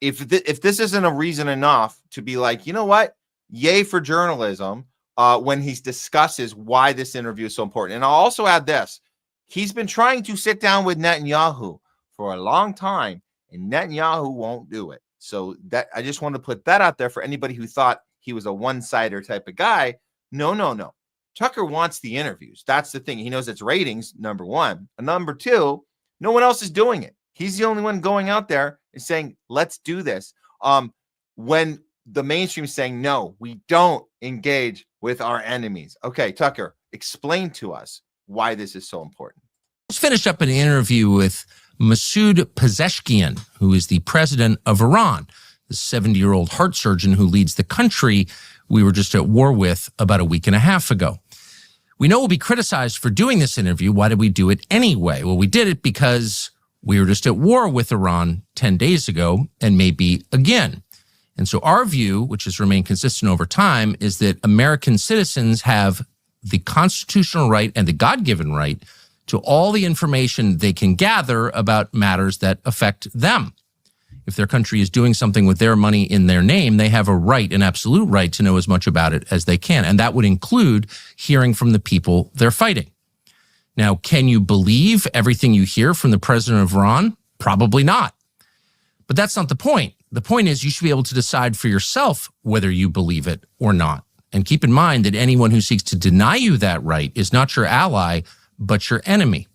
if this isn't a reason enough to be like, you know what, yay for journalism, when he discusses why this interview is so important. And I'll also add this. He's been trying to sit down with Netanyahu for a long time, and Netanyahu won't do it. So that I just want to put that out there for anybody who thought he was a one-sider type of guy. No, no, no. Tucker wants the interviews. That's the thing. He knows it's ratings, number one. And number two, no one else is doing it. He's the only one going out there and saying, let's do this. When the mainstream is saying, no, we don't engage with our enemies. Okay, Tucker, explain to us why this is so important. Let's finish up an interview with MASOUD PEZESHKIAN, who is the president of Iran, the 70-year-old heart surgeon who leads the country we were just at war with about a week and a half ago. We know we'll be criticized for doing this interview. Why did we do it anyway? Well, we did it because we were just at war with Iran 10 days ago and maybe again. And so our view, which has remained consistent over time, is that American citizens have the constitutional right and the God-given right to all the information they can gather about matters that affect them. If their country is doing something with their money in their name, they have a right, an absolute right, to know as much about it as they can. And that would include hearing from the people they're fighting. Now, can you believe everything you hear from the president of Iran? Probably not. But that's not the point. The point is you should be able to decide for yourself whether you believe it or not. And keep in mind that anyone who seeks to deny you that right is not your ally, but your enemy.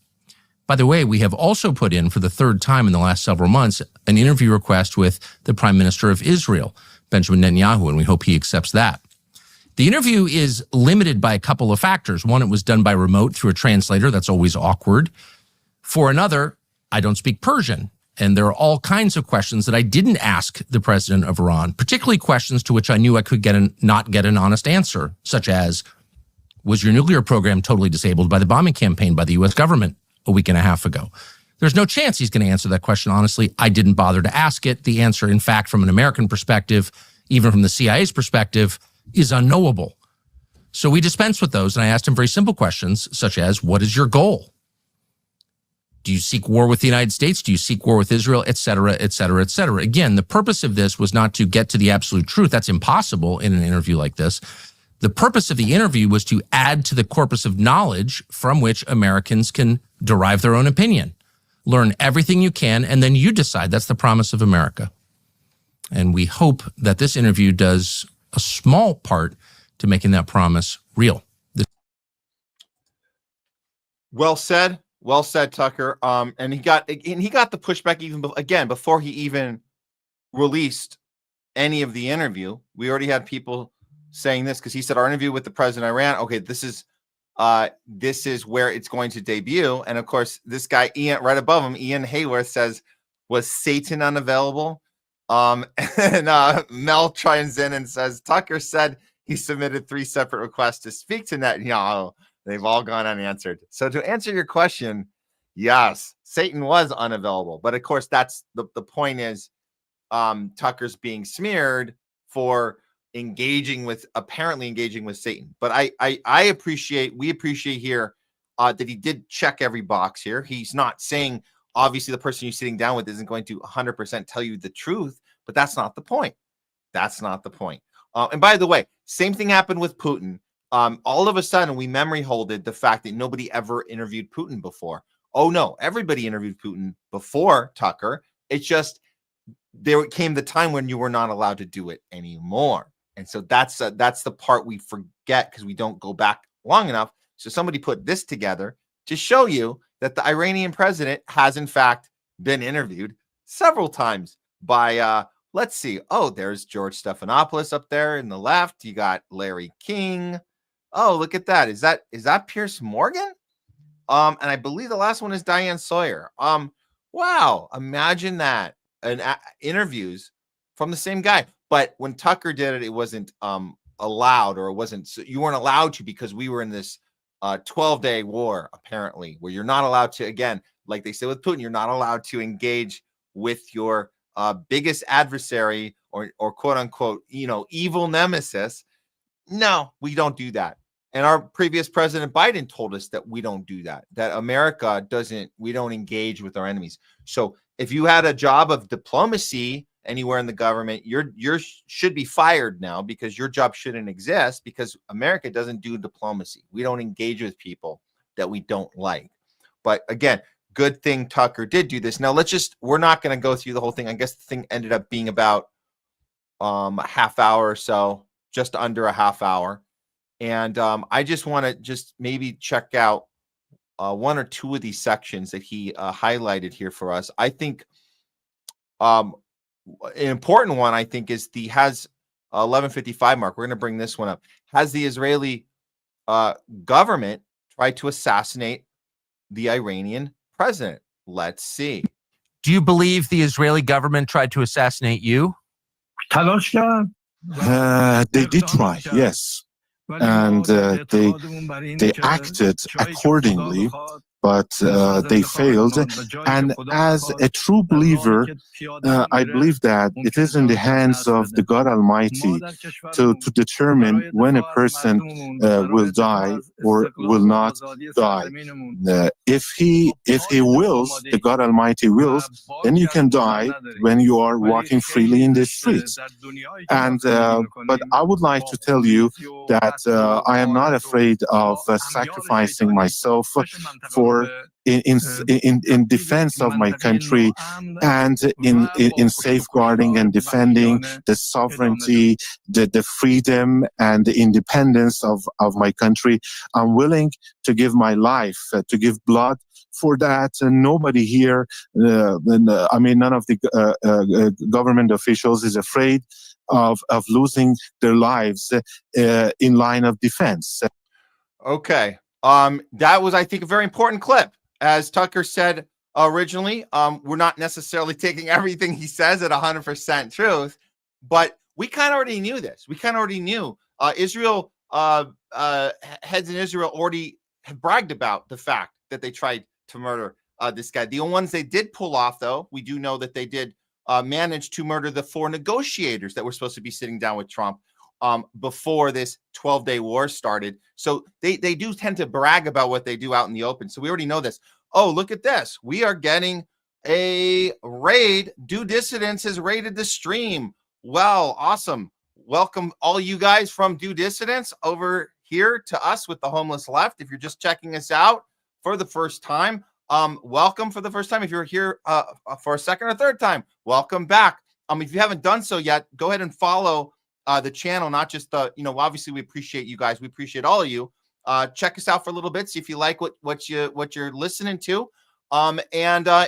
By the way, we have also put in for the third time in the last several months an interview request with the Prime Minister of Israel, Benjamin Netanyahu, and we hope he accepts that. The interview is limited by a couple of factors. One, it was done by remote through a translator. That's always awkward. For another, I don't speak Persian, and there are all kinds of questions that I didn't ask the president of Iran, particularly questions to which I knew I could not get an honest answer, such as, was your nuclear program totally disabled by the bombing campaign by the U.S. government a week and a half ago? There's no chance he's going to answer that question honestly. I didn't bother to ask it. The answer, in fact, from an American perspective, even from the CIA's perspective, is unknowable. So we dispensed with those, and I asked him very simple questions, such as, what is your goal? Do you seek war with the United States? Do you seek war with Israel? Et cetera, et cetera, et cetera. Again, the purpose of this was not to get to the absolute truth. That's impossible in an interview like this. The purpose of the interview was to add to the corpus of knowledge from which Americans can derive their own opinion. Learn everything you can, and then you decide. That's the promise of America. And we hope that this interview does a small part to making that promise real. Well said, Tucker. And he got the pushback even again before he even released any of the interview. We already had people saying this because he said our interview with the president of Iran. Okay, this is where it's going to debut. And of course, this guy Ian, right above him, Ian Hayworth, says, "Was Satan unavailable?" And Mel chimes in and says, Tucker said he submitted 3 separate requests to speak to Netanyahu. They've all gone unanswered. So to answer your question, yes, Satan was unavailable. But of course, that's the point is Tucker's being smeared for apparently engaging with Satan. But we appreciate here that he did check every box here. He's not saying, obviously, the person you're sitting down with isn't going to 100% tell you the truth, but that's not the point. That's not the point. And by the way, same thing happened with Putin. All of a sudden, we memory holded the fact that nobody ever interviewed Putin before. Oh, no, everybody interviewed Putin before Tucker. It's just there came the time when you were not allowed to do it anymore. And so that's the part we forget because we don't go back long enough. So somebody put this together to show you that the Iranian president has, in fact, been interviewed several times by, let's see. Oh, there's George Stephanopoulos up there in the left. You got Larry King. Oh, look at that. Is that Pierce Morgan? And I believe the last one is Diane Sawyer. Wow. Imagine that. Interviews from the same guy. But when Tucker did it, it wasn't allowed, or you weren't allowed to because we were in this 12-day war, apparently, where you're not allowed to, again, like they say with Putin, you're not allowed to engage with your biggest adversary or quote unquote, evil nemesis. No, we don't do that. And our previous President Biden told us that we don't do that, that America we don't engage with our enemies. So if you had a job of diplomacy anywhere in the government, you should be fired now because your job shouldn't exist because America doesn't do diplomacy. We don't engage with people that we don't like. But again, good thing Tucker did do this. Now we're not going to go through the whole thing. I guess the thing ended up being about a half hour or so, just under a half hour. And I just want to just maybe check out one or two of these sections that he highlighted here for us. I think an important one, I think, is the has 11:55 mark. We're going to bring this one up. Has the Israeli government tried to assassinate the Iranian president? Let's see. Do you believe the Israeli government tried to assassinate you? They did try, yes. And they acted accordingly, but they failed. And as a true believer, I believe that it is in the hands of the God Almighty to determine when a person will die or will not die. If he wills, the God Almighty wills, then you can die when you are walking freely in the streets. And but I would like to tell you that I am not afraid of sacrificing myself for in defense of my country and in safeguarding and defending the sovereignty, the freedom and the independence of my country. I'm willing to give my life, to give blood for that. And nobody here, I mean, none of the government officials is afraid of losing their lives in line of defense. Okay. That was, I think, a very important clip. As Tucker said originally, we're not necessarily taking everything he says at 100% truth, but we kind of already knew this. We kind of already knew Israel, heads in Israel already have bragged about the fact that they tried to murder this guy. The ones they did pull off, though, we do know that they did manage to murder the 4 negotiators that were supposed to be sitting down with Trump before this 12-day war started. So they do tend to brag about what they do out in the open. So we already know this. Oh, look at this. We are getting a raid. Due Dissidents has raided the stream. Well, awesome. Welcome all you guys from Due Dissidents over here to us with the Homeless Left. If you're just checking us out for the first time, welcome for the first time. If you're here for a second or third time, welcome back. If you haven't done so yet, go ahead and follow the channel, not just obviously we appreciate you guys. We appreciate all of you. Check us out for a little bit. See if you like what you're listening to. And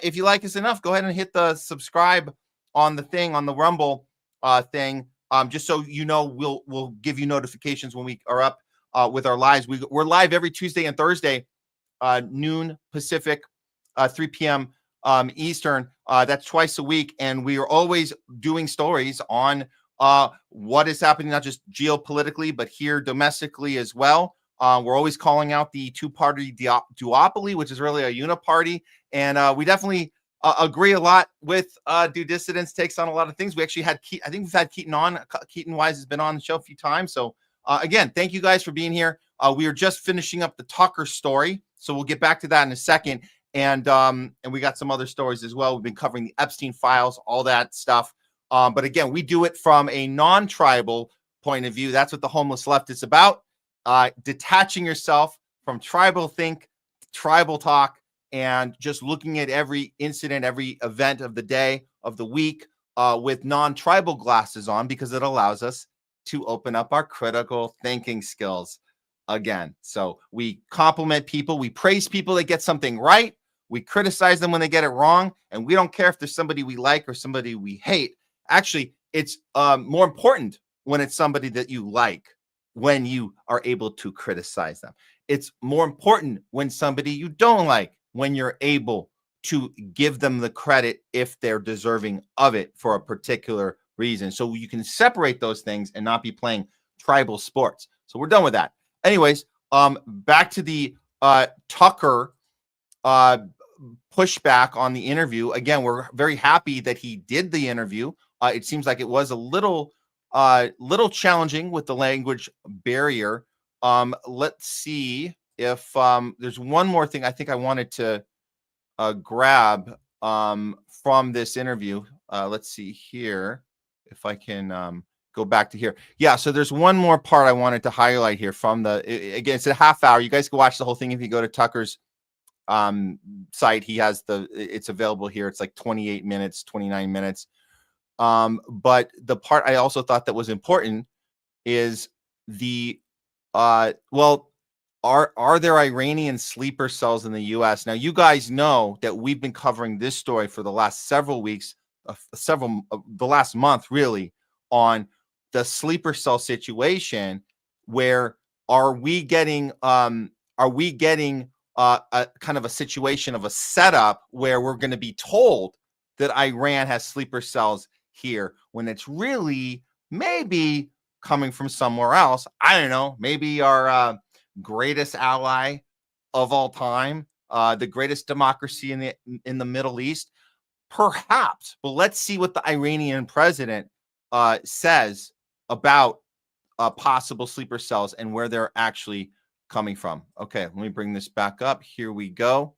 if you like us enough, go ahead and hit the subscribe on the Rumble thing. Just so you know, we'll give you notifications when we are up with our lives. We're live every Tuesday and Thursday, noon Pacific, 3 p.m. Eastern. That's twice a week, and we are always doing stories on what is happening, not just geopolitically, but here domestically as well. We're always calling out the two-party duopoly, which is really a uniparty. And we definitely agree a lot with Due Dissidents, takes on a lot of things. We actually had, I think we've had Keaton on. Keaton Wise has been on the show a few times. So again, thank you guys for being here. We are just finishing up the Tucker story. So we'll get back to that in a second. And we got some other stories as well. We've been covering the Epstein files, all that stuff. But again, we do it from a non-tribal point of view. That's what the Homeless Left is about. Detaching yourself from tribal think, tribal talk, and just looking at every incident, every event of the day, of the week, with non-tribal glasses on, because it allows us to open up our critical thinking skills again. So we compliment people. We praise people that get something right. We criticize them when they get it wrong. And we don't care if there's somebody we like or somebody we hate. Actually, it's more important when it's somebody that you like, when you are able to criticize them. It's more important when somebody you don't like, when you're able to give them the credit if they're deserving of it for a particular reason. So you can separate those things and not be playing tribal sports. So we're done with that. Anyways, back to the Tucker pushback on the interview. Again, we're very happy that he did the interview. It seems like it was a little challenging with the language barrier. Let's see if there's one more thing I think I wanted to grab from this interview. Let's see here if I can go back to here. Yeah, so there's one more part I wanted to highlight here from again, it's a half hour. You guys can watch the whole thing if you go to Tucker's site. He has it's available here. It's like 28 minutes, 29 minutes. But the part I also thought that was important is well, are there Iranian sleeper cells in the U.S.? Now, you guys know that we've been covering this story for the last several weeks, the last month, really, on the sleeper cell situation. Where are we getting a kind of a situation of a setup where we're going to be told that Iran has sleeper cells here when it's really maybe coming from somewhere else? I don't know, maybe our greatest ally of all time, the greatest democracy in the Middle East, perhaps. But let's see what the Iranian president says about possible sleeper cells and where they're actually coming from. Okay, let me bring this back up. Here we go.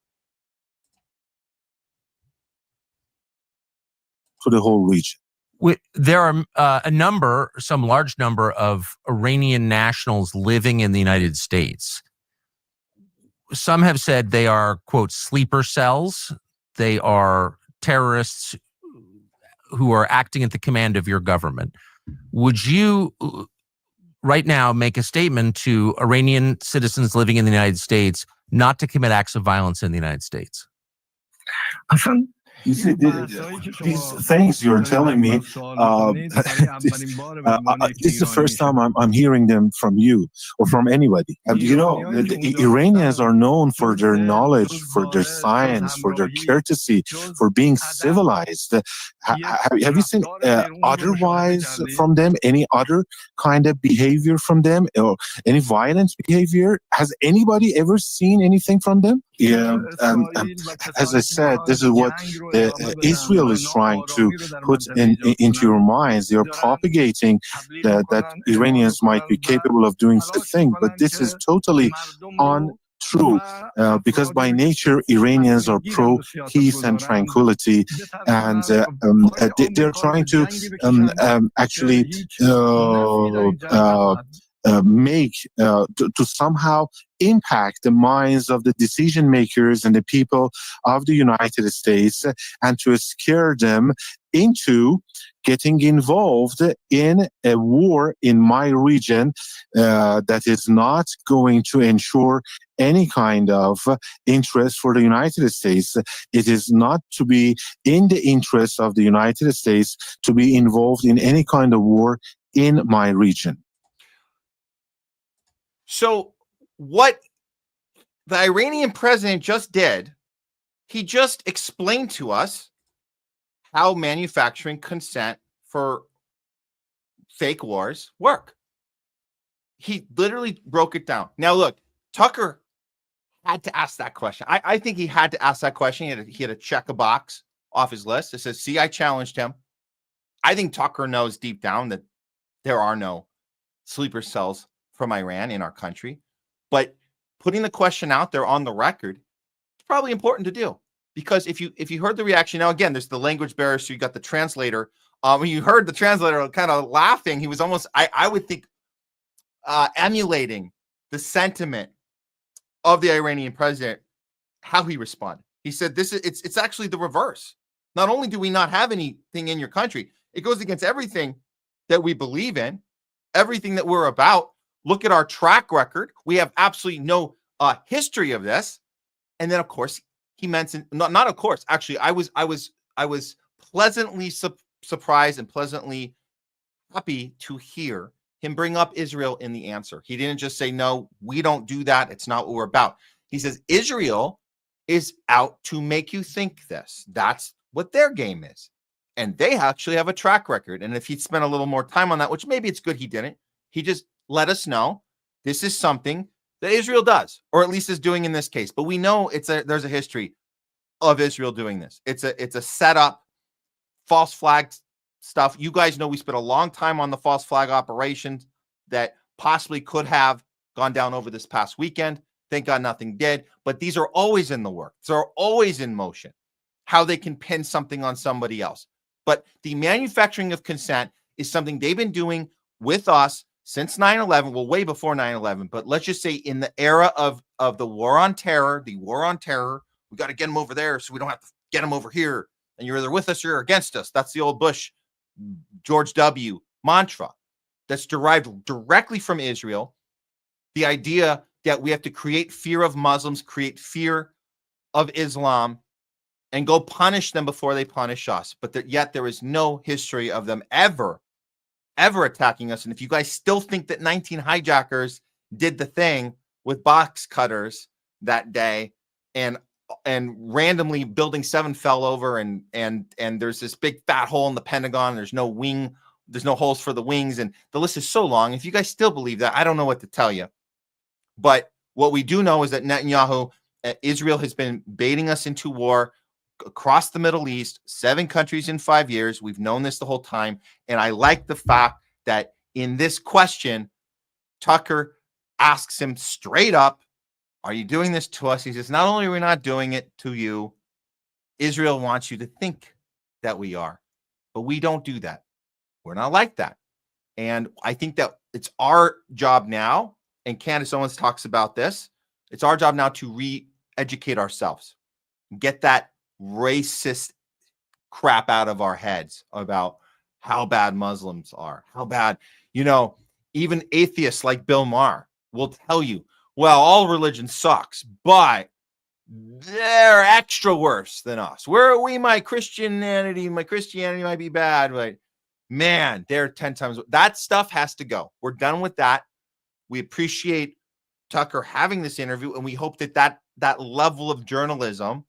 To the whole region. There are some large number of Iranian nationals living in the United States. Some have said they are, quote, sleeper cells. They are terrorists who are acting at the command of your government. Would you right now make a statement to Iranian citizens living in the United States not to commit acts of violence in the United States? You see, these things you're telling me, this is the first time I'm hearing them from you or from anybody. You know, the Iranians are known for their knowledge, for their science, for their courtesy, for being civilized. Have you seen otherwise from them? Any other kind of behavior from them, or any violent behavior? Has anybody ever seen anything from them? Yeah, as I said, this is what Israel is trying to put into your minds. They are propagating that Iranians might be capable of doing such a thing, but this is totally untrue, because by nature Iranians are pro peace and tranquility, and they're trying to actually make to somehow impact the minds of the decision makers and the people of the United States, and to scare them into getting involved in a war in my region that is not going to ensure any kind of interest for the United States. It is not to be in the interest of the United States to be involved in any kind of war in my region. So what the Iranian president just did, he just explained to us how manufacturing consent for fake wars work. He literally broke it down. Now, look, Tucker had to ask that question. I think he had to ask that question. He had to check a box off his list that says, see, I challenged him. I think Tucker knows deep down that there are no sleeper cells from Iran in our country, but putting the question out there on the record, it's probably important to do, because if you heard the reaction, now again, there's the language barrier, so you got the translator. When you heard the translator kind of laughing, he was almost, I would think, emulating the sentiment of the Iranian president, how he responded. He said, it's actually the reverse. Not only do we not have anything in your country, it goes against everything that we believe in, everything that we're about. Look at our track record. We have absolutely no history of this. And then, of course, he mentioned, not of course, actually, I was pleasantly surprised and pleasantly happy to hear him bring up Israel in the answer. He didn't just say, no, we don't do that. It's not what we're about. He says, Israel is out to make you think this. That's what their game is. And they actually have a track record. And if he'd spent a little more time on that, which maybe it's good he didn't, he just let us know this is something that Israel does, or at least is doing in this case. But we know there's a history of Israel doing this. It's a setup, false flag stuff. You guys know we spent a long time on the false flag operations that possibly could have gone down over this past weekend. Thank God nothing did. But these are always in the works. They're always in motion, how they can pin something on somebody else. But the manufacturing of consent is something they've been doing with us since 9/11, well, way before 9/11, but let's just say in the era of of the war on terror, we got to get them over there so we don't have to get them over here. And you're either with us or you're against us. That's the old Bush, George W. mantra that's derived directly from Israel. The idea that we have to create fear of Muslims, create fear of Islam, and go punish them before they punish us. But yet there is no history of them ever attacking us. And if you guys still think that 19 hijackers did the thing with box cutters that day, and randomly Building 7 fell over, and there's this big fat hole in the Pentagon, there's no holes for the wings, and the list is so long. If you guys still believe that, I don't know what to tell you. But what we do know is that Netanyahu, Israel has been baiting us into war across the Middle East, 7 countries in 5 years. We've known this the whole time. And I like the fact that in this question, Tucker asks him straight up, are you doing this to us? He says, not only are we not doing it to you, Israel wants you to think that we are, but we don't do that. We're not like that. And I think that it's our job now, and Candace Owens talks about this, it's our job now to re-educate ourselves, get that racist crap out of our heads about how bad Muslims are, how bad, even atheists like Bill Maher will tell you, well, all religion sucks, but they're extra worse than us. My Christianity might be bad, but man, they're 10 times. That stuff has to go. We're done with that. We appreciate Tucker having this interview, and we hope that level of journalism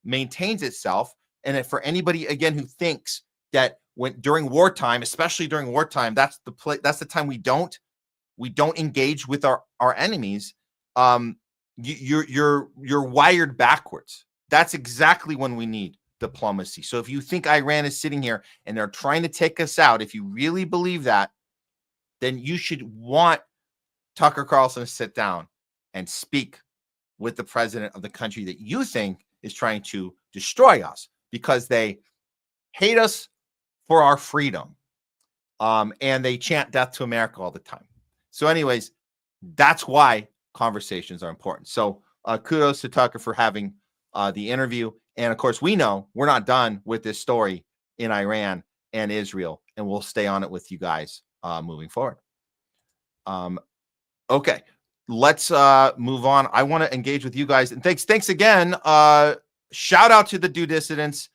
maintains itself. And for anybody, again, who thinks that during wartime, especially during wartime, that's the time we don't engage with our enemies. You're wired backwards. That's exactly when we need diplomacy. So if you think Iran is sitting here and they're trying to take us out, if you really believe that, then you should want Tucker Carlson to sit down and speak with the president of the country that you think is trying to destroy us, because they hate us for our freedom. And they chant death to America all the time. So anyways, that's why conversations are important. So kudos to Tucker for having the interview. And of course, we know we're not done with this story in Iran and Israel, and we'll stay on it with you guys moving forward. Okay, let's move on. I want to engage with you guys. And thanks again. Shout out to the Do Dissidents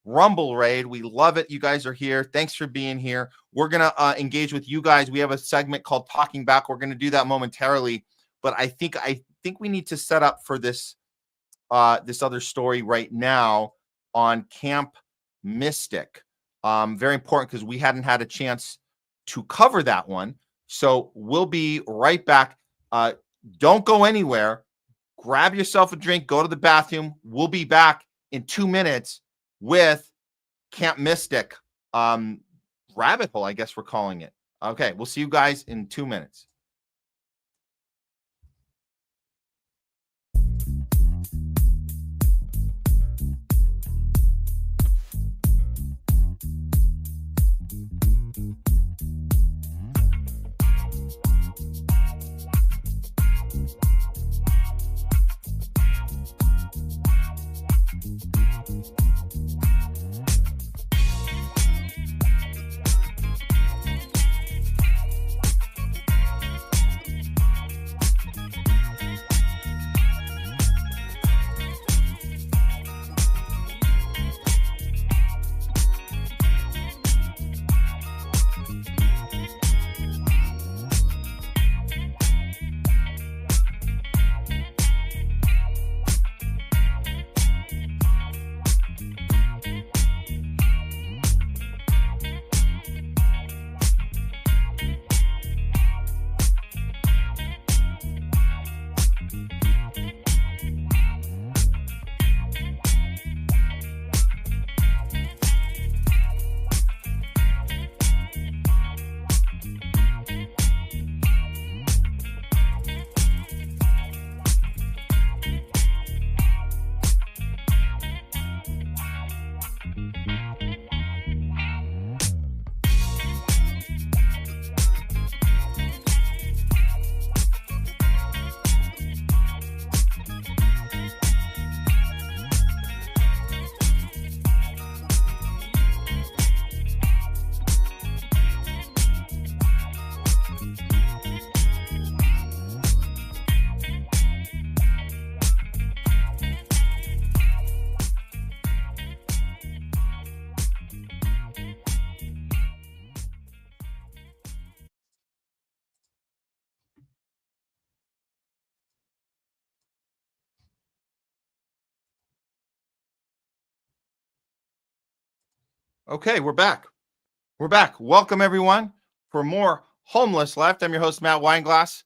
Rumble raid. We love it. You guys are here. Thanks for being here. We're going to engage with you guys. We have a segment called Talking Back. We're going to do that momentarily. But I think we need to set up for this other story right now on Camp Mystic. Very important because we hadn't had a chance to cover that one. So we'll be right back. Don't go anywhere. Grab yourself a drink. Go to the bathroom. We'll be back in 2 minutes with Camp Mystic rabbit hole, I guess we're calling it. Okay, we'll see you guys in 2 minutes. Okay, we're back. We're back. Welcome, everyone, for more Homeless Left. I'm your host, Matt Weinglass.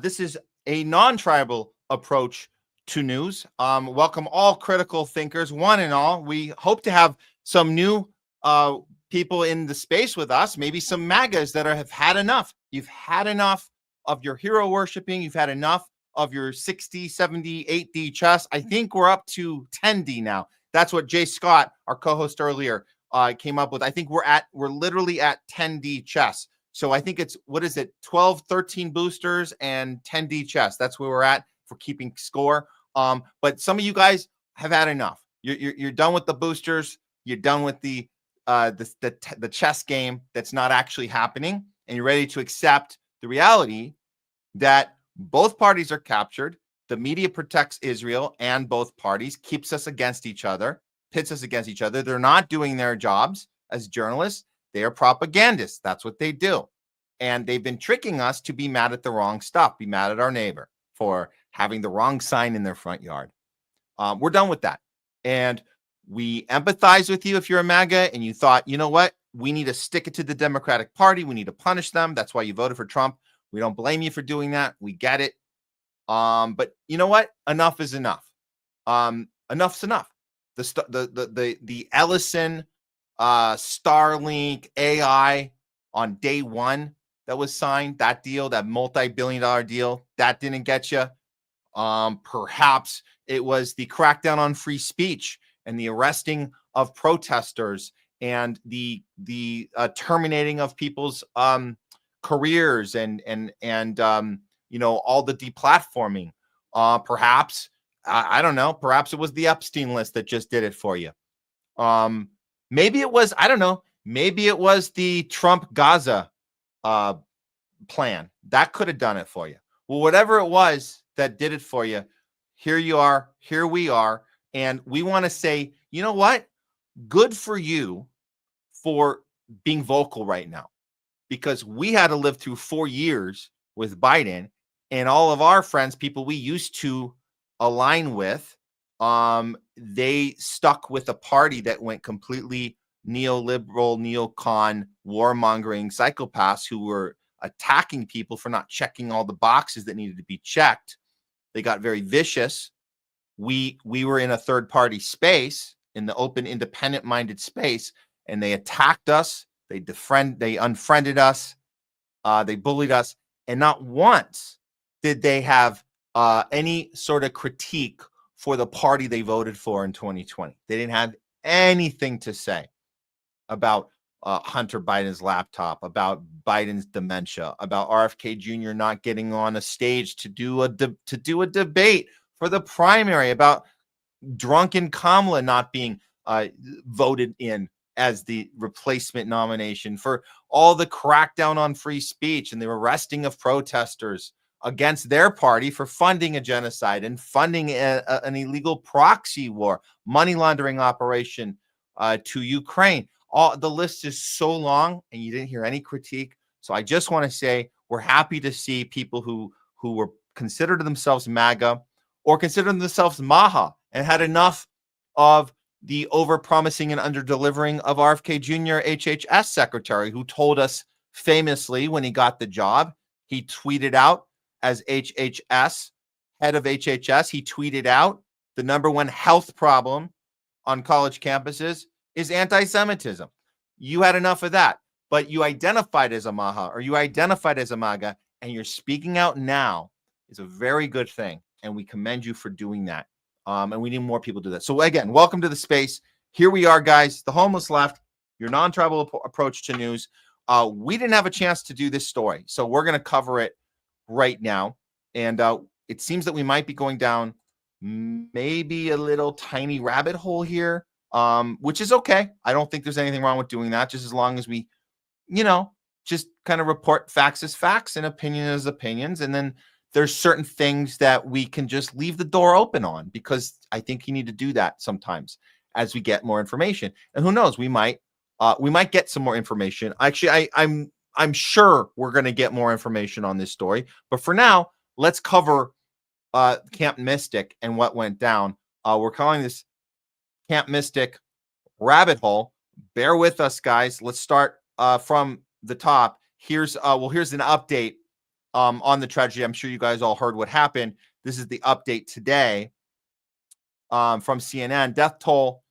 This is a non-tribal approach to news. Welcome all critical thinkers, one and all. We hope to have some new people in the space with us, maybe some MAGAs that have had enough. You've had enough of your hero worshiping. You've had enough of your 60, 70, 8D chess. I think we're up to 10D now. That's what Jay Scott, our co-host earlier, came up with. I think we're literally at 10D chess. So I think it's, 12, 13 boosters and 10D chess. That's where we're at for keeping score. But some of you guys have had enough. You're done with the boosters. You're done with the chess game that's not actually happening, and you're ready to accept the reality that both parties are captured. The media protects Israel and both parties, keeps us against each other, pits us against each other. They're not doing their jobs as journalists. They are propagandists. That's what they do. And they've been tricking us to be mad at the wrong stuff, be mad at our neighbor for having the wrong sign in their front yard. We're done with that. And we empathize with you if you're a MAGA and you thought, you know what? We need to stick it to the Democratic Party. We need to punish them. That's why you voted for Trump. We don't blame you for doing that. We get it. But you know what? Enough is enough. Enough's enough. The Ellison, Starlink, AI on day one that was signed, that deal, that multi-billion-dollar deal, that didn't get you. Perhaps it was the crackdown on free speech and the arresting of protesters and the terminating of people's careers and all the deplatforming. Perhaps I don't know. Perhaps it was the Epstein list that just did it for you. Maybe it was, I don't know. Maybe it was the Trump Gaza plan that could have done it for you. Well, whatever it was that did it for you, here you are, here we are. And we want to say, you know what? Good for you for being vocal right now, because we had to live through 4 years with Biden, and all of our friends, people we used to align with, they stuck with a party that went completely neoliberal, neocon, warmongering psychopaths who were attacking people for not checking all the boxes that needed to be checked. They got very vicious. We were in a third party space, in the open, independent minded space, and they attacked us. They unfriended us. They bullied us. And not once did they have any sort of critique for the party they voted for in 2020. They didn't have anything to say about Hunter Biden's laptop, about Biden's dementia, about RFK Jr. not getting on a stage to do a debate for the primary, about drunken Kamala not being voted in as the replacement nomination, for all the crackdown on free speech and the arresting of protesters against their party for funding a genocide and funding an illegal proxy war, money laundering operation to Ukraine. The list is so long, and you didn't hear any critique. So I just want to say we're happy to see people who were considered themselves MAGA or considered themselves Maha and had enough of the over-promising and under-delivering of RFK Jr., HHS secretary, who told us famously when he got the job, he tweeted out as HHS, head of HHS, he tweeted out the #1 health problem on college campuses is anti-Semitism. You had enough of that, but you identified as a Maha or you identified as a MAGA, and you're speaking out now is a very good thing, and we commend you for doing that. And we need more people to do that. So again, welcome to the space. Here we are, guys. The Homeless Left, your non-tribal approach to news. We didn't have a chance to do this story, so we're going to cover it right now. And it seems that we might be going down maybe a little tiny rabbit hole here, which is okay. I don't think there's anything wrong with doing that, just as long as we, just kind of report facts as facts and opinion as opinions. And then there's certain things that we can just leave the door open on, because I think you need to do that sometimes as we get more information. And who knows, we might get some more information. Actually, I'm sure we're going to get more information on this story. But for now, let's cover Camp Mystic and what went down. We're calling this Camp Mystic rabbit hole bear with us, guys. Let's start from the top. Here's an update on the tragedy. I'm sure you guys all heard what happened. This is the update today from CNN. Death toll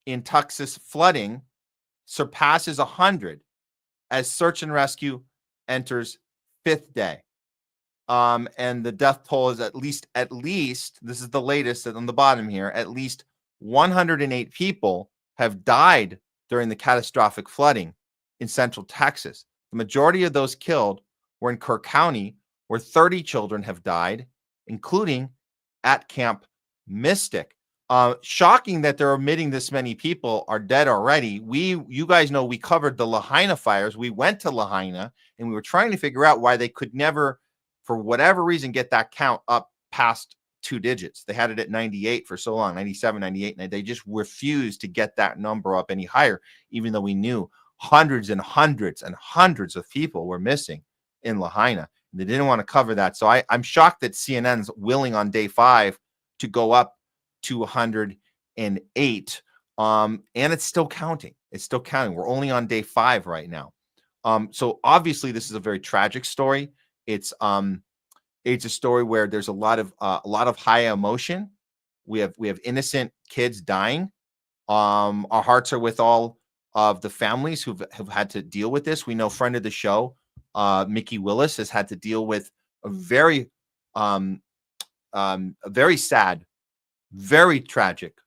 in Texas flooding surpasses 100 as search and rescue enters 5th day. And the death toll is at least, this is the latest on the bottom here, at least 108 people have died during the catastrophic flooding in central Texas. The majority of those killed were in Kirk County, where 30 children have died, including at Camp Mystic. Shocking that they're admitting this many people are dead already. You guys know we covered the Lahaina fires. We went to Lahaina and we were trying to figure out why they could never, for whatever reason, get that count up past 2 digits. They had it at 98 for so long, 97, 98, and they just refused to get that number up any higher, even though we knew hundreds and hundreds and hundreds of people were missing in Lahaina. They didn't want to cover that. So I'm shocked that CNN's willing on day 5 to go up to 108. And it's still counting. It's still counting. We're only on day 5 right now. So obviously this is a very tragic story. It's a story where there's a lot of high emotion. We have innocent kids dying. Our hearts are with all of the families who have had to deal with this. We know friend of the show, Mickey Willis, has had to deal with a very sad, very tragic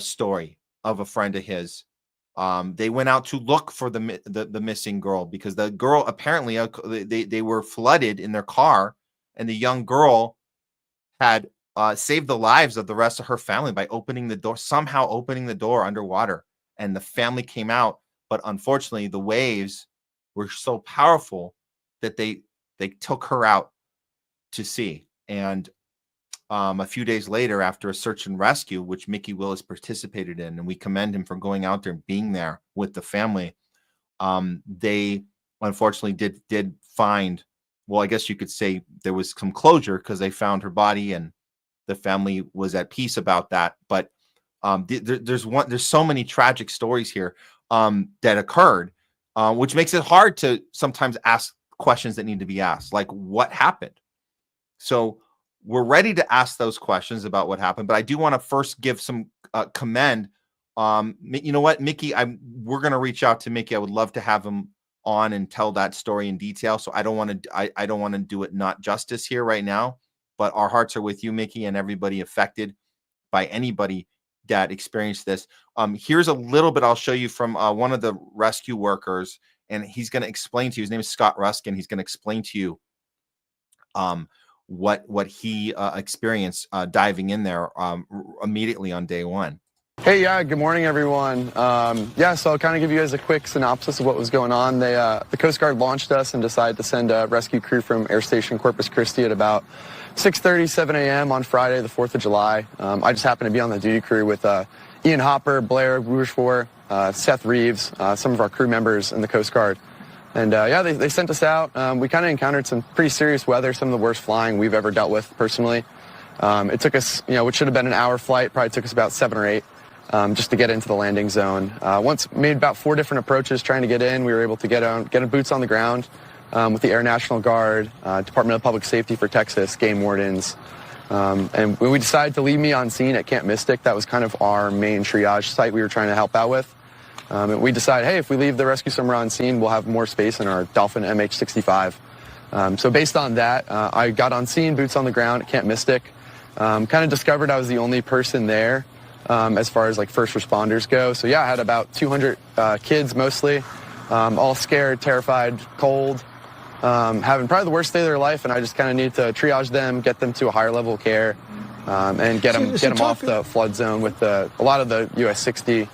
story of a friend of his. They went out to look for the missing girl because the girl apparently they were flooded in their car, and the young girl had saved the lives of the rest of her family by somehow opening the door underwater, and the family came out. But unfortunately, the waves were so powerful that they took her out to sea. And a few days later, after a search and rescue, which Mickey Willis participated in, and we commend him for going out there and being there with the family, they unfortunately did find, well, I guess you could say there was some closure because they found her body and the family was at peace about that. But there's so many tragic stories here that occurred, which makes it hard to sometimes ask questions that need to be asked, like what happened. So we're ready to ask those questions about what happened, but I do want to first give some commend. You know what, Mickey, we're going to reach out to Mickey. I would love to have him on and tell that story in detail. So I don't want to do it not justice here right now, but our hearts are with you, Mickey, and everybody affected by anybody that experienced this. Here's a little bit I'll show you from one of the rescue workers, and he's going to explain to you. His name is Scott Ruskin. He's going to explain to you what he experienced diving in there immediately on day 1. Hey, yeah, good morning, everyone. Yeah, so I'll kind of give you guys a quick synopsis of what was going on. The Coast Guard launched us and decided to send a rescue crew from Air Station Corpus Christi at about 6:30, 7 a.m. on Friday, the 4th of July. I just happened to be on the duty crew with Ian Hopper, Blair Rougefort, Seth Reeves, some of our crew members in the Coast Guard. And yeah, they sent us out. We kind of encountered some pretty serious weather, some of the worst flying we've ever dealt with personally. It took us, which should have been an hour flight, probably took us about 7 or 8 just to get into the landing zone. Once made about 4 different approaches trying to get in, we were able to get boots on the ground with the Air National Guard, Department of Public Safety for Texas, game wardens. And when we decided to leave me on scene at Camp Mystic, that was kind of our main triage site we were trying to help out with. And we decided, hey, if we leave the rescue swimmer on scene, we'll have more space in our Dolphin MH-65. So based on that, I got on scene, boots on the ground at Camp Mystic. Kind of discovered I was the only person there as far as like first responders go. So yeah, I had about 200 kids mostly, all scared, terrified, cold, having probably the worst day of their life, and I just kind of needed to triage them, get them to a higher level of care, and get them off the flood zone with a lot of the US-60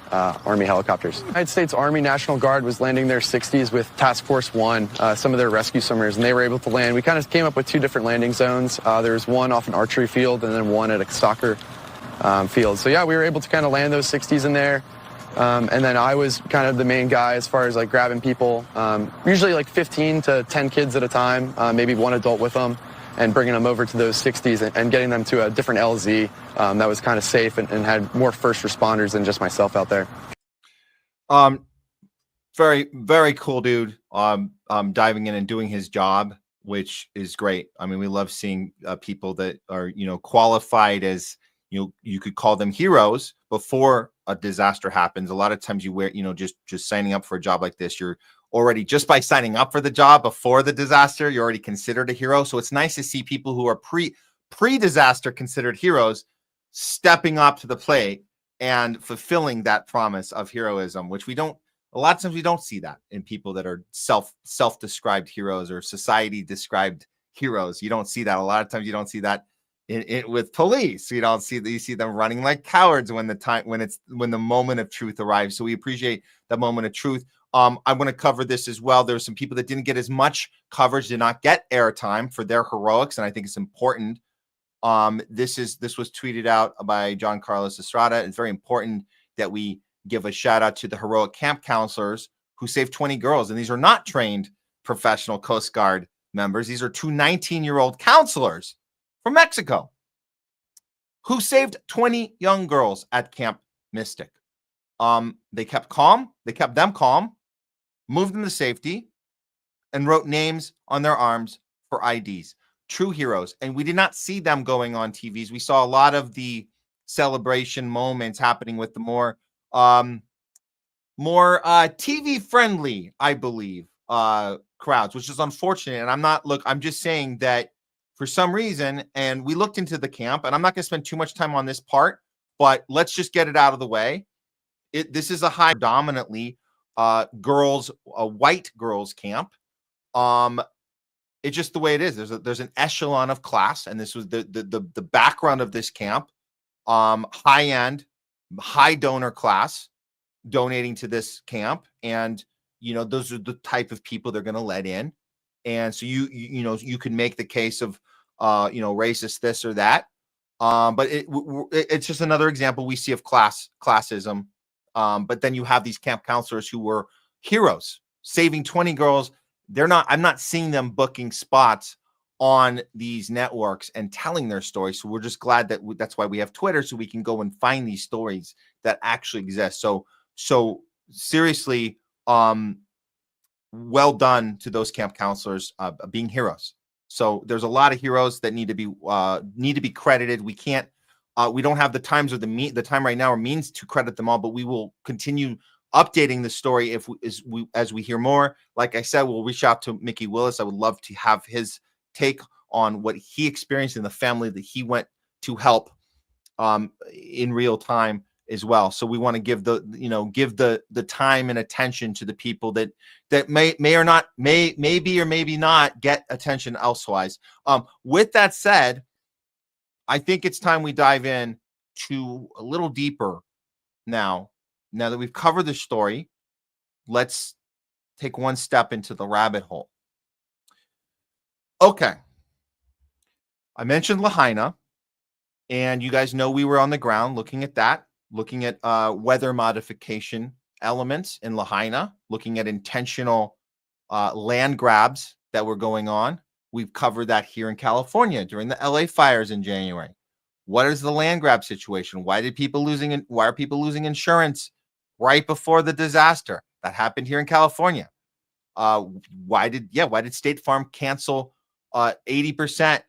Army helicopters. United States Army National Guard was landing their 60s with Task Force 1, some of their rescue swimmers, and they were able to land. We kind of came up with 2 different landing zones. There was one off an archery field and then one at a soccer field. So yeah, we were able to kind of land those 60s in there. And then I was kind of the main guy as far as like grabbing people, usually like 15 to 10 kids at a time, maybe one adult with them, and bringing them over to those 60s and getting them to a different LZ that was kind of safe and had more first responders than just myself out there. Very, very cool dude. Diving in and doing his job, which is great. I mean, we love seeing people that are, qualified as, you could call them heroes before a disaster happens. A lot of times you wear, just signing up for a job like this, you're already, just by signing up for the job before the disaster, you're already considered a hero. So it's nice to see people who are pre-disaster considered heroes stepping up to the plate and fulfilling that promise of heroism, which a lot of times we don't see that in people that are self-described heroes or society-described heroes. You don't see that. A lot of times you don't see that with police. You see them running like cowards when the moment of truth arrives. So we appreciate the moment of truth. I want to cover this as well. There's some people that didn't get as much coverage, did not get airtime for their heroics, and I think it's important. This was tweeted out by John Carlos Estrada. It's very important that we give a shout out to the heroic camp counselors who saved 20 girls. And these are not trained professional Coast Guard members. These are two 19-year-old counselors from Mexico who saved 20 young girls at Camp Mystic. They kept calm. They kept them calm, moved them to safety, and wrote names on their arms for IDs. True heroes. And we did not see them going on TVs. We saw a lot of the celebration moments happening with the more TV friendly, I believe, crowds, which is unfortunate. And I'm just saying that for some reason, and we looked into the camp, and I'm not going to spend too much time on this part, but let's just get it out of the way. This is a high predominantly white girls camp. It's just the way it is. There's an echelon of class, and this was the background of this camp. High end, high donor class donating to this camp, and those are the type of people they're going to let in. And so you can make the case of racist this or that, but it's just another example we see of classism. But then you have these camp counselors who were heroes, saving 20 girls. I'm not seeing them booking spots on these networks and telling their stories. So we're just glad that's why we have Twitter, so we can go and find these stories that actually exist. So seriously, well done to those camp counselors being heroes. So there's a lot of heroes that need to be credited. We can't, we don't have the time right now or means to credit them all, but we will continue updating the story as we hear more. Like I said, we'll reach out to Mickey Willis. I would love to have his take on what he experienced in the family that he went to help in real time as well. So we want to give the time and attention to the people that may be or maybe not get attention elsewise. With that said, I think it's time we dive in to a little deeper now. Now that we've covered the story, let's take one step into the rabbit hole. Okay. I mentioned Lahaina, and you guys know we were on the ground looking at that, looking at weather modification elements in Lahaina, looking at intentional land grabs that were going on. We've covered that here in California during the LA fires in January. What is the land grab situation? Why are people losing insurance right before the disaster? That happened here in California. Why did State Farm cancel 80%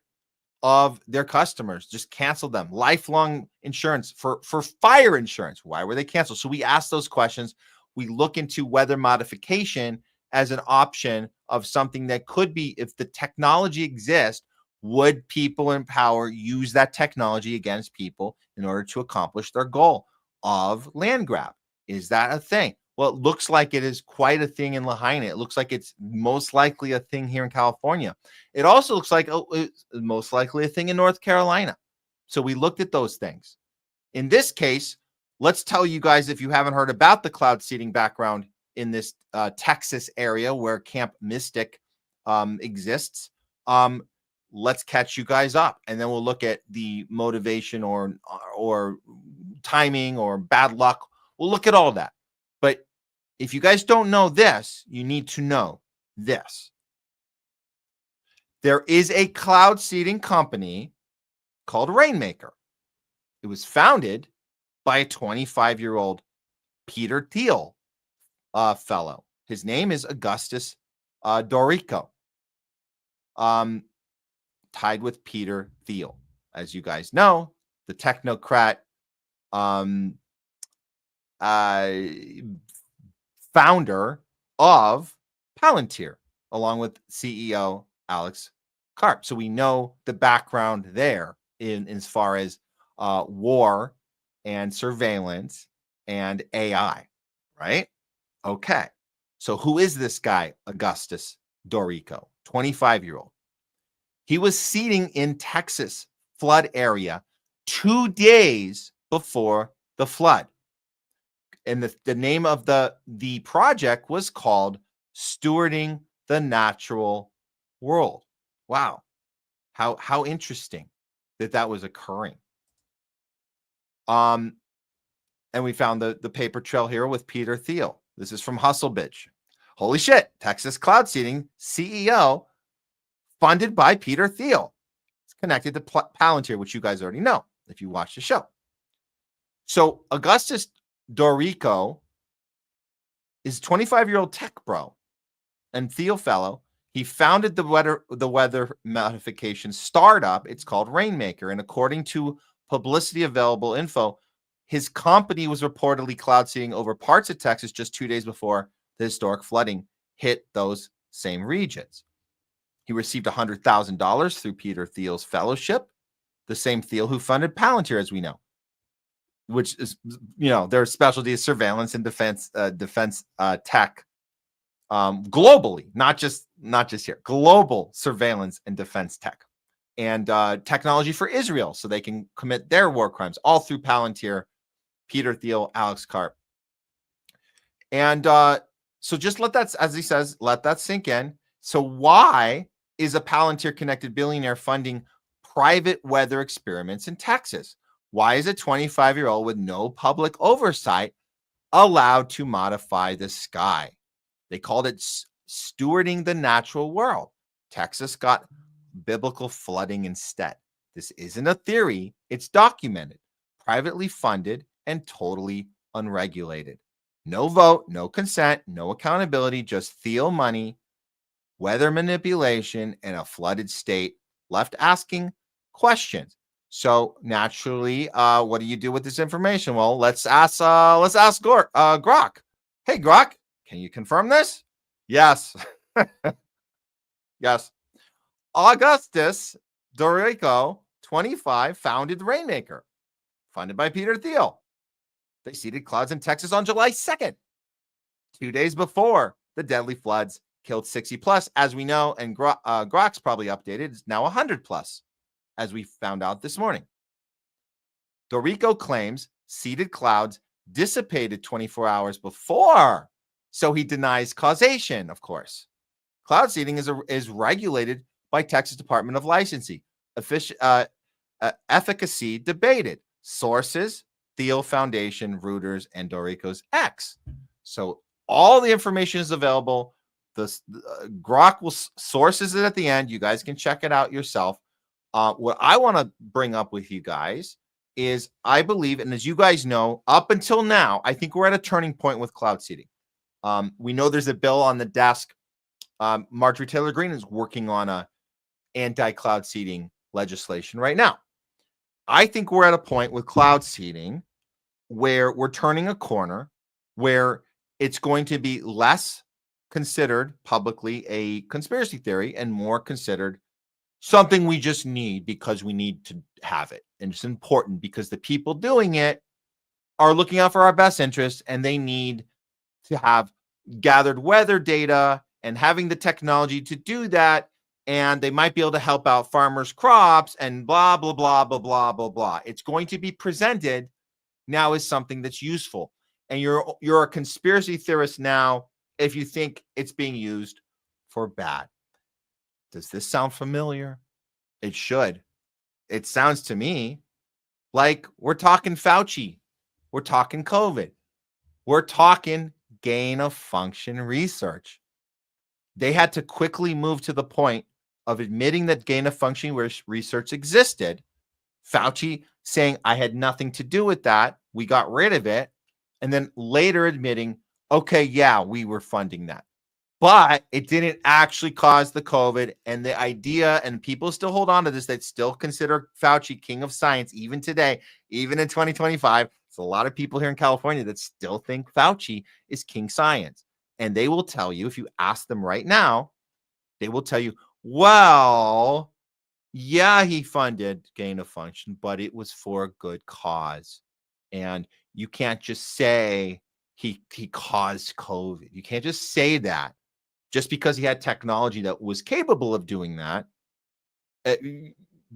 of their customers? Just cancel them. Lifelong insurance for fire insurance. Why were they canceled? So we ask those questions. We look into weather modification as an option of something that could be, if the technology exists, would people in power use that technology against people in order to accomplish their goal of land grab? Is that a thing? Well, it looks like it is quite a thing in Lahaina. It looks like it's most likely a thing here in California. It also looks like it's most likely a thing in North Carolina. So we looked at those things. In this case, let's tell you guys, if you haven't heard about the cloud seeding background in this Texas area where Camp Mystic exists, let's catch you guys up, and then we'll look at the motivation or timing or bad luck. We'll look at all that. But if you guys don't know this, you need to know this. There is a cloud seeding company called Rainmaker. It was founded by a 25-year-old Peter Thiel, fellow. His name is Augustus Dorico, tied with Peter Thiel. As you guys know, the technocrat founder of Palantir, along with CEO Alex Karp. So we know the background there in as far as war and surveillance and AI, right? Okay. So who is this guy, Augustus Dorico? 25-year-old. He was seeding in Texas flood area 2 days before the flood. And the name of the project was called Stewarding the Natural World. Wow. How interesting that was occurring. And we found the paper trail here with Peter Thiel. This is from Hustlebitch. Holy shit. Texas cloud seeding CEO funded by Peter Thiel. It's connected to Palantir, which you guys already know if you watch the show. So Augustus Dorico is 25-year-old tech bro and Thiel fellow. He founded the weather modification startup. It's called Rainmaker. And according to publicly available info, his company was reportedly cloud seeding over parts of Texas just 2 days before the historic flooding hit those same regions. He received $100,000 through Peter Thiel's fellowship, the same Thiel who funded Palantir, as we know, which is, their specialty is surveillance and defense tech globally, not just here. Global surveillance and defense tech and technology for Israel, so they can commit their war crimes, all through Palantir, Peter Thiel, Alex Karp. And so just let that, as he says, let that sink in. So why is a Palantir-connected billionaire funding private weather experiments in Texas? Why is a 25-year-old with no public oversight allowed to modify the sky? They called it stewarding the natural world. Texas got biblical flooding instead. This isn't a theory. It's documented, privately funded, and totally unregulated. No vote, no consent, no accountability, just Thiel money, weather manipulation, and a flooded state left asking questions. So naturally, what do you do with this information? Well, let's ask Grok. Hey, Grok, can you confirm this? Yes. Yes. Augustus Dorico, 25, founded Rainmaker, funded by Peter Thiel. They seeded clouds in Texas on July 2nd, 2 days before the deadly floods killed 60 plus, as we know, and Grok's probably updated. It's now 100 plus, as we found out this morning. Dorico claims seeded clouds dissipated 24 hours before, so he denies causation, of course. Cloud seeding is regulated by Texas Department of Licensing. Efficacy debated. Sources, Thiel Foundation, Reuters, and Dorico's X. So all the information is available. Grok will sources it at the end. You guys can check it out yourself. What I want to bring up with you guys is I believe, and as you guys know, up until now, I think we're at a turning point with cloud seeding. We know there's a bill on the desk. Marjorie Taylor Greene is working on a anti-cloud seeding legislation right now. I think we're at a point with cloud seeding where we're turning a corner, where it's going to be less considered publicly a conspiracy theory and more considered something we just need because we need to have it. And it's important because the people doing it are looking out for our best interests, and they need to have gathered weather data and having the technology to do that. And they might be able to help out farmers' crops and blah, blah, blah, blah, blah, blah, blah. It's going to be presented now as something that's useful. And you're a conspiracy theorist now if you think it's being used for bad. Does this sound familiar? It should. It sounds to me like we're talking Fauci. We're talking COVID. We're talking gain of function research. They had to quickly move to the point of admitting that gain of function research existed. Fauci saying, I had nothing to do with that. We got rid of it. And then later admitting, Okay, yeah, we were funding that. But it didn't actually cause the COVID. And the idea, and people still hold on to this, that still consider Fauci king of science, even today, even in 2025. There's a lot of people here in California that still think Fauci is king science. And they will tell you, if you ask them right now, they will tell you, well, yeah, he funded gain of function, but it was for a good cause. And you can't just say he caused COVID. You can't just say that. Just because he had technology that was capable of doing that,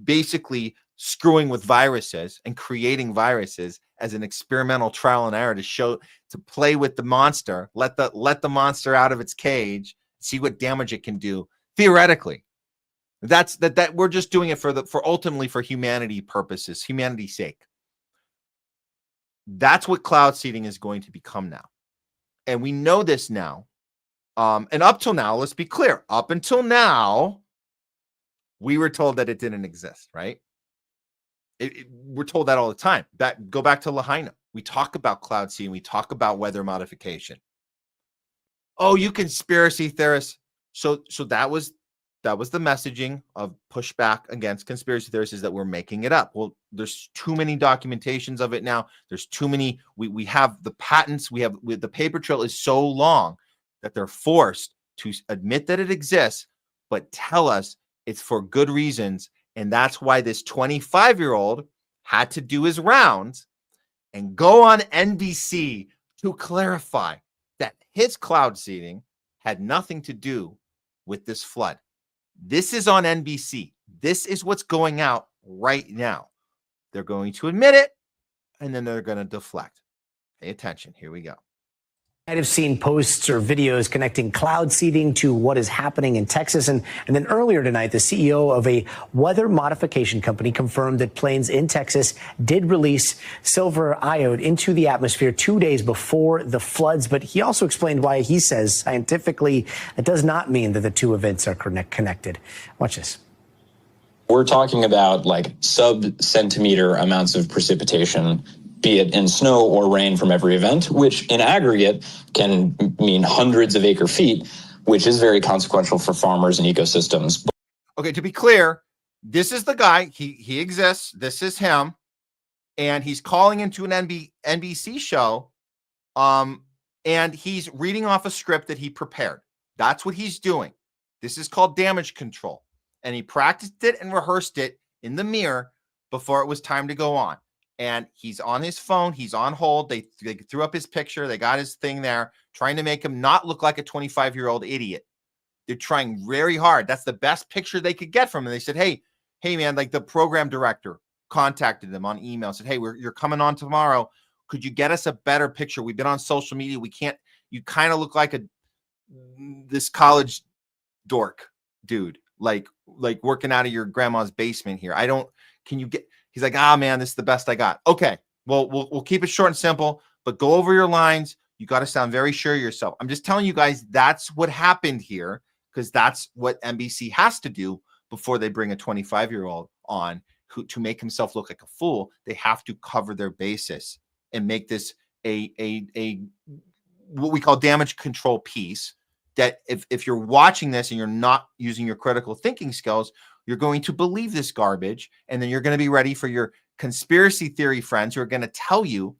basically screwing with viruses and creating viruses as an experimental trial and error to play with the monster, let the monster out of its cage, see what damage it can do theoretically. That we're just doing it for ultimately for humanity purposes, humanity's sake. That's what cloud seeding is going to become now, and we know this now. And up till now, let's be clear, up until now, we were told that it didn't exist, right? We're told that all the time. Go back to Lahaina. We talk about cloud seeding. We talk about weather modification. Oh, you conspiracy theorists. So that was the messaging of pushback against conspiracy theorists, is that we're making it up. Well, there's too many documentations of it now. There's too many. We have the patents. The paper trail is so long that they're forced to admit that it exists, but tell us it's for good reasons. And that's why this 25-year-old had to do his rounds and go on NBC to clarify that his cloud seeding had nothing to do with this flood. This is on NBC. This is what's going out right now. They're going to admit it, and then they're going to deflect. Pay attention. Here we go. Might have seen posts or videos connecting cloud seeding to what is happening in Texas. And then earlier tonight, the CEO of a weather modification company confirmed that planes in Texas did release silver iode into the atmosphere 2 days before the floods. But he also explained why he says scientifically it does not mean that the two events are connected. Watch this. We're talking about like sub-centimeter amounts of precipitation, be it in snow or rain from every event, which in aggregate can mean hundreds of acre feet, which is very consequential for farmers and ecosystems. Okay, to be clear, this is the guy. He exists. This is him. And he's calling into an NBC show, and he's reading off a script that he prepared. That's what he's doing. This is called damage control. And he practiced it and rehearsed it in the mirror before it was time to go on. And he's on his phone. He's on hold. They threw up his picture. They got his thing there, trying to make him not look like a 25-year-old idiot. They're trying very hard. That's the best picture they could get from him. They said, hey, man, like the program director contacted them on email, said, hey, you're coming on tomorrow. Could you get us a better picture? We've been on social media. We can't, you kind of look like this college dork dude, like working out of your grandma's basement here. Can you get, he's like, man, this is the best I got. Okay, well, we'll keep it short and simple, but go over your lines. You got to sound very sure of yourself. I'm just telling you guys, that's what happened here, because that's what NBC has to do before they bring a 25-year-old on to make himself look like a fool. They have to cover their basis and make this a what we call damage control piece, that if you're watching this and you're not using your critical thinking skills, you're going to believe this garbage, and then you're going to be ready for your conspiracy theory friends who are going to tell you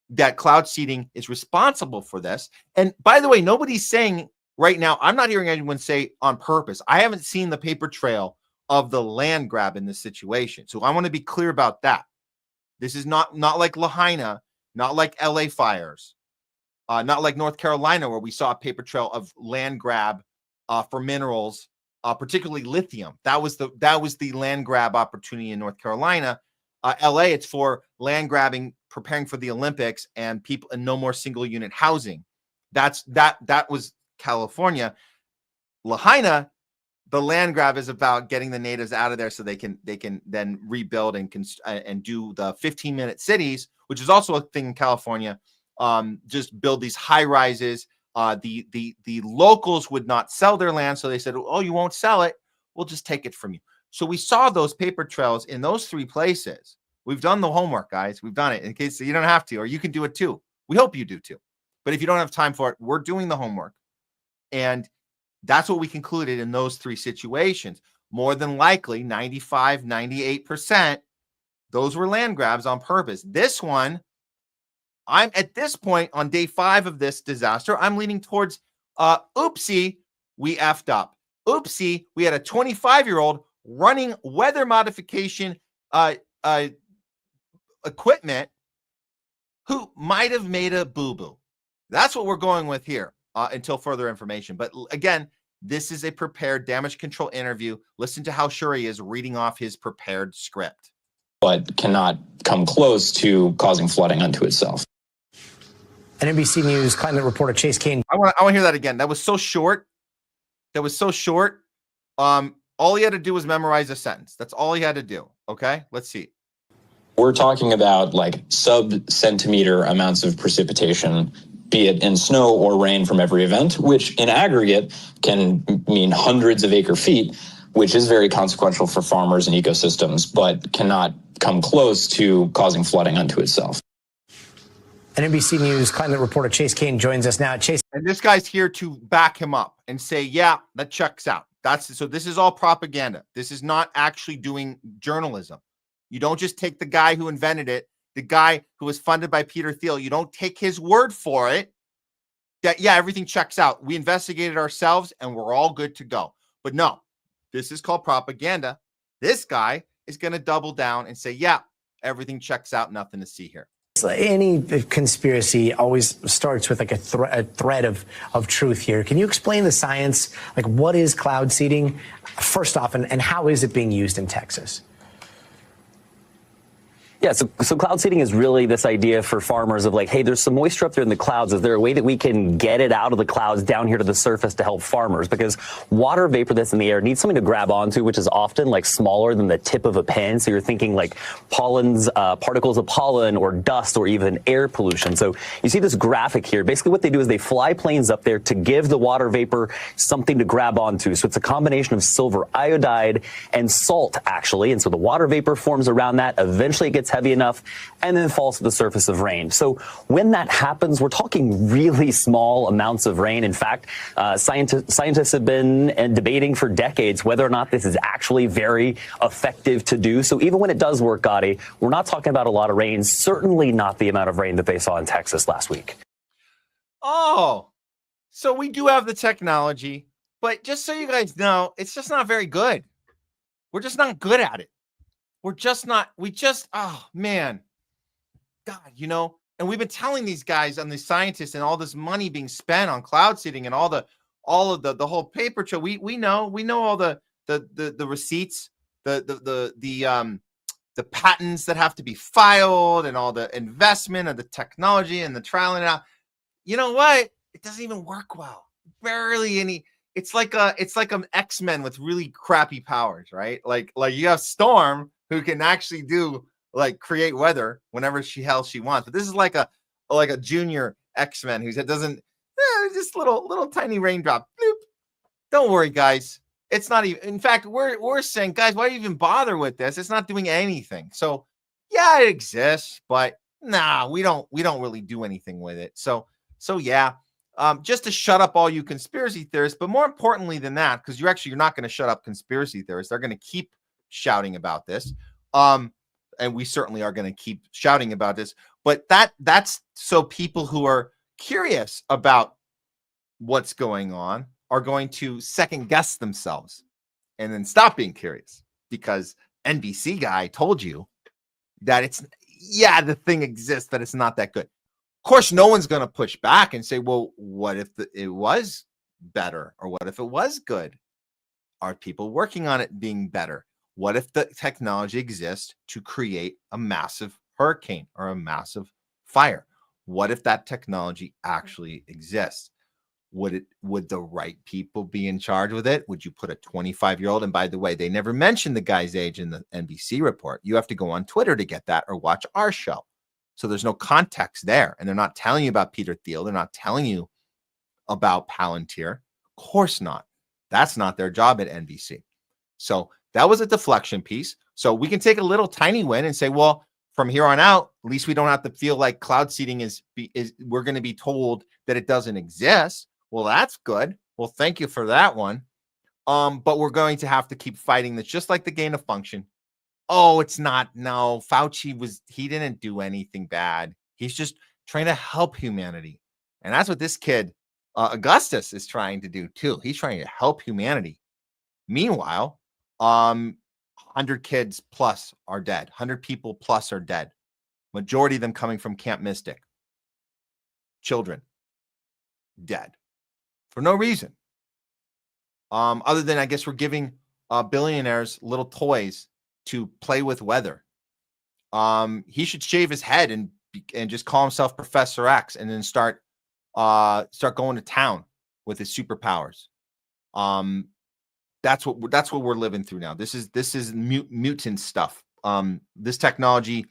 that cloud seeding is responsible for this. And by the way, nobody's saying right now, I'm not hearing anyone say on purpose. I haven't seen the paper trail of the land grab in this situation. So I want to be clear about that. This is not like Lahaina, not like LA fires, not like North Carolina, where we saw a paper trail of land grab for minerals, particularly lithium. That was the land grab opportunity in North Carolina. LA, it's for land grabbing, preparing for the Olympics, and people, and no more single unit housing. That was California. Lahaina, the land grab is about getting the natives out of there so they can then rebuild and do the 15-minute cities, which is also a thing in California. Just build these high rises. The locals would not sell their land, so they said, "Oh, you won't sell it? We'll just take it from you." So we saw those paper trails in those three places. We've done the homework, guys. We've done it in case you don't have to, or you can do it too. We hope you do too. But if you don't have time for it, we're doing the homework. And that's what we concluded in those three situations. More than likely, 95, 98%, those were land grabs on purpose. This one, I'm at this point on day 5 of this disaster, I'm leaning towards, oopsie, we effed up. Oopsie, we had a 25-year-old running weather modification equipment who might have made a boo-boo. That's what we're going with here until further information. But again, this is a prepared damage control interview. Listen to how sure he is reading off his prepared script. But cannot come close to causing flooding unto itself. An NBC News climate reporter Chase Kane. I want to hear that again. That was so short. All he had to do was memorize a sentence. That's all he had to do. Okay, let's see. We're talking about like sub-centimeter amounts of precipitation, be it in snow or rain from every event, which in aggregate can mean hundreds of acre feet, which is very consequential for farmers and ecosystems, but cannot come close to causing flooding unto itself. An NBC News climate reporter Chase Kane joins us now. Chase. And this guy's here to back him up and say, yeah, that checks out. So this is all propaganda. This is not actually doing journalism. You don't just take the guy who invented it, the guy who was funded by Peter Thiel. You don't take his word for it that, yeah, everything checks out. We investigated ourselves and we're all good to go. But no, this is called propaganda. This guy is going to double down and say, yeah, everything checks out. Nothing to see here. Any conspiracy always starts with like a thread of truth here. Can you explain the science? Like, what is cloud seeding, first off, and how is it being used in Texas? Yeah, so cloud seeding is really this idea for farmers of like, hey, there's some moisture up there in the clouds. Is there a way that we can get it out of the clouds down here to the surface to help farmers? Because water vapor that's in the air needs something to grab onto, which is often like smaller than the tip of a pen. So you're thinking like pollens, particles of pollen or dust or even air pollution. So you see this graphic here. Basically what they do is they fly planes up there to give the water vapor something to grab onto. So it's a combination of silver iodide and salt, actually. And so the water vapor forms around that. Eventually it gets heavy enough and then falls to the surface of rain. So when that happens, we're talking really small amounts of rain. In fact, scientists have been debating for decades whether or not this is actually very effective to do. So even when it does work, Gotti, we're not talking about a lot of rain, certainly not the amount of rain that they saw in Texas last week. Oh, so we do have the technology, but just so you guys know, it's just not very good. We're just not good at it. Oh man, God, and we've been telling these guys and these scientists and all this money being spent on cloud seeding and all of the whole paper trail. We know all the receipts, the patents that have to be filed and all the investment and the technology and the trial and out. You know what? It doesn't even work well. Barely any. It's like an X-Men with really crappy powers, right? Like you have Storm, who can actually create weather whenever she wants. But this is like a junior X-Men who doesn't just little tiny raindrop. Bloop. Don't worry, guys. It's not even. In fact, we're saying, guys, why do you even bother with this? It's not doing anything. So yeah, it exists, but nah, we don't really do anything with it. So yeah. Just to shut up all you conspiracy theorists, but more importantly than that, because you're not going to shut up conspiracy theorists. They're going to keep shouting about this. And we certainly are going to keep shouting about this. But that's so people who are curious about what's going on are going to second guess themselves and then stop being curious because NBC guy told you that the thing exists, that it's not that good. Of course, no one's going to push back and say, well, what if it was better? Or what if it was good? Are people working on it being better? What if the technology exists to create a massive hurricane or a massive fire? What if that technology actually exists? Would the right people be in charge with it? Would you put a 25-year-old? And by the way, they never mentioned the guy's age in the NBC report. You have to go on Twitter to get that or watch our show. So there's no context there. And they're not telling you about Peter Thiel. They're not telling you about Palantir. Of course not. That's not their job at NBC. So that was a deflection piece. So we can take a little tiny win and say, well, from here on out, at least we don't have to feel like cloud seeding is we're going to be told that it doesn't exist. Well, that's good. Well, thank you for that one. But we're going to have to keep fighting this, just like the gain of function. Oh, it's not. No, Fauci he didn't do anything bad. He's just trying to help humanity. And that's what this kid, Augustus, is trying to do too. He's trying to help humanity. Meanwhile, 100 kids plus are dead. 100 people plus are dead. Majority of them coming from Camp Mystic. Children dead for no reason. Other than, I guess, we're giving billionaires little toys to play with weather. He should shave his head and just call himself Professor X, and then start going to town with his superpowers. That's what we're living through now. This is mutant stuff. This technology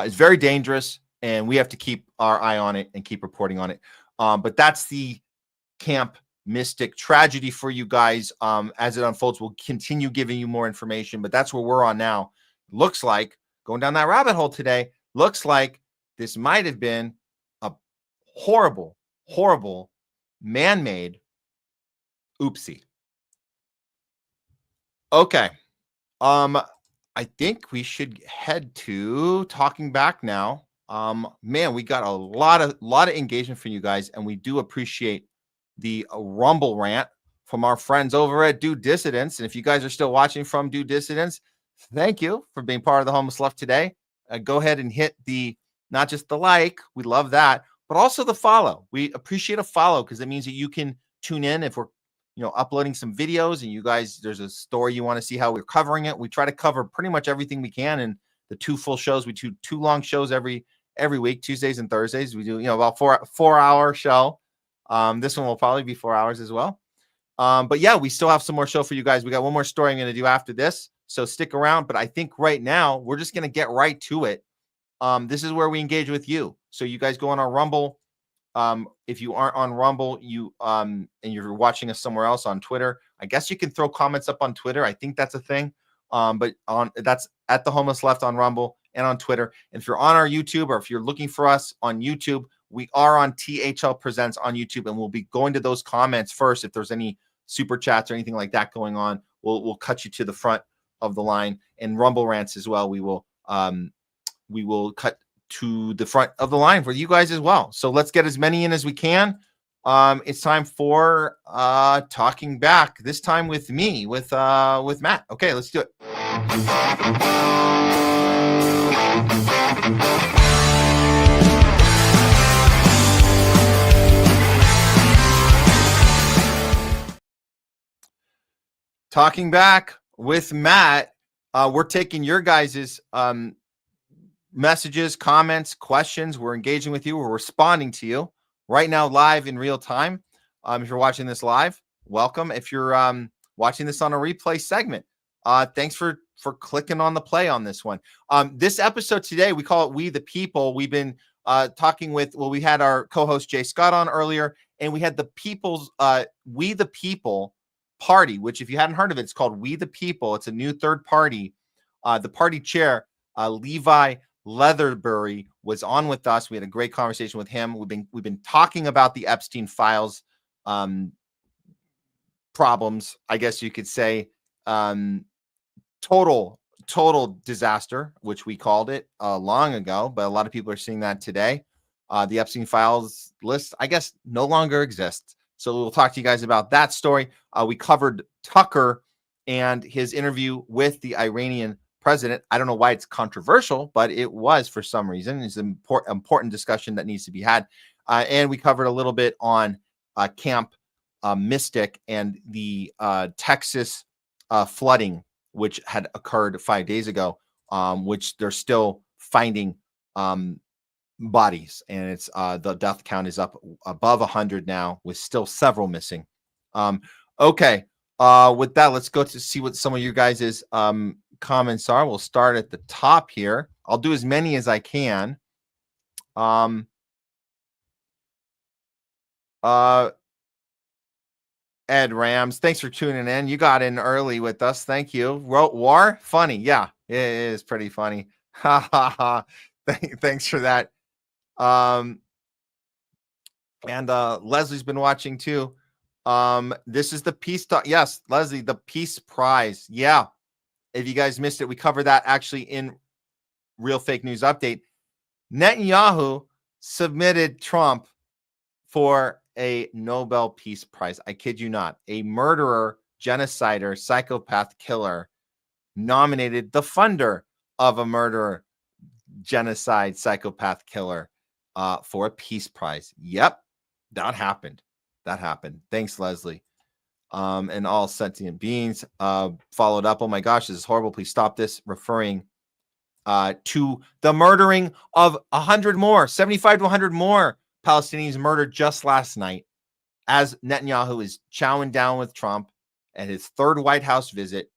is very dangerous, and we have to keep our eye on it and keep reporting on it. But that's the Camp Mystic tragedy for you guys. As it unfolds, we'll continue giving you more information, but that's where we're on now. Looks like, going down that rabbit hole today, looks like this might have been a horrible, horrible, man-made oopsie. Okay. I think we should head to talking back now. Man, we got a lot of engagement from you guys, and we do appreciate the Rumble rant from our friends over at Due Dissidents. And if you guys are still watching from Due Dissidents, thank you for being part of the Homeless Left today. Go ahead and hit not just the like, we love that, but also the follow. We appreciate a follow because it means that you can tune in if we're uploading some videos and you guys, there's a story you want to see how we're covering it. We try to cover pretty much everything we can in the 2 full shows. We do 2 long shows every week, Tuesdays and Thursdays. We do, about 4-hour show. This one will probably be 4 hours as well. But yeah, we still have some more show for you guys. We got one more story I'm going to do after this, so stick around. But I think right now we're just going to get right to it. This is where we engage with you. So you guys go on our Rumble. If you aren't on Rumble, and you're watching us somewhere else on Twitter, I guess you can throw comments up on Twitter. I think that's a thing. But that's at the Homeless Left on Rumble and on Twitter. And if you're on our YouTube, or if you're looking for us on YouTube, we are on THL Presents on YouTube, and we'll be going to those comments first. If there's any super chats or anything like that going on, we'll cut you to the front of the line. And Rumble rants as well, we will cut to the front of the line for you guys as well. So let's get as many in as we can. It's time for talking back. This time with me, with Matt. Okay, let's do it. Talking back with Matt. We're taking your guys's messages, comments, questions. We're engaging with you. We're responding to you right now, live in real time. If you're watching this live, welcome. If you're watching this on a replay segment, thanks for clicking on the play on this one. This episode today, we call it We the People. We've been talking with, we had our co-host Jay Scott on earlier, and we had the people's We the People party, which if you hadn't heard of it, it's called We the People. It's a new third party. The party chair, Levi Leatherberry, was on with us. We had a great conversation with him. We've been talking about the Epstein files problems, I guess you could say. Total disaster, which we called it long ago, but a lot of people are seeing that today. The Epstein files list, I guess, no longer exists. So we'll talk to you guys about that story. We covered Tucker and his interview with the Iranian president. I don't know why it's controversial, but it was for some reason. It's an important discussion that needs to be had. And we covered a little bit on Camp Mystic and the Texas flooding, which had occurred 5 days ago, which they're still finding bodies. And it's the death count is up above 100 now, with still several missing. Okay. With that, let's go to see what some of you guys' comments are. We'll start at the top here. I'll do as many as I can. Ed Rams, thanks for tuning in. You got in early with us. Thank you. Wrote War? Funny. Yeah, it is pretty funny. Ha ha ha. Thanks for that. And Leslie's been watching too. This is the Peace Talk. Yes, Leslie, the Peace Prize. Yeah. If you guys missed it, we cover that actually in Real Fake News Update. Netanyahu submitted Trump for a Nobel Peace Prize. I kid you not. A murderer, genocider, psychopath, killer nominated the funder of a murderer, genocide, psychopath, killer for a peace prize. Yep, that happened. That happened. Thanks, Leslie. And all sentient beings followed up. Oh my gosh, this is horrible. Please stop this. Referring to the murdering of 100 more, 75 to 100 more Palestinians murdered just last night as Netanyahu is chowing down with Trump at his third White House visit.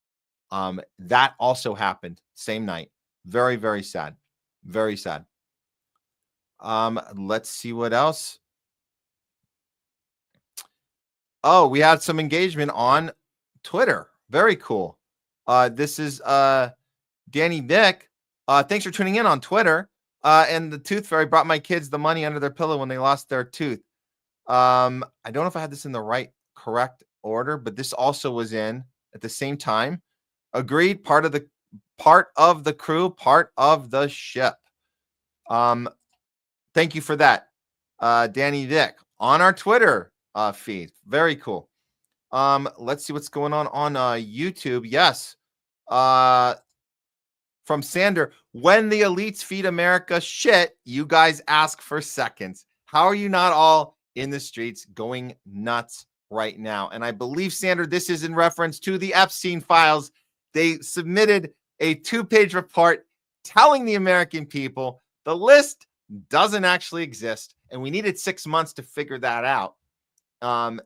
That also happened same night. Very, very sad. Very sad. Let's see what else. Oh, we had some engagement on Twitter. Very cool. This is Danny Vick. Thanks for tuning in on Twitter. And the Tooth Fairy brought my kids the money under their pillow when they lost their tooth. I don't know if I had this in the correct order, but this also was in at the same time. Agreed. Part of the crew, part of the ship. Thank you for that, Danny Vick, on our Twitter feed. Very cool. Let's see what's going on YouTube. Yes. From Sander, when the elites feed America shit, you guys ask for seconds. How are you not all in the streets going nuts right now? And I believe, Sander, this is in reference to the Epstein files. They submitted a 2-page report telling the American people the list doesn't actually exist, and we needed 6 months to figure that out.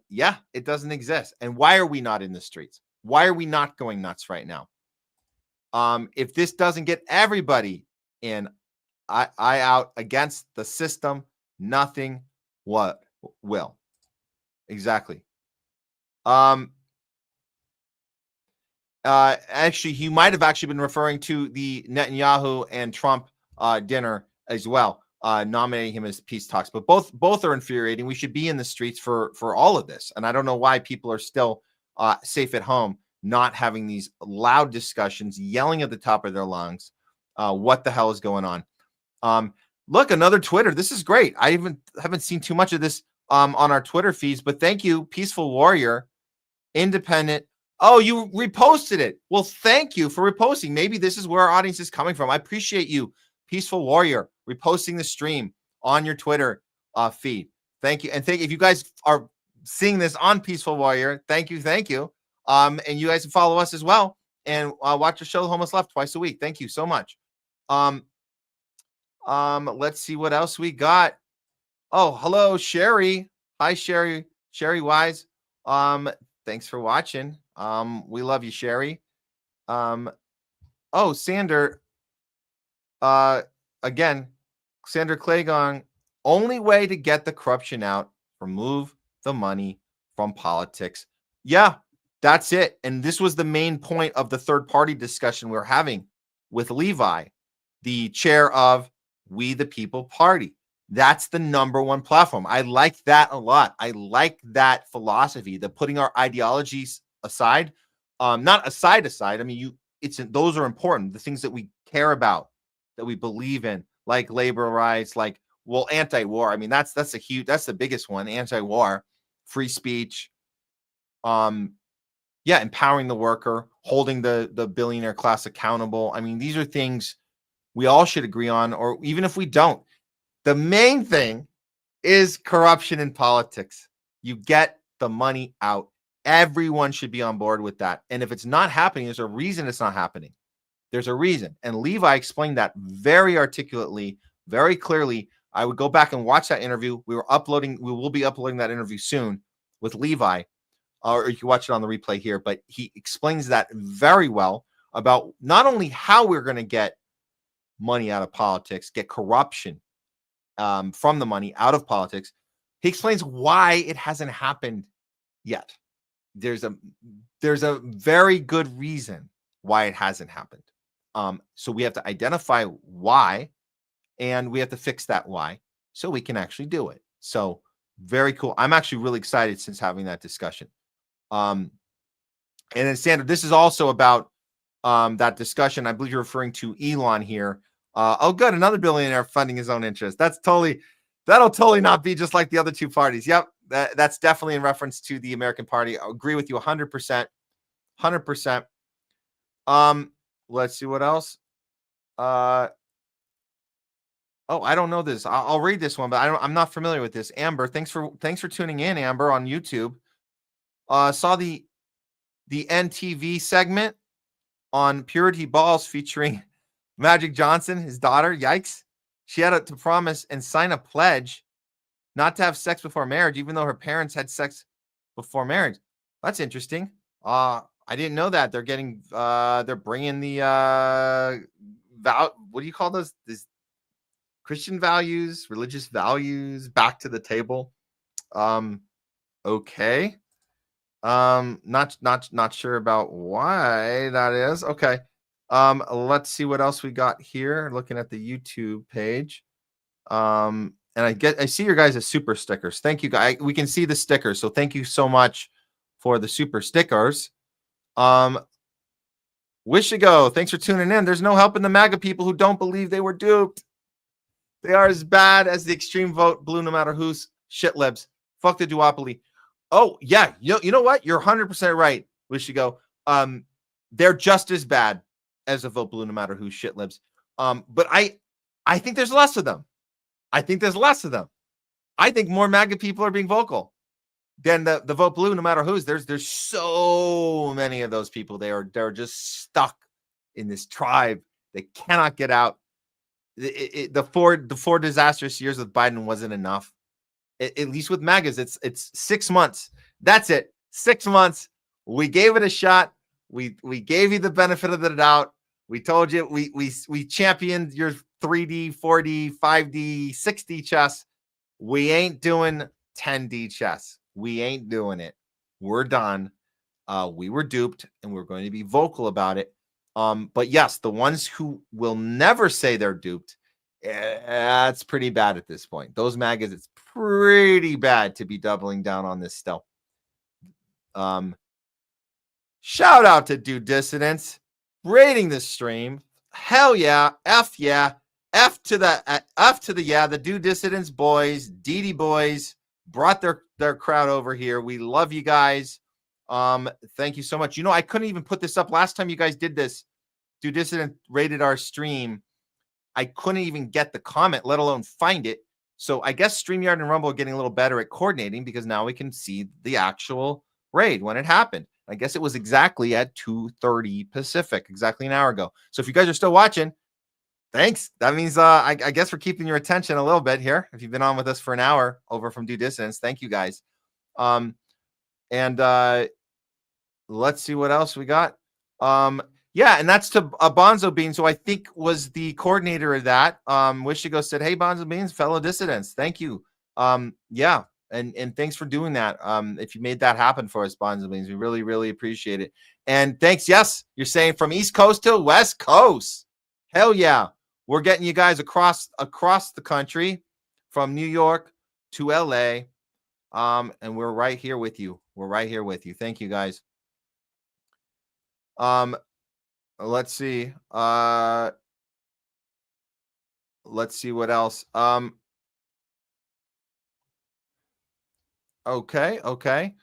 Yeah, it doesn't exist. And why are we not in the streets? Why are we not going nuts right now? If this doesn't get everybody in eye out against the system, nothing will. Exactly. Actually, he might have actually been referring to the Netanyahu and Trump dinner as well, nominating him as peace talks. But both are infuriating. We should be in the streets for all of this. And I don't know why people are still safe at home, not having these loud discussions, yelling at the top of their lungs. What the hell is going on? Look, another Twitter. This is great. I haven't seen too much of this on our Twitter feeds, but thank you, Peaceful Warrior, Independent. Oh, you reposted it. Well, thank you for reposting. Maybe this is where our audience is coming from. I appreciate you, Peaceful Warrior, reposting the stream on your Twitter feed. Thank you. And if you guys are seeing this on Peaceful Warrior, thank you. And you guys can follow us as well and watch the show Homeless Left twice a week. Thank you so much. Let's see what else we got. Oh, hello, Sherry. Hi, Sherry. Sherry Wise. Thanks for watching. We love you, Sherry. Oh, Sander. Again, Sander Clegong. Only way to get the corruption out, remove the money from politics. Yeah, that's it. And this was the main point of the third party discussion we were having with Levi, the chair of We the People Party. That's the #1 platform. I like that a lot. I like that philosophy, the putting our ideologies aside, not aside. I mean, those are important. The things that we care about, that we believe in, like labor rights, like, well, anti-war. I mean, that's the biggest one. Anti-war, free speech. Yeah, empowering the worker, holding the billionaire class accountable. I mean, these are things we all should agree on, or even if we don't. The main thing is corruption in politics. You get the money out. Everyone should be on board with that. And if it's not happening, there's a reason it's not happening. There's a reason. And Levi explained that very articulately, very clearly. I would go back and watch that interview. We will be uploading that interview soon with Levi, or you can watch it on the replay here. But he explains that very well about not only how we're going to get money out of politics, get corruption from the money out of politics. He explains why it hasn't happened yet. There's a very good reason why it hasn't happened. So we have to identify why, and we have to fix that why so we can actually do it. So very cool. I'm actually really excited since having that discussion. And then Sandra, this is also about that discussion. I believe you're referring to Elon here. Oh, good. Another billionaire funding his own interest. That'll totally not be just like the other two parties. Yep. That's definitely in reference to the American Party. I agree with you 100%. 100%. Let's see what else. Oh, I don't know this. I'll read this one, but I'm not familiar with this. Amber, thanks for tuning in, Amber, on YouTube. Saw the NTV segment on Purity Balls featuring Magic Johnson, his daughter. Yikes. She had to promise and sign a pledge not to have sex before marriage, even though her parents had sex before marriage. That's interesting. I didn't know that. They're getting they're bringing the what do you call those? This Christian values, religious values back to the table. Okay. Not sure about why that is. Okay. Let's see what else we got here. Looking at the YouTube page. And I see your guys as super stickers. Thank you guys. We can see the stickers. So thank you so much for the super stickers. Wish to go. Thanks for tuning in. There's no help in the MAGA people who don't believe they were duped. They are as bad as the extreme vote blue, no matter who's shit libs. Fuck the duopoly. Oh, yeah. You know what? You're 100% right. Wish to go. They're just as bad as a vote blue, no matter who's shit libs. But I think there's less of them. I think more MAGA people are being vocal than the vote blue, no matter who's. There's so many of those people. They're just stuck in this tribe. They cannot get out. The four disastrous years with Biden wasn't enough. At least with MAGAs, it's 6 months. That's it. 6 months. We gave it a shot. We gave you the benefit of the doubt. We told you we championed your 3D, 4D, 5D, 6D chess. We ain't doing 10D chess. We ain't doing it. We're done. We were duped, and we're going to be vocal about it. But yes, the ones who will never say they're duped, that's pretty bad at this point. Those MAGAs, it's pretty bad to be doubling down on this still. Shout out to Dude Dissidents rating this stream. Hell yeah. F yeah. F to the yeah. The Dude Dissidents boys, DD boys brought their crowd over here. We love you guys. Thank you so much. You know, I couldn't even put this up last time you guys did this. Dude Dissident rated our stream. I couldn't even get the comment, let alone find it. So I guess StreamYard and Rumble are getting a little better at coordinating because now we can see the actual raid when it happened. I guess it was exactly at 2:30 Pacific, exactly an hour ago. So if you guys are still watching, thanks. That means I guess we're keeping your attention a little bit here. If you've been on with us for an hour over from Due Dissidents, thank you guys. Let's see what else we got. Yeah, and that's to Bonzo Beans, who I think was the coordinator of that. Wishigo said, "Hey, Bonzo Beans, fellow dissidents, thank you." Yeah, and thanks for doing that. If you made that happen for us, Bonzo Beans, we really, really appreciate it. And thanks. Yes, you're saying from East Coast to West Coast. Hell yeah, we're getting you guys across the country, from New York to LA, and we're right here with you. We're right here with you. Thank you, guys. Let's see. Let's see what else. Okay.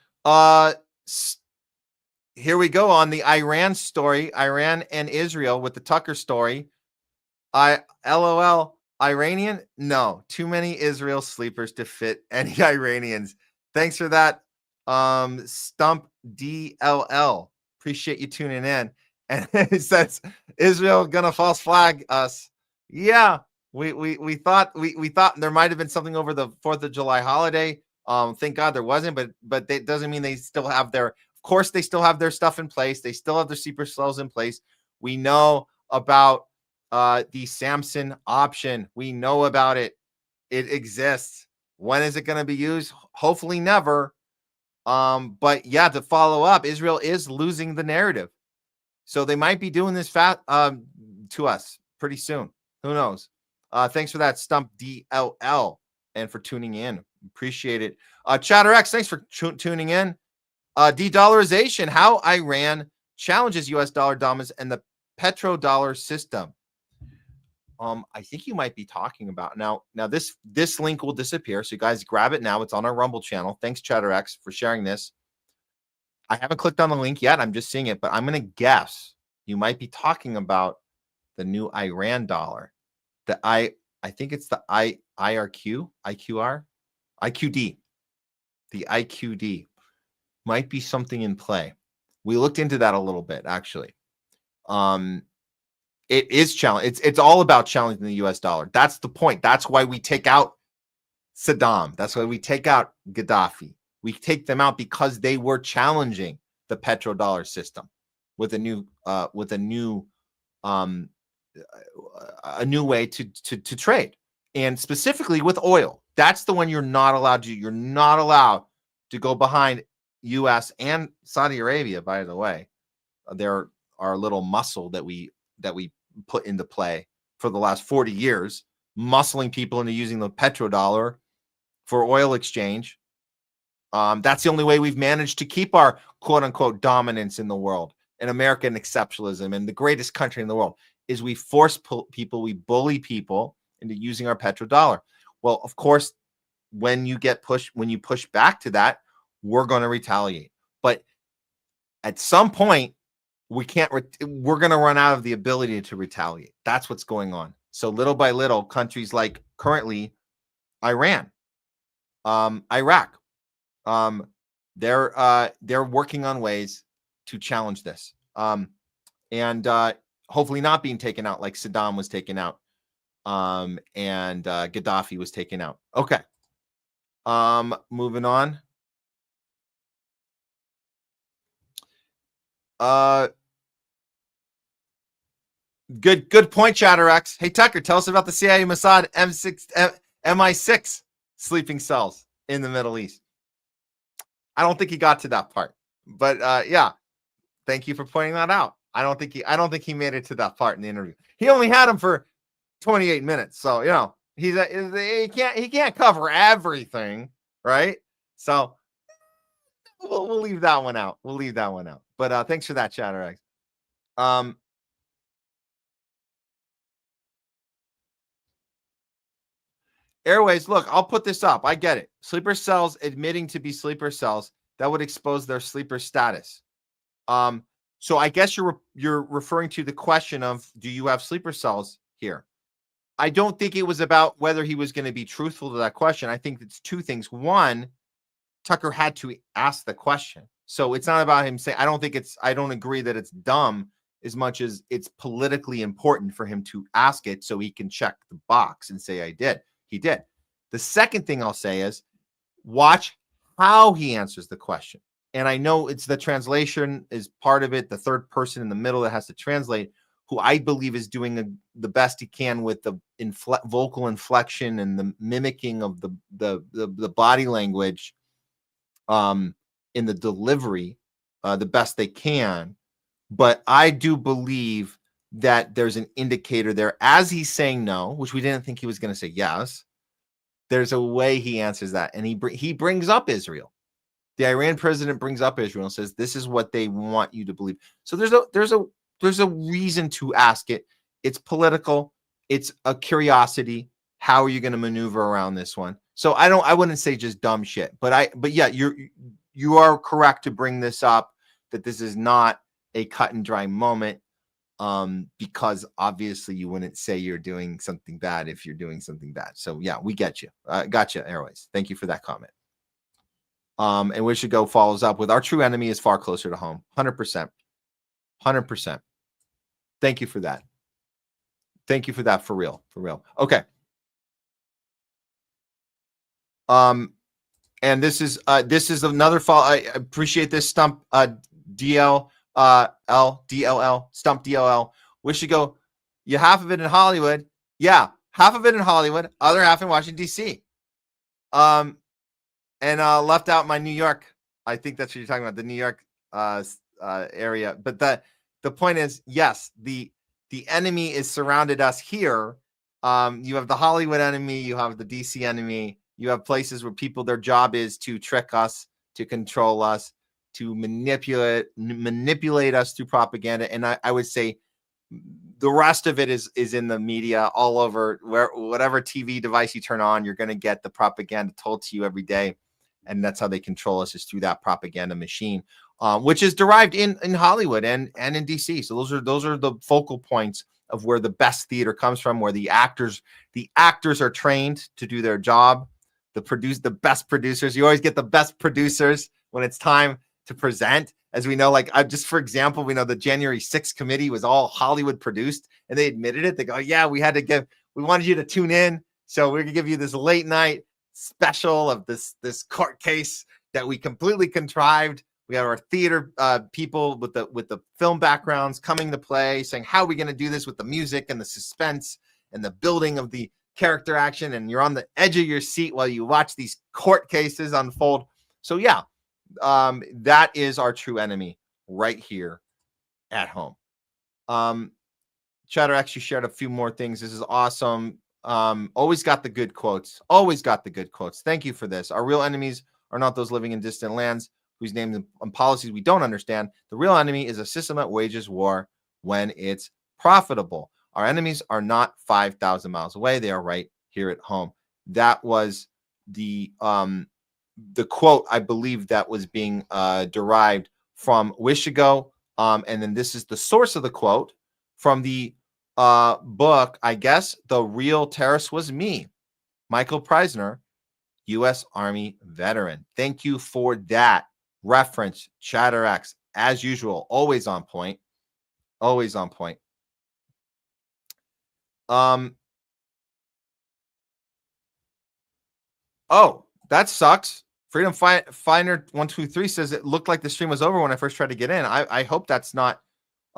Here we go on the Iran story, Iran and Israel with the Tucker story. LOL, Iranian? No, too many Israel sleepers to fit any Iranians. Thanks for that. Stump DLL. Appreciate you tuning in. And it says Israel gonna false flag us. Yeah, we thought there might have been something over the 4th of July holiday. Thank God there wasn't, but that doesn't mean they still have their. Of course, they still have their stuff in place. They still have their super cells in place. We know about the Samson option. We know about it. It exists. When is it going to be used? Hopefully never. But yeah, to follow up, Israel is losing the narrative. So they might be doing this to us pretty soon. Who knows? Thanks for that, Stump DLL, and for tuning in. Appreciate it. ChatterX, thanks for tuning in. De-dollarization, how Iran challenges U.S. dollar dominance and the petrodollar system. I think you might be talking about now this link will disappear, so you guys grab it now. It's on our Rumble channel. Thanks, ChatterX, for sharing this. I haven't clicked on the link yet. I'm just seeing it, but I'm going to guess you might be talking about the new Iran dollar. I think it's the IQD. The IQD might be something in play. We looked into that a little bit, actually. It is challenge. It's all about challenging the U.S. dollar. That's the point. That's why we take out Saddam. That's why we take out Gaddafi. We take them out because they were challenging the petrodollar system with a new way to trade, and specifically with oil. That's the one you're not allowed to. You're not allowed to go behind U.S. and Saudi Arabia. By the way, they're our little muscle that we put into play for the last 40 years, muscling people into using the petrodollar for oil exchange. That's the only way we've managed to keep our quote unquote dominance in the world and American exceptionalism and the greatest country in the world is we force people, we bully people into using our petrodollar. Well, of course, when you push back to that, we're going to retaliate. But at some point, we're going to run out of the ability to retaliate. That's what's going on. So little by little, countries like currently Iran, Iraq, they're working on ways to challenge this, and hopefully not being taken out like Saddam was taken out, and Gaddafi was taken out. Okay, moving on. Good point, ChatterX. Hey Tucker, tell us about the CIA MASOUD MI6 sleeping cells in the Middle East. I don't think he got to that part, but yeah, thank you for pointing that out. I don't think he made it to that part in the interview. He only had him for 28 minutes, so you know he can't cover everything, right? So we'll leave that one out. We'll leave that one out. But thanks for that, ChatterX. Airways, look, I'll put this up. I get it. Sleeper cells admitting to be sleeper cells, that would expose their sleeper status. So I guess you're referring to the question of, do you have sleeper cells here? I don't think it was about whether he was going to be truthful to that question. I think it's two things. One, Tucker had to ask the question. So it's not about him saying, I don't agree that it's dumb as much as it's politically important for him to ask it so he can check the box and say, I did. He did. The second thing I'll say is watch how he answers the question. And I know it's the translation is part of it, the third person in the middle that has to translate, who I believe is doing the best he can with the vocal inflection and the mimicking of the body language in the delivery the best they can. But I do believe that there's an indicator there as he's saying no, which we didn't think he was going to say yes. There's a way he answers that, and he brings up Israel. The Iran president brings up Israel and says, "This is what they want you to believe." So there's a reason to ask it. It's political. It's a curiosity. How are you going to maneuver around this one? So I wouldn't say just dumb shit, but yeah, you are correct to bring this up, that this is not a cut and dry moment, because obviously you wouldn't say you're doing something bad if you're doing something bad. So yeah, we get you. Gotcha, Airways. Thank you for that comment. And we should go follows up with, our true enemy is far closer to home. 100%. 100%. Thank you for that. Thank you for that. For real. For real. Okay. And this is another follow. I appreciate this, Stump DLL Stump DLL. We should go. You half of it in Hollywood. Yeah, half of it in Hollywood, other half in Washington D.C. And left out my New York. I think that's what you're talking about, the New York area. But the point is, yes, the the enemy is surrounded us here. You have the Hollywood enemy, you have the DC enemy, you have places where people, their job is to trick us, to control us, to manipulate us through propaganda. And I would say the rest of it is in the media all over, where whatever TV device you turn on, you're going to get the propaganda told to you every day. And that's how they control us, is through that propaganda machine, which is derived in Hollywood and in DC. So those are the focal points of where the best theater comes from, where the actors are trained to do their job. The best producers. You always get the best producers when it's time to present. As we know, like just for example, we know the January 6th committee was all Hollywood produced, and they admitted it. They go, yeah, we wanted you to tune in, so we're gonna give you this late night special of this court case that we completely contrived. We have our theater people with the film backgrounds coming to play, saying, how are we going to do this with the music and the suspense and the building of the character action? And you're on the edge of your seat while you watch these court cases unfold. So yeah, that is our true enemy right here at home. Chatter actually shared a few more things. This is awesome. Always got the good quotes. Always got the good quotes. Thank you for this. Our real enemies are not those living in distant lands whose names and policies we don't understand. The real enemy is a system that wages war when it's profitable. Our enemies are not 5,000 miles away. They are right here at home. That was the quote, I believe, that was being derived from Wishigo. And then this is the source of the quote from the book, I guess, The Real Terrorist Was Me, Michael Preisner, U.S. Army veteran. Thank you for that reference, ChatterX, as usual, always on point. Always on point. Oh, that sucks. Freedom Finder 123 says it looked like the stream was over when I first tried to get in. I hope that's not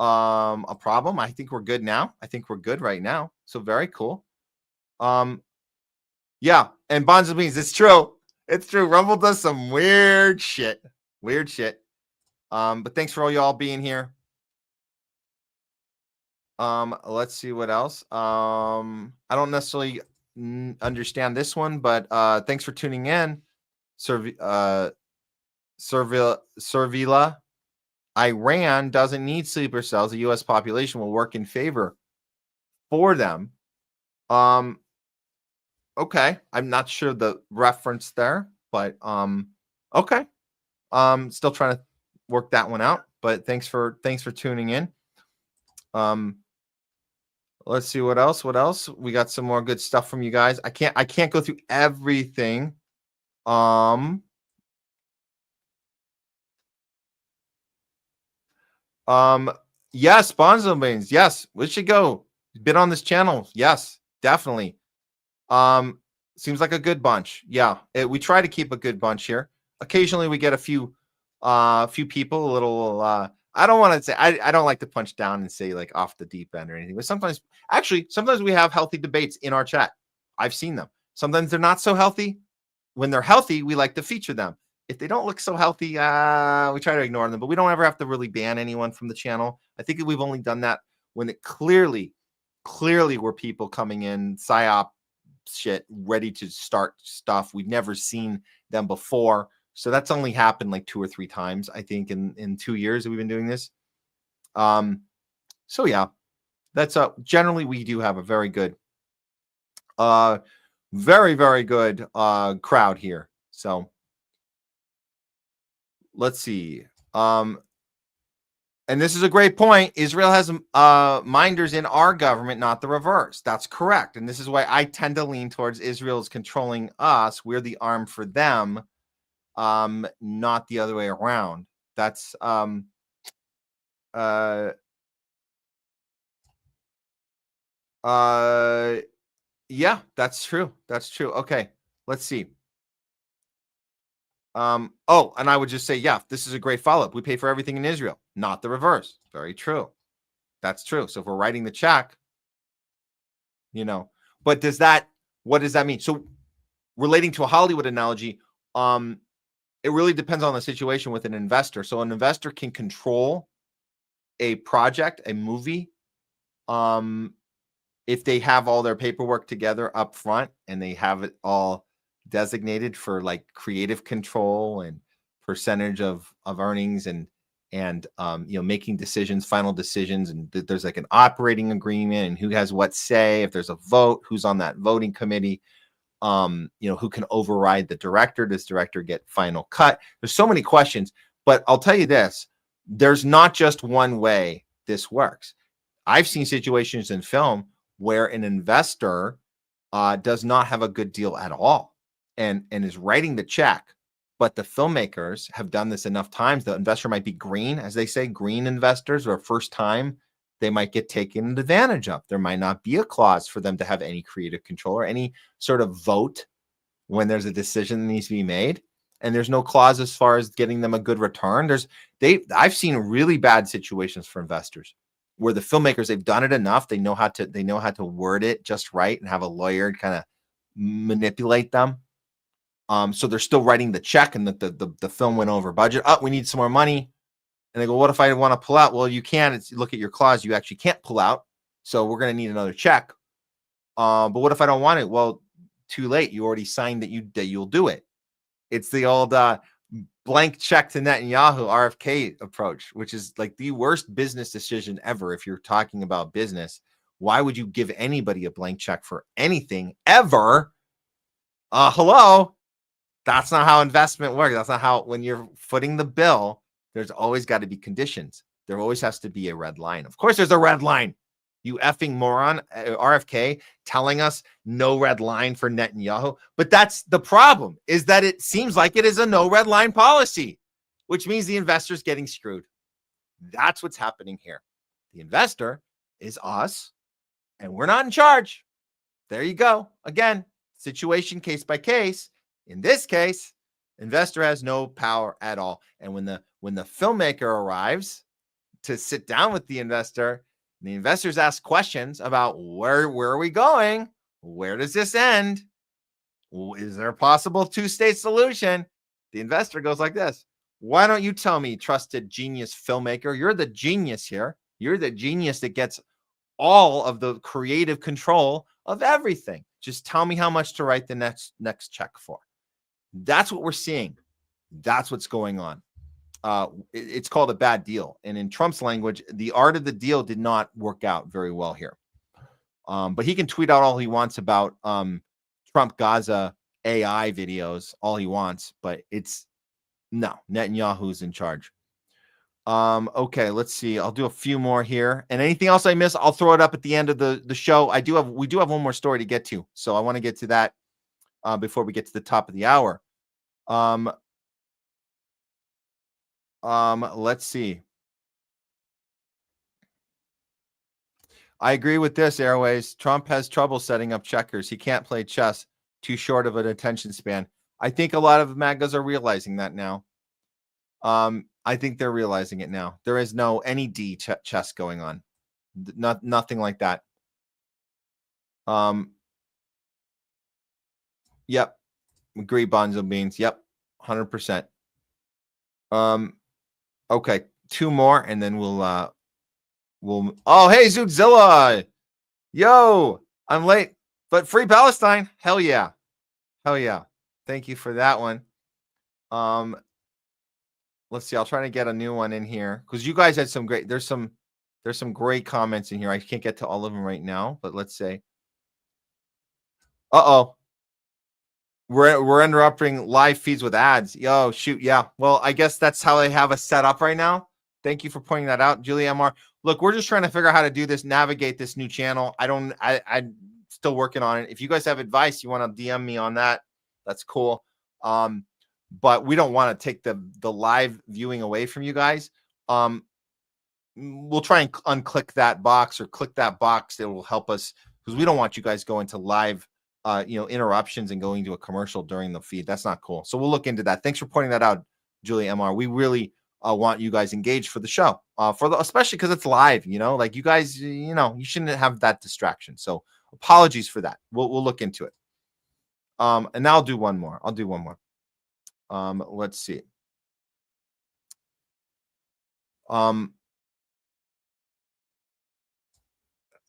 a problem. I think we're good now. I think we're good right now. So very cool. Yeah, and Bonds and Beans, it's true. It's true. Rumble does some weird shit. Weird shit. But thanks for all y'all being here. Let's see what else. I don't necessarily understand this one, but thanks for tuning in. Servila. Iran doesn't need sleeper cells. The U.S. population will work in favor for them. Okay. I'm not sure the reference there, but okay. Still trying to work that one out, but thanks for tuning in. Let's see what else. We got some more good stuff from you guys. I can't go through everything. Yes, Bonzo Baines. Yes, we should go. Been on this channel. Yes, definitely. Seems like a good bunch. Yeah, we try to keep a good bunch here. Occasionally we get a few people, a little, I don't want to say, I don't like to punch down and say like off the deep end or anything, but sometimes we have healthy debates in our chat. I've seen them. Sometimes they're not so healthy. When they're healthy, we like to feature them. If they don't look so healthy, we try to ignore them, but we don't ever have to really ban anyone from the channel. I think we've only done that when it clearly were people coming in, psyop shit, ready to start stuff. We've never seen them before. So that's only happened like 2 or 3 times, I think, in 2 years that we've been doing this. So yeah, that's generally we do have a very good, very, very good crowd here. So let's see. And this is a great point. Israel has minders in our government, not the reverse. That's correct. And this is why I tend to lean towards Israel's controlling us. We're the arm for them. Not the other way around. That's yeah, that's true. That's true. Okay, let's see. Oh, and I would just say, yeah, this is a great follow-up. We pay for everything in Israel, not the reverse. Very true. That's true. So if we're writing the check, but what does that mean? So relating to a Hollywood analogy, it really depends on the situation with an investor. So an investor can control a project, a movie, if they have all their paperwork together up front and they have it all designated for like creative control and percentage of earnings and making decisions, final decisions, and there's like an operating agreement and who has what say, if there's a vote, who's on that voting committee, who can override the director, does director get final cut? There's so many questions, but I'll tell you this, there's not just one way this works. I've seen situations in film where an investor does not have a good deal at all and is writing the check, but the filmmakers have done this enough times. The investor might be green, as they say, green investors, or first time, they might get taken advantage of. There might not be a clause for them to have any creative control or any sort of vote when there's a decision that needs to be made. And there's no clause as far as getting them a good return. I've seen really bad situations for investors where the filmmakers, they've done it enough. They know how to word it just right and have a lawyer kind of manipulate them. So they're still writing the check and the film went over budget. Oh, we need some more money. And they go, what if I want to pull out? Well, you can. Look at your clause. You actually can't pull out. So we're going to need another check. But what if I don't want it? Well, too late. You already signed that you'll do it. It's the old blank check to Netanyahu RFK approach, which is like the worst business decision ever. If you're talking about business, why would you give anybody a blank check for anything ever? Hello. That's not how investment works. That's not how, when you're footing the bill, there's always got to be conditions. There always has to be a red line. Of course, there's a red line. You effing moron, RFK, telling us no red line for Netanyahu. But that's the problem, is that it seems like it is a no red line policy, which means the investor's getting screwed. That's what's happening here. The investor is us, and we're not in charge. There you go. Again, situation case by case. In this case, investor has no power at all. And when the filmmaker arrives to sit down with the investors ask questions about where are we going? Where does this end? Is there a possible two-state solution? The investor goes like this. Why don't you tell me, trusted genius filmmaker? You're the genius here. You're the genius that gets all of the creative control of everything. Just tell me how much to write the next check for. That's what we're seeing. That's what's going on. It's called a bad deal. And in Trump's language, the art of the deal did not work out very well here. But he can tweet out all he wants about Trump Gaza AI videos, all he wants, but Netanyahu's in charge. Okay, let's see. I'll do a few more here. And anything else I miss, I'll throw it up at the end of the show. We do have one more story to get to. So I want to get to that before we get to the top of the hour. Let's see. I agree with this, Airways. Trump has trouble setting up checkers. He can't play chess. Too short of an attention span. I think a lot of MAGAs are realizing that now. I think they're realizing it now. There is no NED chess going on. Nothing like that. Yep. Agree, Bonzo Beans. Yep. 100%. Okay. Two more and then we'll oh, hey, Zoodzilla. Yo, I'm late, but free Palestine. Hell yeah. Hell yeah. Thank you for that one. Let's see. I'll try to get a new one in here because you guys had some great, there's some great comments in here. I can't get to all of them right now, but let's say, we're interrupting live feeds with ads. Yo, shoot. Yeah. Well, I guess that's how they have us set up right now. Thank you for pointing that out, Julie MR. Look, we're just trying to figure out how to do this, navigate this new channel. I'm still working on it. If you guys have advice, you want to DM me on that, that's cool. But we don't want to take the live viewing away from you guys. We'll try and unclick that box or click that box that will help us because we don't want you guys going to live interruptions and going to a commercial during the feed. That's not cool. So we'll look into that. Thanks for pointing that out, Julie MR. We really want you guys engaged for the show, especially because it's live. Like you guys, you shouldn't have that distraction. So apologies for that. We'll look into it. And now I'll do one more. Let's see.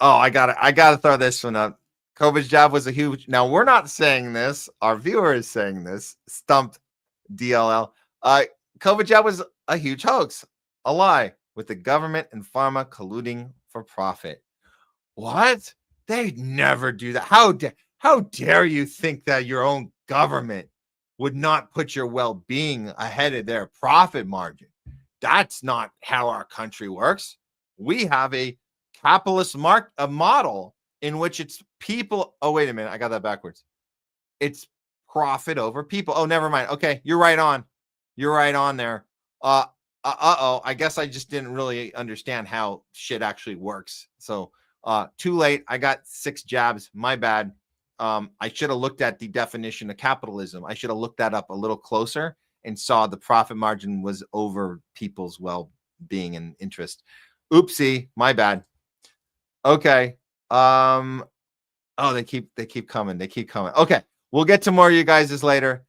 Oh, I gotta throw this one up. COVID's jab was a huge. Now we're not saying this. Our viewer is saying this. Stumped DLL. COVID jab was a huge hoax, a lie, with the government and pharma colluding for profit. What? They'd never do that. How dare you think that your own government would not put your well-being ahead of their profit margin? That's not how our country works. We have a capitalist model in which it's people. Oh, wait a minute. I got that backwards. It's profit over people. Oh, never mind. Okay. You're right on. You're right on there. Uh-oh. I guess I just didn't really understand how shit actually works. So, too late. I got 6 jabs. My bad. I should have looked at the definition of capitalism. I should have looked that up a little closer and saw the profit margin was over people's well-being and interest. Oopsie, my bad. Okay. Oh, they keep coming. They keep coming. Okay. We'll get to more of you guys later.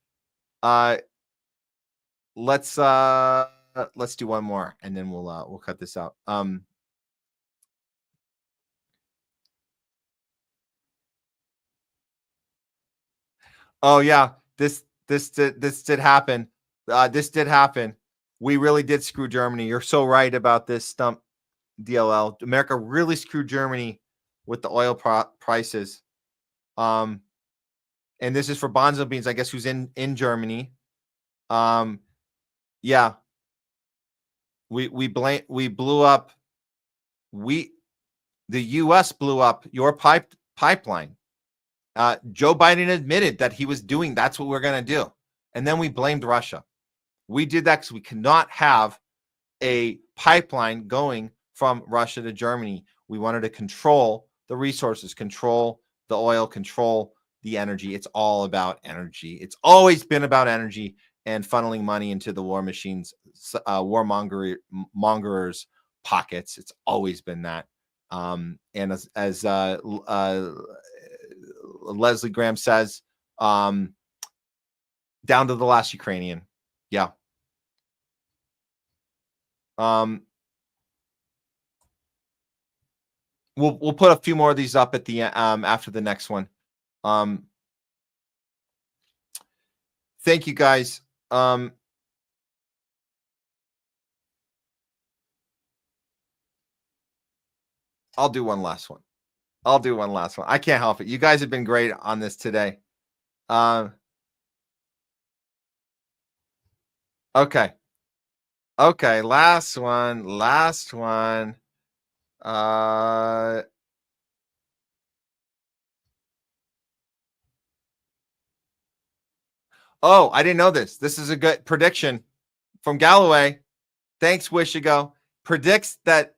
Let's do one more and then we'll cut this out. Oh yeah, this did happen. This did happen. We really did screw Germany. You're so right about this, Stump DLL. America really screwed Germany with the oil prices. And this is for Bonzo Beans, I guess, who's in Germany. Yeah. We blew up. The US blew up your pipeline. Joe Biden admitted that he was doing that's what we're going to do. And then we blamed Russia. We did that because we cannot have a pipeline going from Russia to Germany. We wanted to control the resources, control the oil, control the energy. It's all about energy. It's always been about energy and funneling money into the war machines, warmongers' pockets. It's always been that. And as Leslie Graham says, down to the last Ukrainian. Yeah. We'll put a few more of these up at the after the next one. Thank you guys. I'll do one last one. I can't help it. You guys have been great on this today. Okay. Last one. Oh, I didn't know this. This is a good prediction from Galloway. Thanks, Wishigo. Predicts that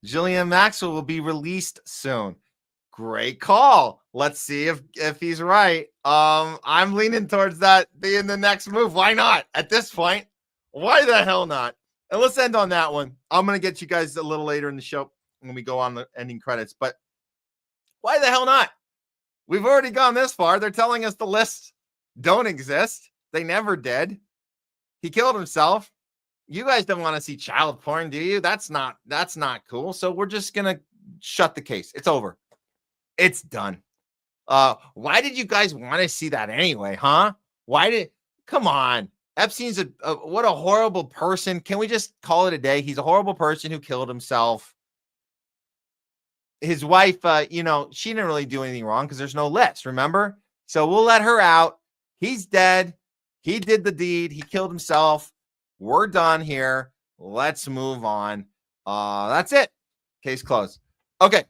Julian Maxwell will be released soon. Great call. Let's see if he's right. I'm leaning towards that being the next move. Why not? At this point, why the hell not? And let's end on that one. I'm going to get you guys a little later in the show when we go on the ending credits. But why the hell not? We've already gone this far. They're telling us the lists don't exist. They never did. He killed himself. You guys don't want to see child porn, do you? That's not cool. So we're just going to shut the case. It's over. It's done. Why did you guys want to see that anyway, huh? Come on. Epstein's what a horrible person. Can we just call it a day? He's a horrible person who killed himself. His wife, she didn't really do anything wrong because there's no list, remember? So we'll let her out. He's dead. He did the deed. He killed himself. We're done here. Let's move on. That's it. Case closed. Okay.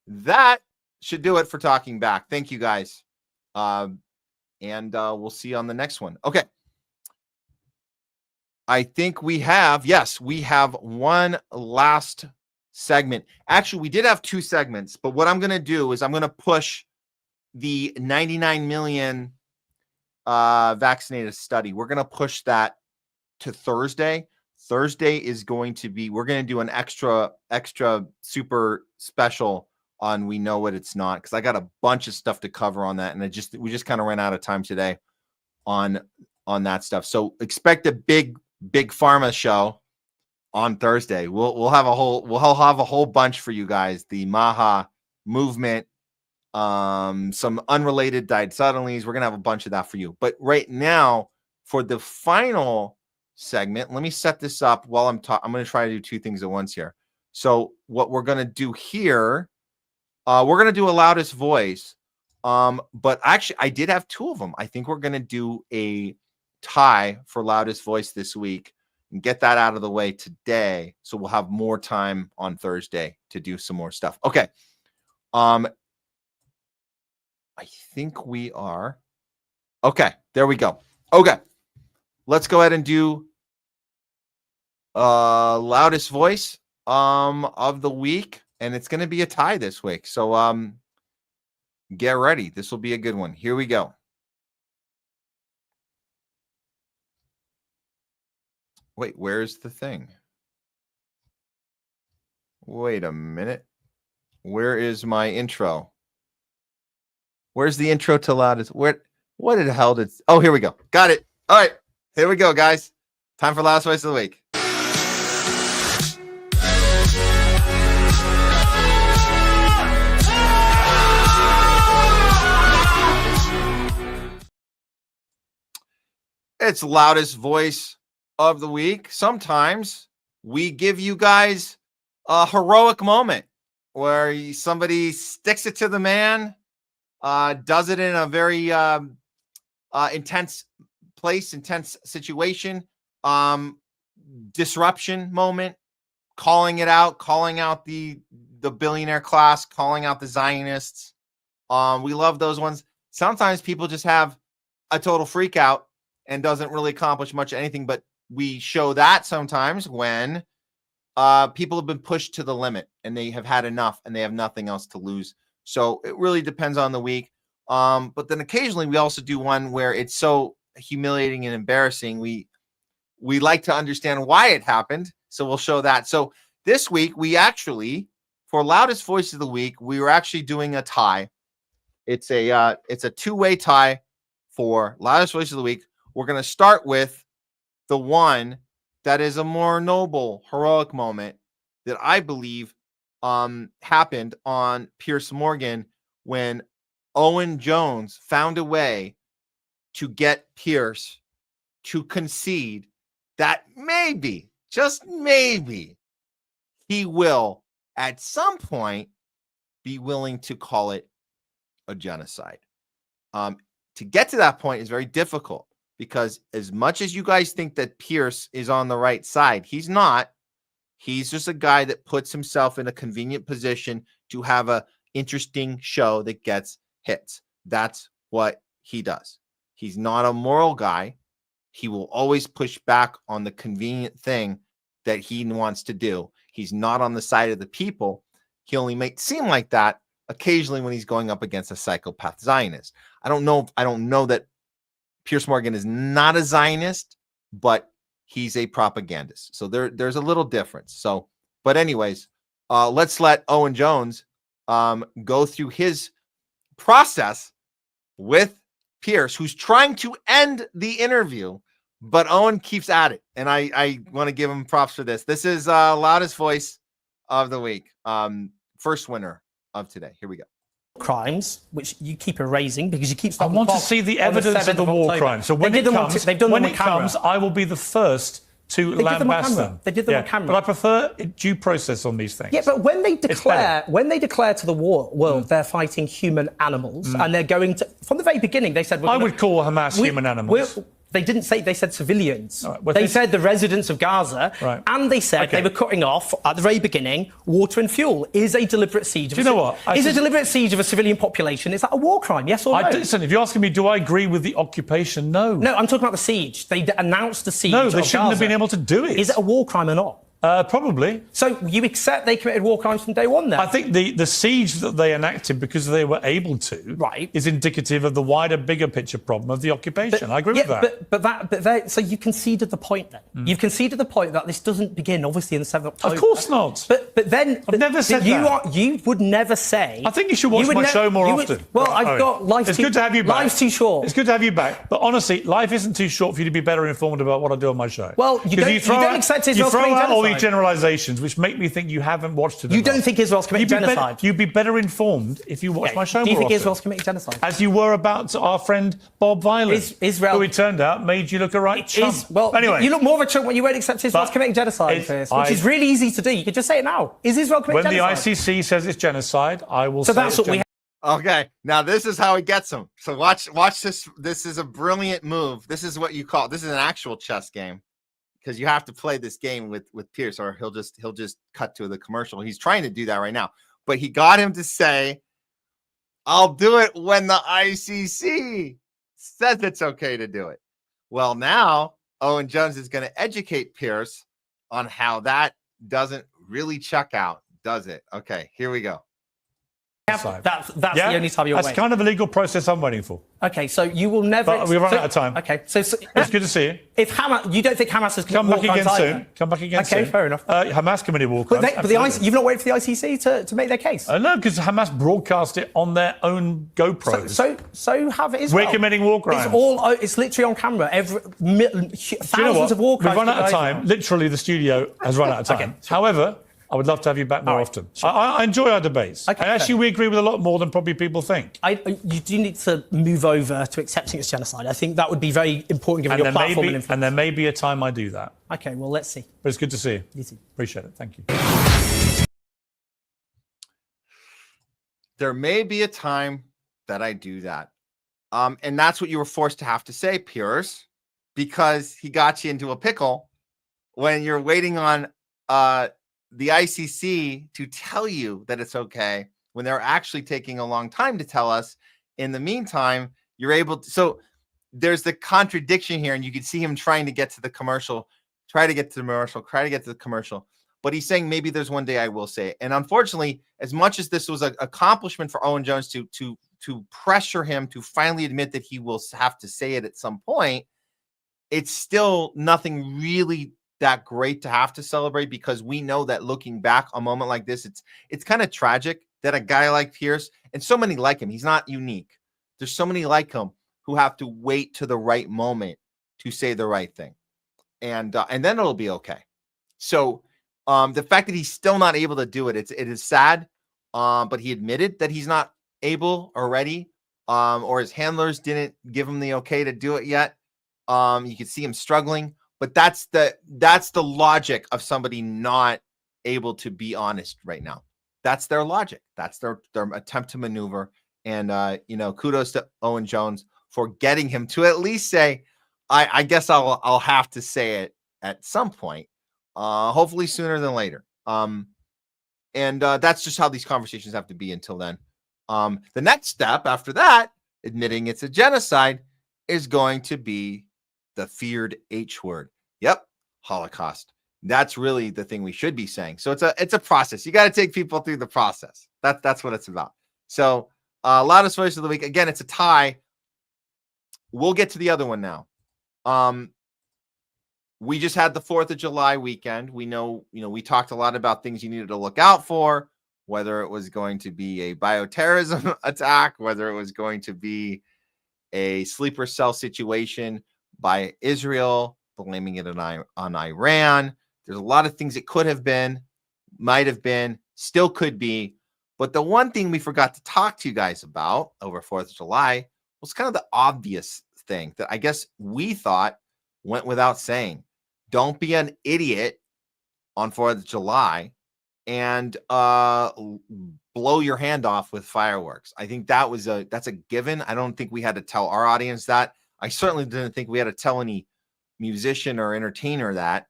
That should do it for Talking Back. Thank you guys. And we'll see you on the next one. Okay. I think we have one last segment. Actually, we did have 2 segments, but what I'm going to do is I'm going to push the 99 million vaccinated study. We're going to push that to Thursday. Thursday is going to be, we're going to do an extra super special on We Know What It's Not, because I got a bunch of stuff to cover on that, and we just kind of ran out of time today on that stuff. So expect a big pharma show on Thursday. We'll have a whole bunch for you guys. The Maha movement, some unrelated died suddenlies. We're gonna have a bunch of that for you. But right now, for the final segment, let me set this up while I'm talking. I'm gonna try to do two things at once here. So what we're gonna do here, we're gonna do a loudest voice. But actually, I did have two of them. I think we're gonna do a tie for loudest voice this week and get that out of the way today. So we'll have more time on Thursday to do some more stuff. Okay. I think we are. Okay, there we go. Okay. Let's go ahead and do loudest voice of the week. And it's going to be a tie this week. So get ready. This will be a good one. Here we go. Wait, where's the thing? Wait a minute. Where is my intro? Where's the intro to loudest? What the hell did? Oh, here we go. Got it. All right, here we go, guys. Time for loudest voice of the week. It's loudest voice of the week. Sometimes we give you guys a heroic moment where somebody sticks it to the man, does it in a very intense place, intense situation, disruption moment, calling it out, calling out the billionaire class, calling out the Zionists. We love those ones. Sometimes people just have a total freak out and doesn't really accomplish much of anything, but we show that sometimes when people have been pushed to the limit and they have had enough and they have nothing else to lose. So it really depends on the week. But then occasionally we also do one where it's so humiliating and embarrassing. We like to understand why it happened. So we'll show that. So this week we actually, for loudest voice of the week, we were actually doing a tie. It's a two-way tie for loudest voice of the week. We're going to start with the one that is a more noble, heroic moment that I believe happened on Piers Morgan when Owen Jones found a way to get Piers to concede that maybe, just maybe, he will at some point be willing to call it a genocide. To get to that point is very difficult, because as much as you guys think that Piers is on the right side, he's not. He's just a guy that puts himself in a convenient position to have an interesting show that gets hits. That's what he does. He's not a moral guy. He will always push back on the convenient thing that he wants to do. He's not on the side of the people. He only makes it seem like that occasionally when he's going up against a psychopath Zionist. I don't know that Piers Morgan is not a Zionist, but he's a propagandist. So there's a little difference. So, but anyways, let's let Owen Jones go through his process with Piers, who's trying to end the interview, but Owen keeps at it. And I want to give him props for this. This is loudest voice of the week. First winner of today. Here we go. Crimes, which you keep erasing because you keep. I want to see the evidence of the war crime. So when it comes, I will be the first to lambast them. They did them on camera. But I prefer due process on these things. Yeah, but when they declare to the world they're fighting human animals and they're going to, from the very beginning they said I would call Hamas human animals. They didn't say, they said civilians. Right, they said the residents of Gaza, and they said they were cutting off, at the very beginning, water and fuel. Is a deliberate siege of a deliberate siege of a civilian population, is that a war crime, yes or no? Listen, if you're asking me, do I agree with the occupation? No. No, I'm talking about the siege. They announced the siege No, they of shouldn't Gaza. have been able to do it. Is it a war crime or not? Probably. So you accept they committed war crimes from day one then? I think the siege that they enacted because they were able to is indicative of the wider, bigger picture problem of the occupation. I agree with that. So you conceded the point then. You've conceded the point that this doesn't begin, obviously, in the 7th of October. Of course not. But then... I've never said that. You would never say... I think you should watch my show more often. Well, I've got life It's good to have you back. Life's too short. It's good to have you back. But honestly, life isn't too short for you to be better informed about what I do on my show. Well, you don't accept it as well. flowery generalizations, which make me think you haven't watched it. You don't think Israel's committing genocide? You'd be better informed if you watched my show. Do you more think often. Israel's committing genocide? As you were about our friend Bob Violent, who it turned out made you look a right chump. Well, anyway, you look more of a chump when you won't accept Israel's committing genocide, Piers, which is really easy to do. You could just say it now. Is Israel committing genocide? When the ICC says it's genocide, I will say that's what we have. Okay, now this is how he gets them. So watch this. This is a brilliant move. This is what you call, this is an actual chess game, because you have to play this game with Piers, or he'll just cut to the commercial. He's trying to do that right now, but he got him to say, "I'll do it when the ICC says it's okay to do it." Well, now Owen Jones is going to educate Piers on how that doesn't really check out, does it? Okay, here we go. That's the only time you're waiting. That's kind of a legal process I'm waiting for. Okay, so you will never. But we run out of time. Okay, so it's good to see you. If Hamas, you don't think Hamas has come back again either? soon. Come back again soon. Okay, fair enough. Hamas committed war crimes. But you've not waited for the ICC to make their case. No, because Hamas broadcast it on their own GoPros. So have Israel. We're committing war crimes. It's literally on camera. Thousands of war crimes. We've run out of time. Literally, the studio has run out of time. However, I would love to have you back more often. Sure. I enjoy our debates. Okay, and actually, we agree with a lot more than probably people think. You do need to move over to accepting it's genocide. I think that would be very important given your platform and influence. And there may be a time I do that. Okay, well, let's see. But it's good to see you. You too. Appreciate it. Thank you. There may be a time that I do that. And that's what you were forced to have to say, Piers, because he got you into a pickle when you're waiting on the ICC to tell you that it's okay when they're actually taking a long time to tell us. In the meantime, you're able to, so there's the contradiction here, and you can see him trying to get to the commercial, but he's saying maybe there's one day I will say it. And unfortunately, as much as this was an accomplishment for Owen Jones to pressure him to finally admit that he will have to say it at some point, it's still nothing really that great to have to celebrate, because we know that looking back a moment like this, it's kind of tragic that a guy like Piers, and so many like him, he's not unique. There's so many like him who have to wait to the right moment to say the right thing, and then it'll be okay. So the fact that he's still not able to do it, it is sad. But he admitted that he's not able or ready, or his handlers didn't give him the okay to do it yet. You can see him struggling. But that's the logic of somebody not able to be honest right now. That's their logic. That's their attempt to maneuver. And kudos to Owen Jones for getting him to at least say, I guess I'll have to say it at some point. Hopefully sooner than later. And that's just how these conversations have to be until then. The next step after that, admitting it's a genocide, is going to be the feared H word. Yep, Holocaust. That's really the thing we should be saying. So it's a process. You got to take people through the process. That's what it's about. So loudest voice of the week. Again, it's a tie. We'll get to the other one now. We just had the 4th of July weekend. We know, we talked a lot about things you needed to look out for, whether it was going to be a bioterrorism attack, whether it was going to be a sleeper cell situation by Israel, blaming it on Iran. There's a lot of things it could have been, might have been, still could be. But the one thing we forgot to talk to you guys about over 4th of July was kind of the obvious thing that I guess we thought went without saying. Don't be an idiot on 4th of July and blow your hand off with fireworks. I think that's a given. I don't think we had to tell our audience that. I certainly didn't think we had to tell any musician or entertainer that,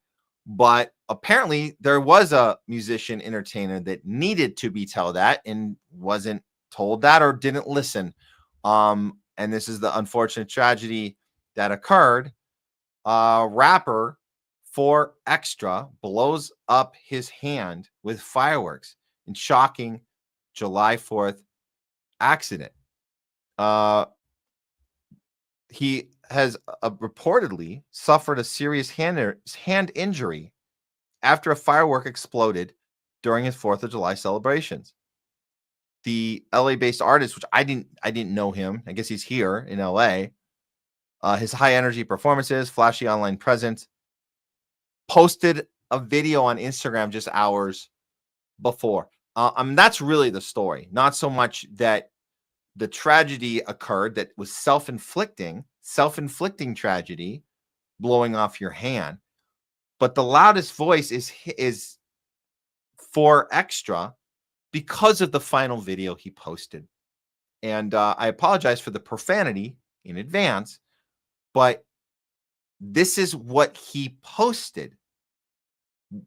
but apparently there was a musician entertainer that needed to be told that and wasn't told that or didn't listen. And this is the unfortunate tragedy that occurred. Rapper 4Extra blows up his hand with fireworks in shocking July 4th accident. He has reportedly suffered a serious hand injury after a firework exploded during his 4th of July celebrations. The LA-based artist, which I didn't know him. I guess he's here in LA. His high energy performances, flashy online presence, posted a video on Instagram just hours before. That's really the story. Not so much that the tragedy occurred that was self-inflicting tragedy, blowing off your hand. But the loudest voice is for extra because of the final video he posted. And I apologize for the profanity in advance, but this is what he posted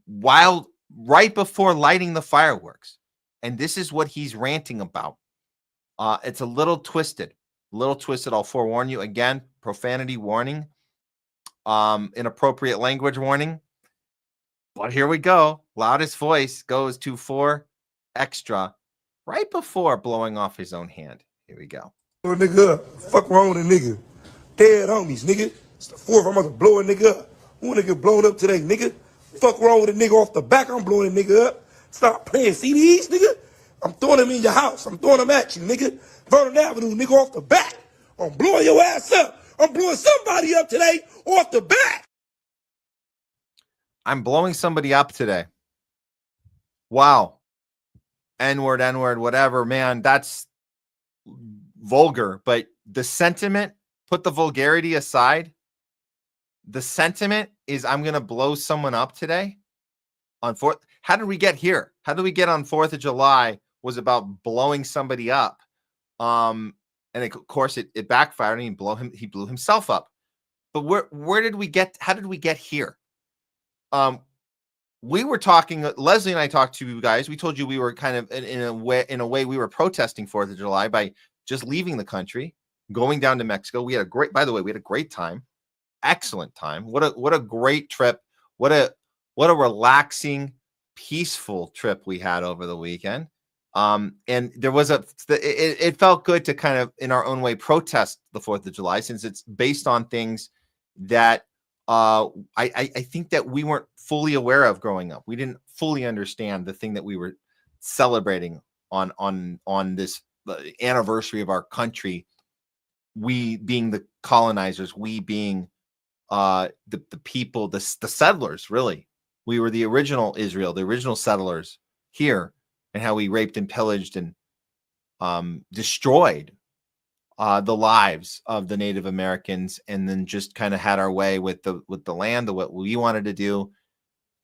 right before lighting the fireworks. And this is what he's ranting about. It's a little twisted. I'll forewarn you again, profanity warning, inappropriate language warning. But here we go. Loudest voice goes to 4 extra right before blowing off his own hand. Here we go. Nigga up. Fuck wrong with a nigga. Dead homies, nigga. It's the 4th. I'm about to blow a nigga up. Who wanna get blown up today, nigga? Fuck wrong with a nigga off the back. I'm blowing a nigga up. Stop playing CDs, nigga. I'm throwing them in your house. I'm throwing them at you, nigga. Vernon Avenue, nigga, off the back. I'm blowing your ass up. I'm blowing somebody up today off the back. I'm blowing somebody up today. Wow. N-word, whatever, man. That's vulgar. But the sentiment, put the vulgarity aside. The sentiment is I'm going to blow someone up today on 4th. How did we get here? How did we get on 4th of July was about blowing somebody up. And of course it backfired and he blew himself up. But where did we get? How did we get here? We were talking, Leslie and I talked to you guys. We told you we were kind of in a way we were protesting 4th of July by just leaving the country, going down to Mexico. We had a great time. Excellent time. What a great trip. What a relaxing, peaceful trip we had over the weekend. And there was it felt good to kind of in our own way protest the 4th of July, since it's based on things that I think that we weren't fully aware of growing up. We didn't fully understand the thing that we were celebrating on this anniversary of our country. We being the colonizers, we being the people, the settlers, really. We were the original Israel, the original settlers here, and how we raped and pillaged and destroyed the lives of the Native Americans, and then just kind of had our way with the land, what we wanted to do,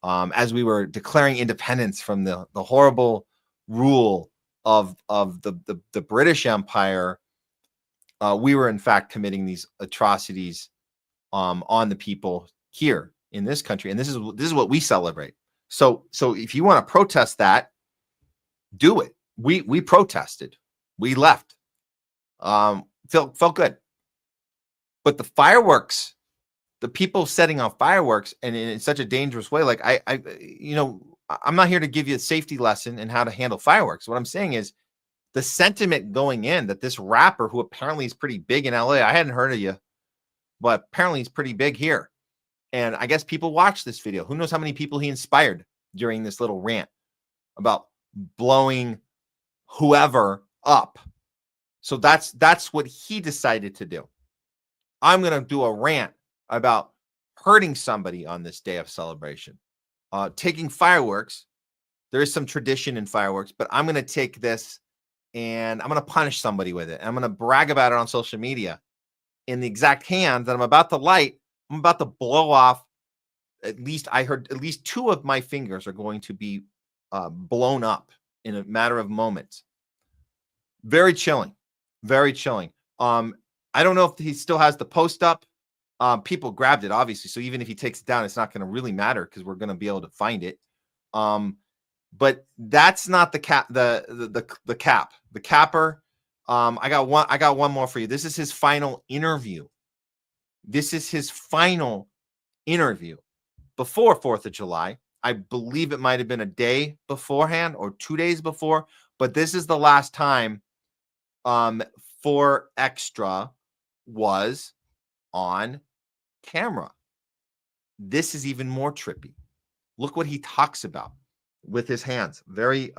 as we were declaring independence from the horrible rule of the British Empire. We were in fact committing these atrocities on the people here in this country, and this is what we celebrate. So if you want to protest that, do it. We protested. We left. Felt good. But the fireworks, the people setting off fireworks, and in such a dangerous way, like I'm not here to give you a safety lesson in how to handle fireworks. What I'm saying is the sentiment going in that this rapper, who apparently is pretty big in LA, I hadn't heard of you, but apparently he's pretty big here. And I guess people watched this video. Who knows how many people he inspired during this little rant about blowing whoever up. So that's what he decided to do. I'm going to do a rant about hurting somebody on this day of celebration. Taking fireworks. There is some tradition in fireworks, but I'm going to take this and I'm going to punish somebody with it. I'm going to brag about it on social media. In the exact hand that I'm about to light, I'm about to blow off. At least 2 of my fingers are going to be blown up in a matter of moments. Very chilling. Very chilling. I don't know if he still has the post up. People grabbed it, obviously. So even if he takes it down, it's not going to really matter because we're going to be able to find it. But that's not the cap. The cap. The capper. I got one more for you. This is his final interview. This is his final interview before 4th of July. I believe it might have been a day beforehand or 2 days before, but this is the last time 4 Extra was on camera. This is even more trippy. Look what he talks about with his hands. Very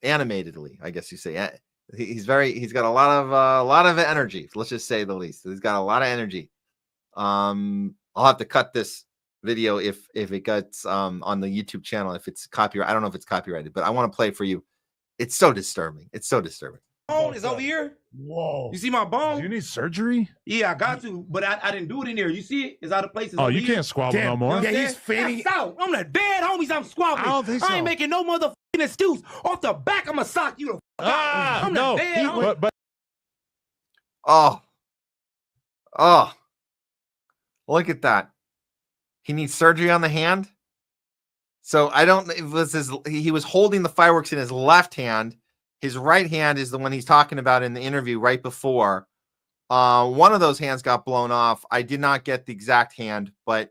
animatedly, I guess you say. He's got a lot of energy. Let's just say the least. He's got a lot of energy. I'll have to cut this video if it gets on the YouTube channel, if it's copyright. I don't know if it's copyrighted, but I want to play it for you. It's so disturbing. It's so disturbing. Bone is over here. Whoa. You see my bone? Do you need surgery? Yeah, I got to, but I didn't do it in there. You see it? It's out of place. Oh, you can't squabble no more. Yeah, he's fading. I'm the dead homies. I'm squabbling. I don't think so. I ain't making no motherfucking excuse. Off the back, I'ma sock you. I'm the dead homie. But oh, look at that. He needs surgery on the hand. So I don't. It was he was holding the fireworks in his left hand. His right hand is the one he's talking about in the interview right before. One of those hands got blown off. I did not get the exact hand, but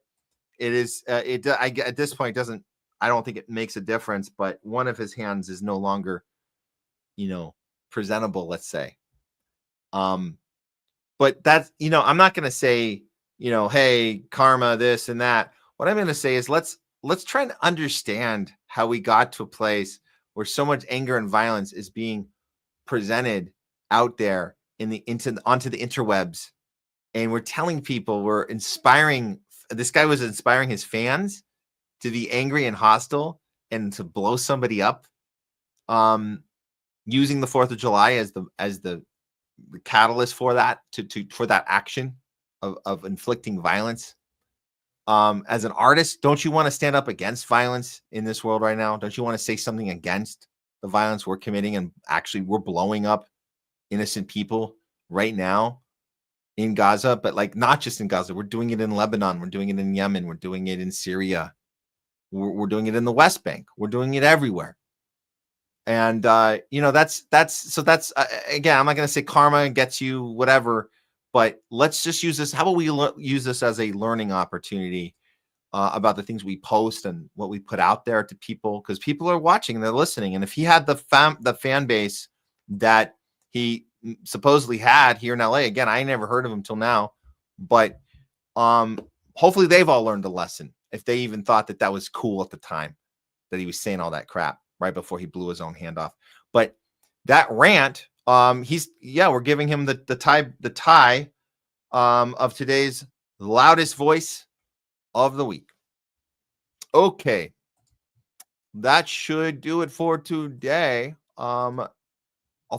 it is. At this point, it doesn't. I don't think it makes a difference. But one of his hands is no longer, presentable. Let's say. But that's I'm not going to say hey, karma, this and that. What I'm going to say is let's try and understand how we got to a place where so much anger and violence is being presented out there onto the interwebs, and we're telling people, we're inspiring. This guy was inspiring his fans to be angry and hostile and to blow somebody up, using the 4th of July as the catalyst for that for that action of inflicting violence. As an artist, don't you want to stand up against violence in this world right now? Don't you want to say something against the violence we're committing? And actually, we're blowing up innocent people right now in Gaza, but not just in Gaza. We're doing it in Lebanon. We're doing it in Yemen. We're doing it in Syria. We're doing it in the West Bank. We're doing it everywhere. And that's again, I'm not going to say karma gets you whatever. But let's just use this. How about we use this as a learning opportunity about the things we post and what we put out there to people, because people are watching and they're listening. And if he had the fan base that he supposedly had here in LA, again, I never heard of him till now, but hopefully they've all learned a lesson. If they even thought that was cool at the time that he was saying all that crap right before he blew his own hand off. But that rant. We're giving him the tie of today's loudest voice of the week. Okay, that should do it for today. I'll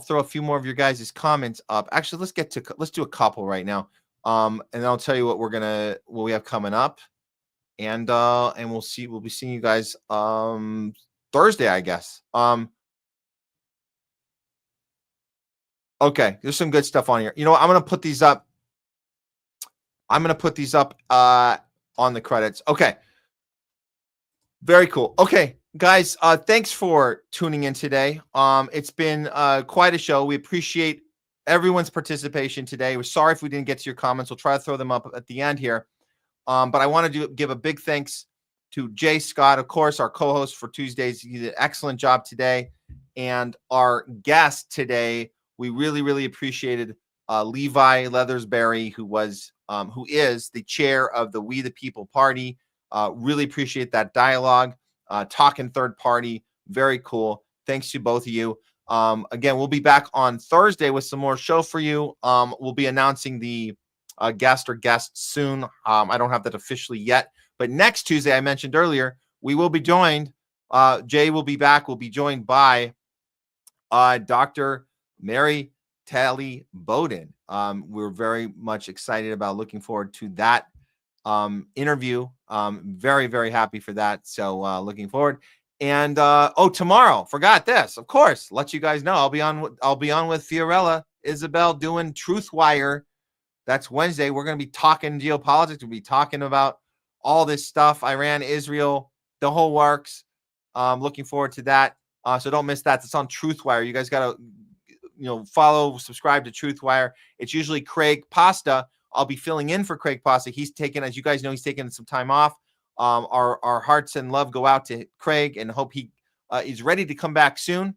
throw a few more of your guys' comments up. Actually, let's do a couple right now. And I'll tell you what we have coming up, and we'll be seeing you guys Thursday, I guess. Okay, there's some good stuff on here. I'm going to put these up. On the credits. Okay. Very cool. Okay, guys, thanks for tuning in today. It's been quite a show. We appreciate everyone's participation today. We're sorry if we didn't get to your comments. We'll try to throw them up at the end here. But I want to give a big thanks to Jay Scott, of course, our co-host for Tuesdays. He did an excellent job today. And our guest today, we really, really appreciated Levi Leathersberry, who is the chair of the We the People Party. Really appreciate that dialogue. Talking third party, very cool. Thanks to both of you. Again, we'll be back on Thursday with some more show for you. We'll be announcing the guest or guests soon. I don't have that officially yet, but next Tuesday, I mentioned earlier, we will be joined. Jay will be back. We'll be joined by Dr. Mary Talley Bowden. We're very much excited about looking forward to that interview. Very, very happy for that. So looking forward. And tomorrow, forgot this, of course, let you guys know, I'll be on with Fiorella Isabel doing Truth Wire. That's Wednesday. We're going to be talking geopolitics. We'll be talking about all this stuff, Iran, Israel, the whole works. Looking forward to that. So don't miss that. It's on Truth Wire. You guys got to follow, subscribe to Truth Wire. It's usually Craig Pasta. I'll be filling in for Craig Pasta. He's taken, as you guys know, he's taken some time off. Our hearts and love go out to Craig, and hope he is ready to come back soon.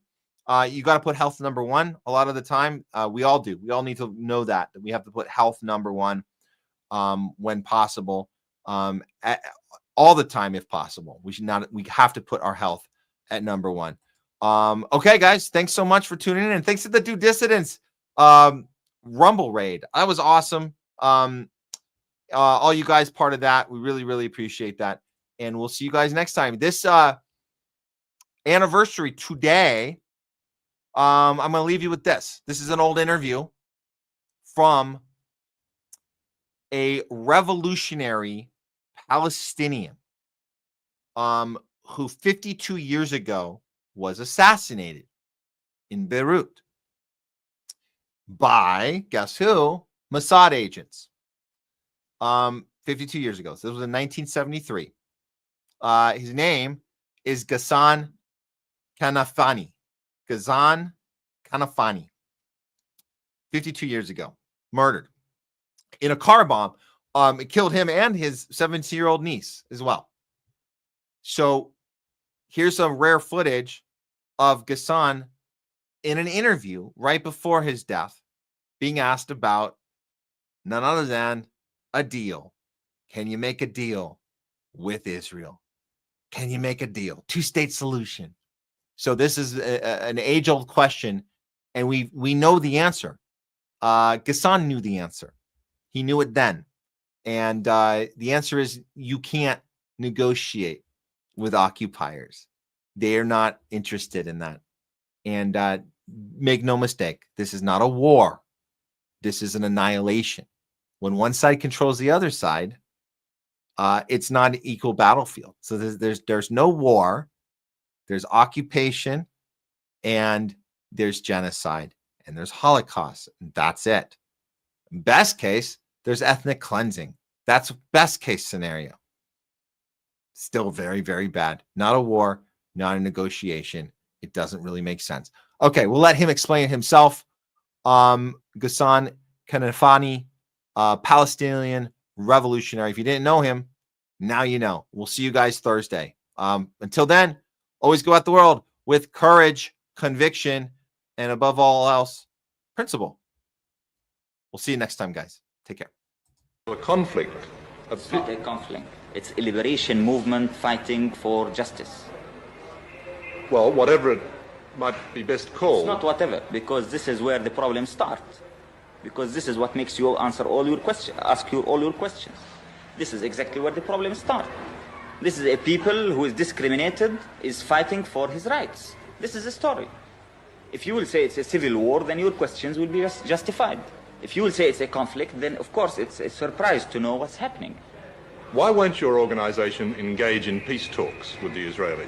You got to put health number one a lot of the time. We all do. We all need to know that we have to put health number one when possible, all the time if possible. We have to put our health at number one. Okay, guys, thanks so much for tuning in, and thanks to the Due Dissidents Rumble raid. That was awesome. all you guys part of that. We really, really appreciate that. And we'll see you guys next time. This anniversary today, I'm going to leave you with this. This is an old interview from a revolutionary Palestinian who 52 years ago was assassinated in Beirut by, guess who? Mossad agents. 52 years ago. So this was in 1973. His name is Ghassan Kanafani. Ghassan Kanafani. 52 years ago. Murdered in a car bomb. It killed him and his 17-year-old niece as well. So here's some rare footage of Ghassan in an interview right before his death being asked about none other than a deal. Can you make a deal with Israel? Can you make a deal? Two-state solution. So this is an age-old question, and we know the answer. Ghassan knew the answer. He knew it then. And the answer is you can't negotiate with occupiers. They are not interested in that. And make no mistake, this is not a war. This is an annihilation. When one side controls the other side, it's not an equal battlefield. So there's no war. There's occupation, and there's genocide, and there's Holocaust, and that's it. Best case, there's ethnic cleansing. That's best case scenario. Still very, very bad. Not a war, not a negotiation. It doesn't really make sense. Okay, we'll let him explain it himself. Ghassan Kanafani, Palestinian revolutionary. If you didn't know him, now you know. We'll see you guys Thursday. Until then, always go out the world with courage, conviction, and above all else, principle. We'll see you next time, guys. Take care. A conflict. It's not a conflict. It's a liberation movement fighting for justice. Well, whatever it might be best called. It's not whatever, because this is where the problems start. Because this is what makes you answer all your questions, all your questions. This is exactly where the problems start. This is a people who is discriminated, is fighting for his rights. This is the story. If you will say it's a civil war, then your questions will be justified. If you will say it's a conflict, then of course it's a surprise to know what's happening. Why won't your organization engage in peace talks with the Israelis?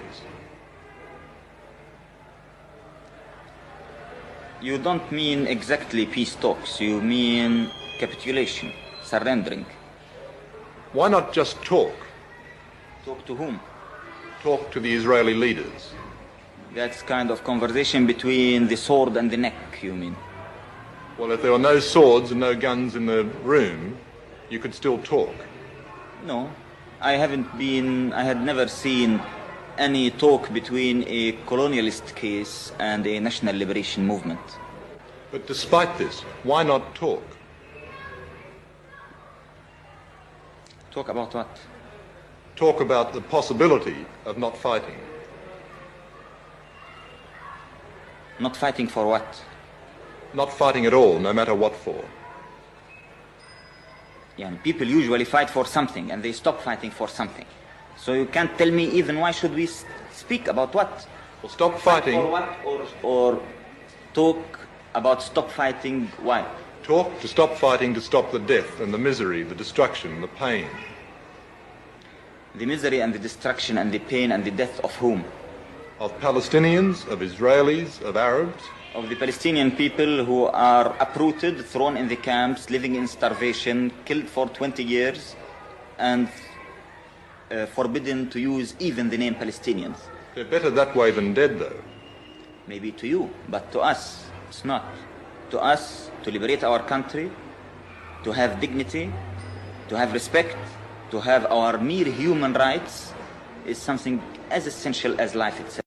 You don't mean exactly peace talks. You mean capitulation, surrendering. Why not just talk? Talk to whom? Talk to the Israeli leaders. That's kind of conversation between the sword and the neck, you mean? Well, if there were no swords and no guns in the room, you could still talk. No, I had never seen any talk between a colonialist case and a national liberation movement. But despite this, why not talk? Talk about what? Talk about the possibility of not fighting. Not fighting for what? Not fighting at all, no matter what for. Yeah, and people usually fight for something and they stop fighting for something. So you can't tell me even why should we speak about what? Well, stop fighting. For what? Or talk about stop fighting, why? Talk to stop fighting, to stop the death and the misery, the destruction, the pain. The misery and the destruction and the pain and the death of whom? Of Palestinians, of Israelis, of Arabs. Of the Palestinian people who are uprooted, thrown in the camps, living in starvation, killed for 20 years, and forbidden to use even the name Palestinians. They're better that way than dead, though. Maybe to you, but to us, it's not. To us, to liberate our country, to have dignity, to have respect, to have our mere human rights, is something as essential as life itself.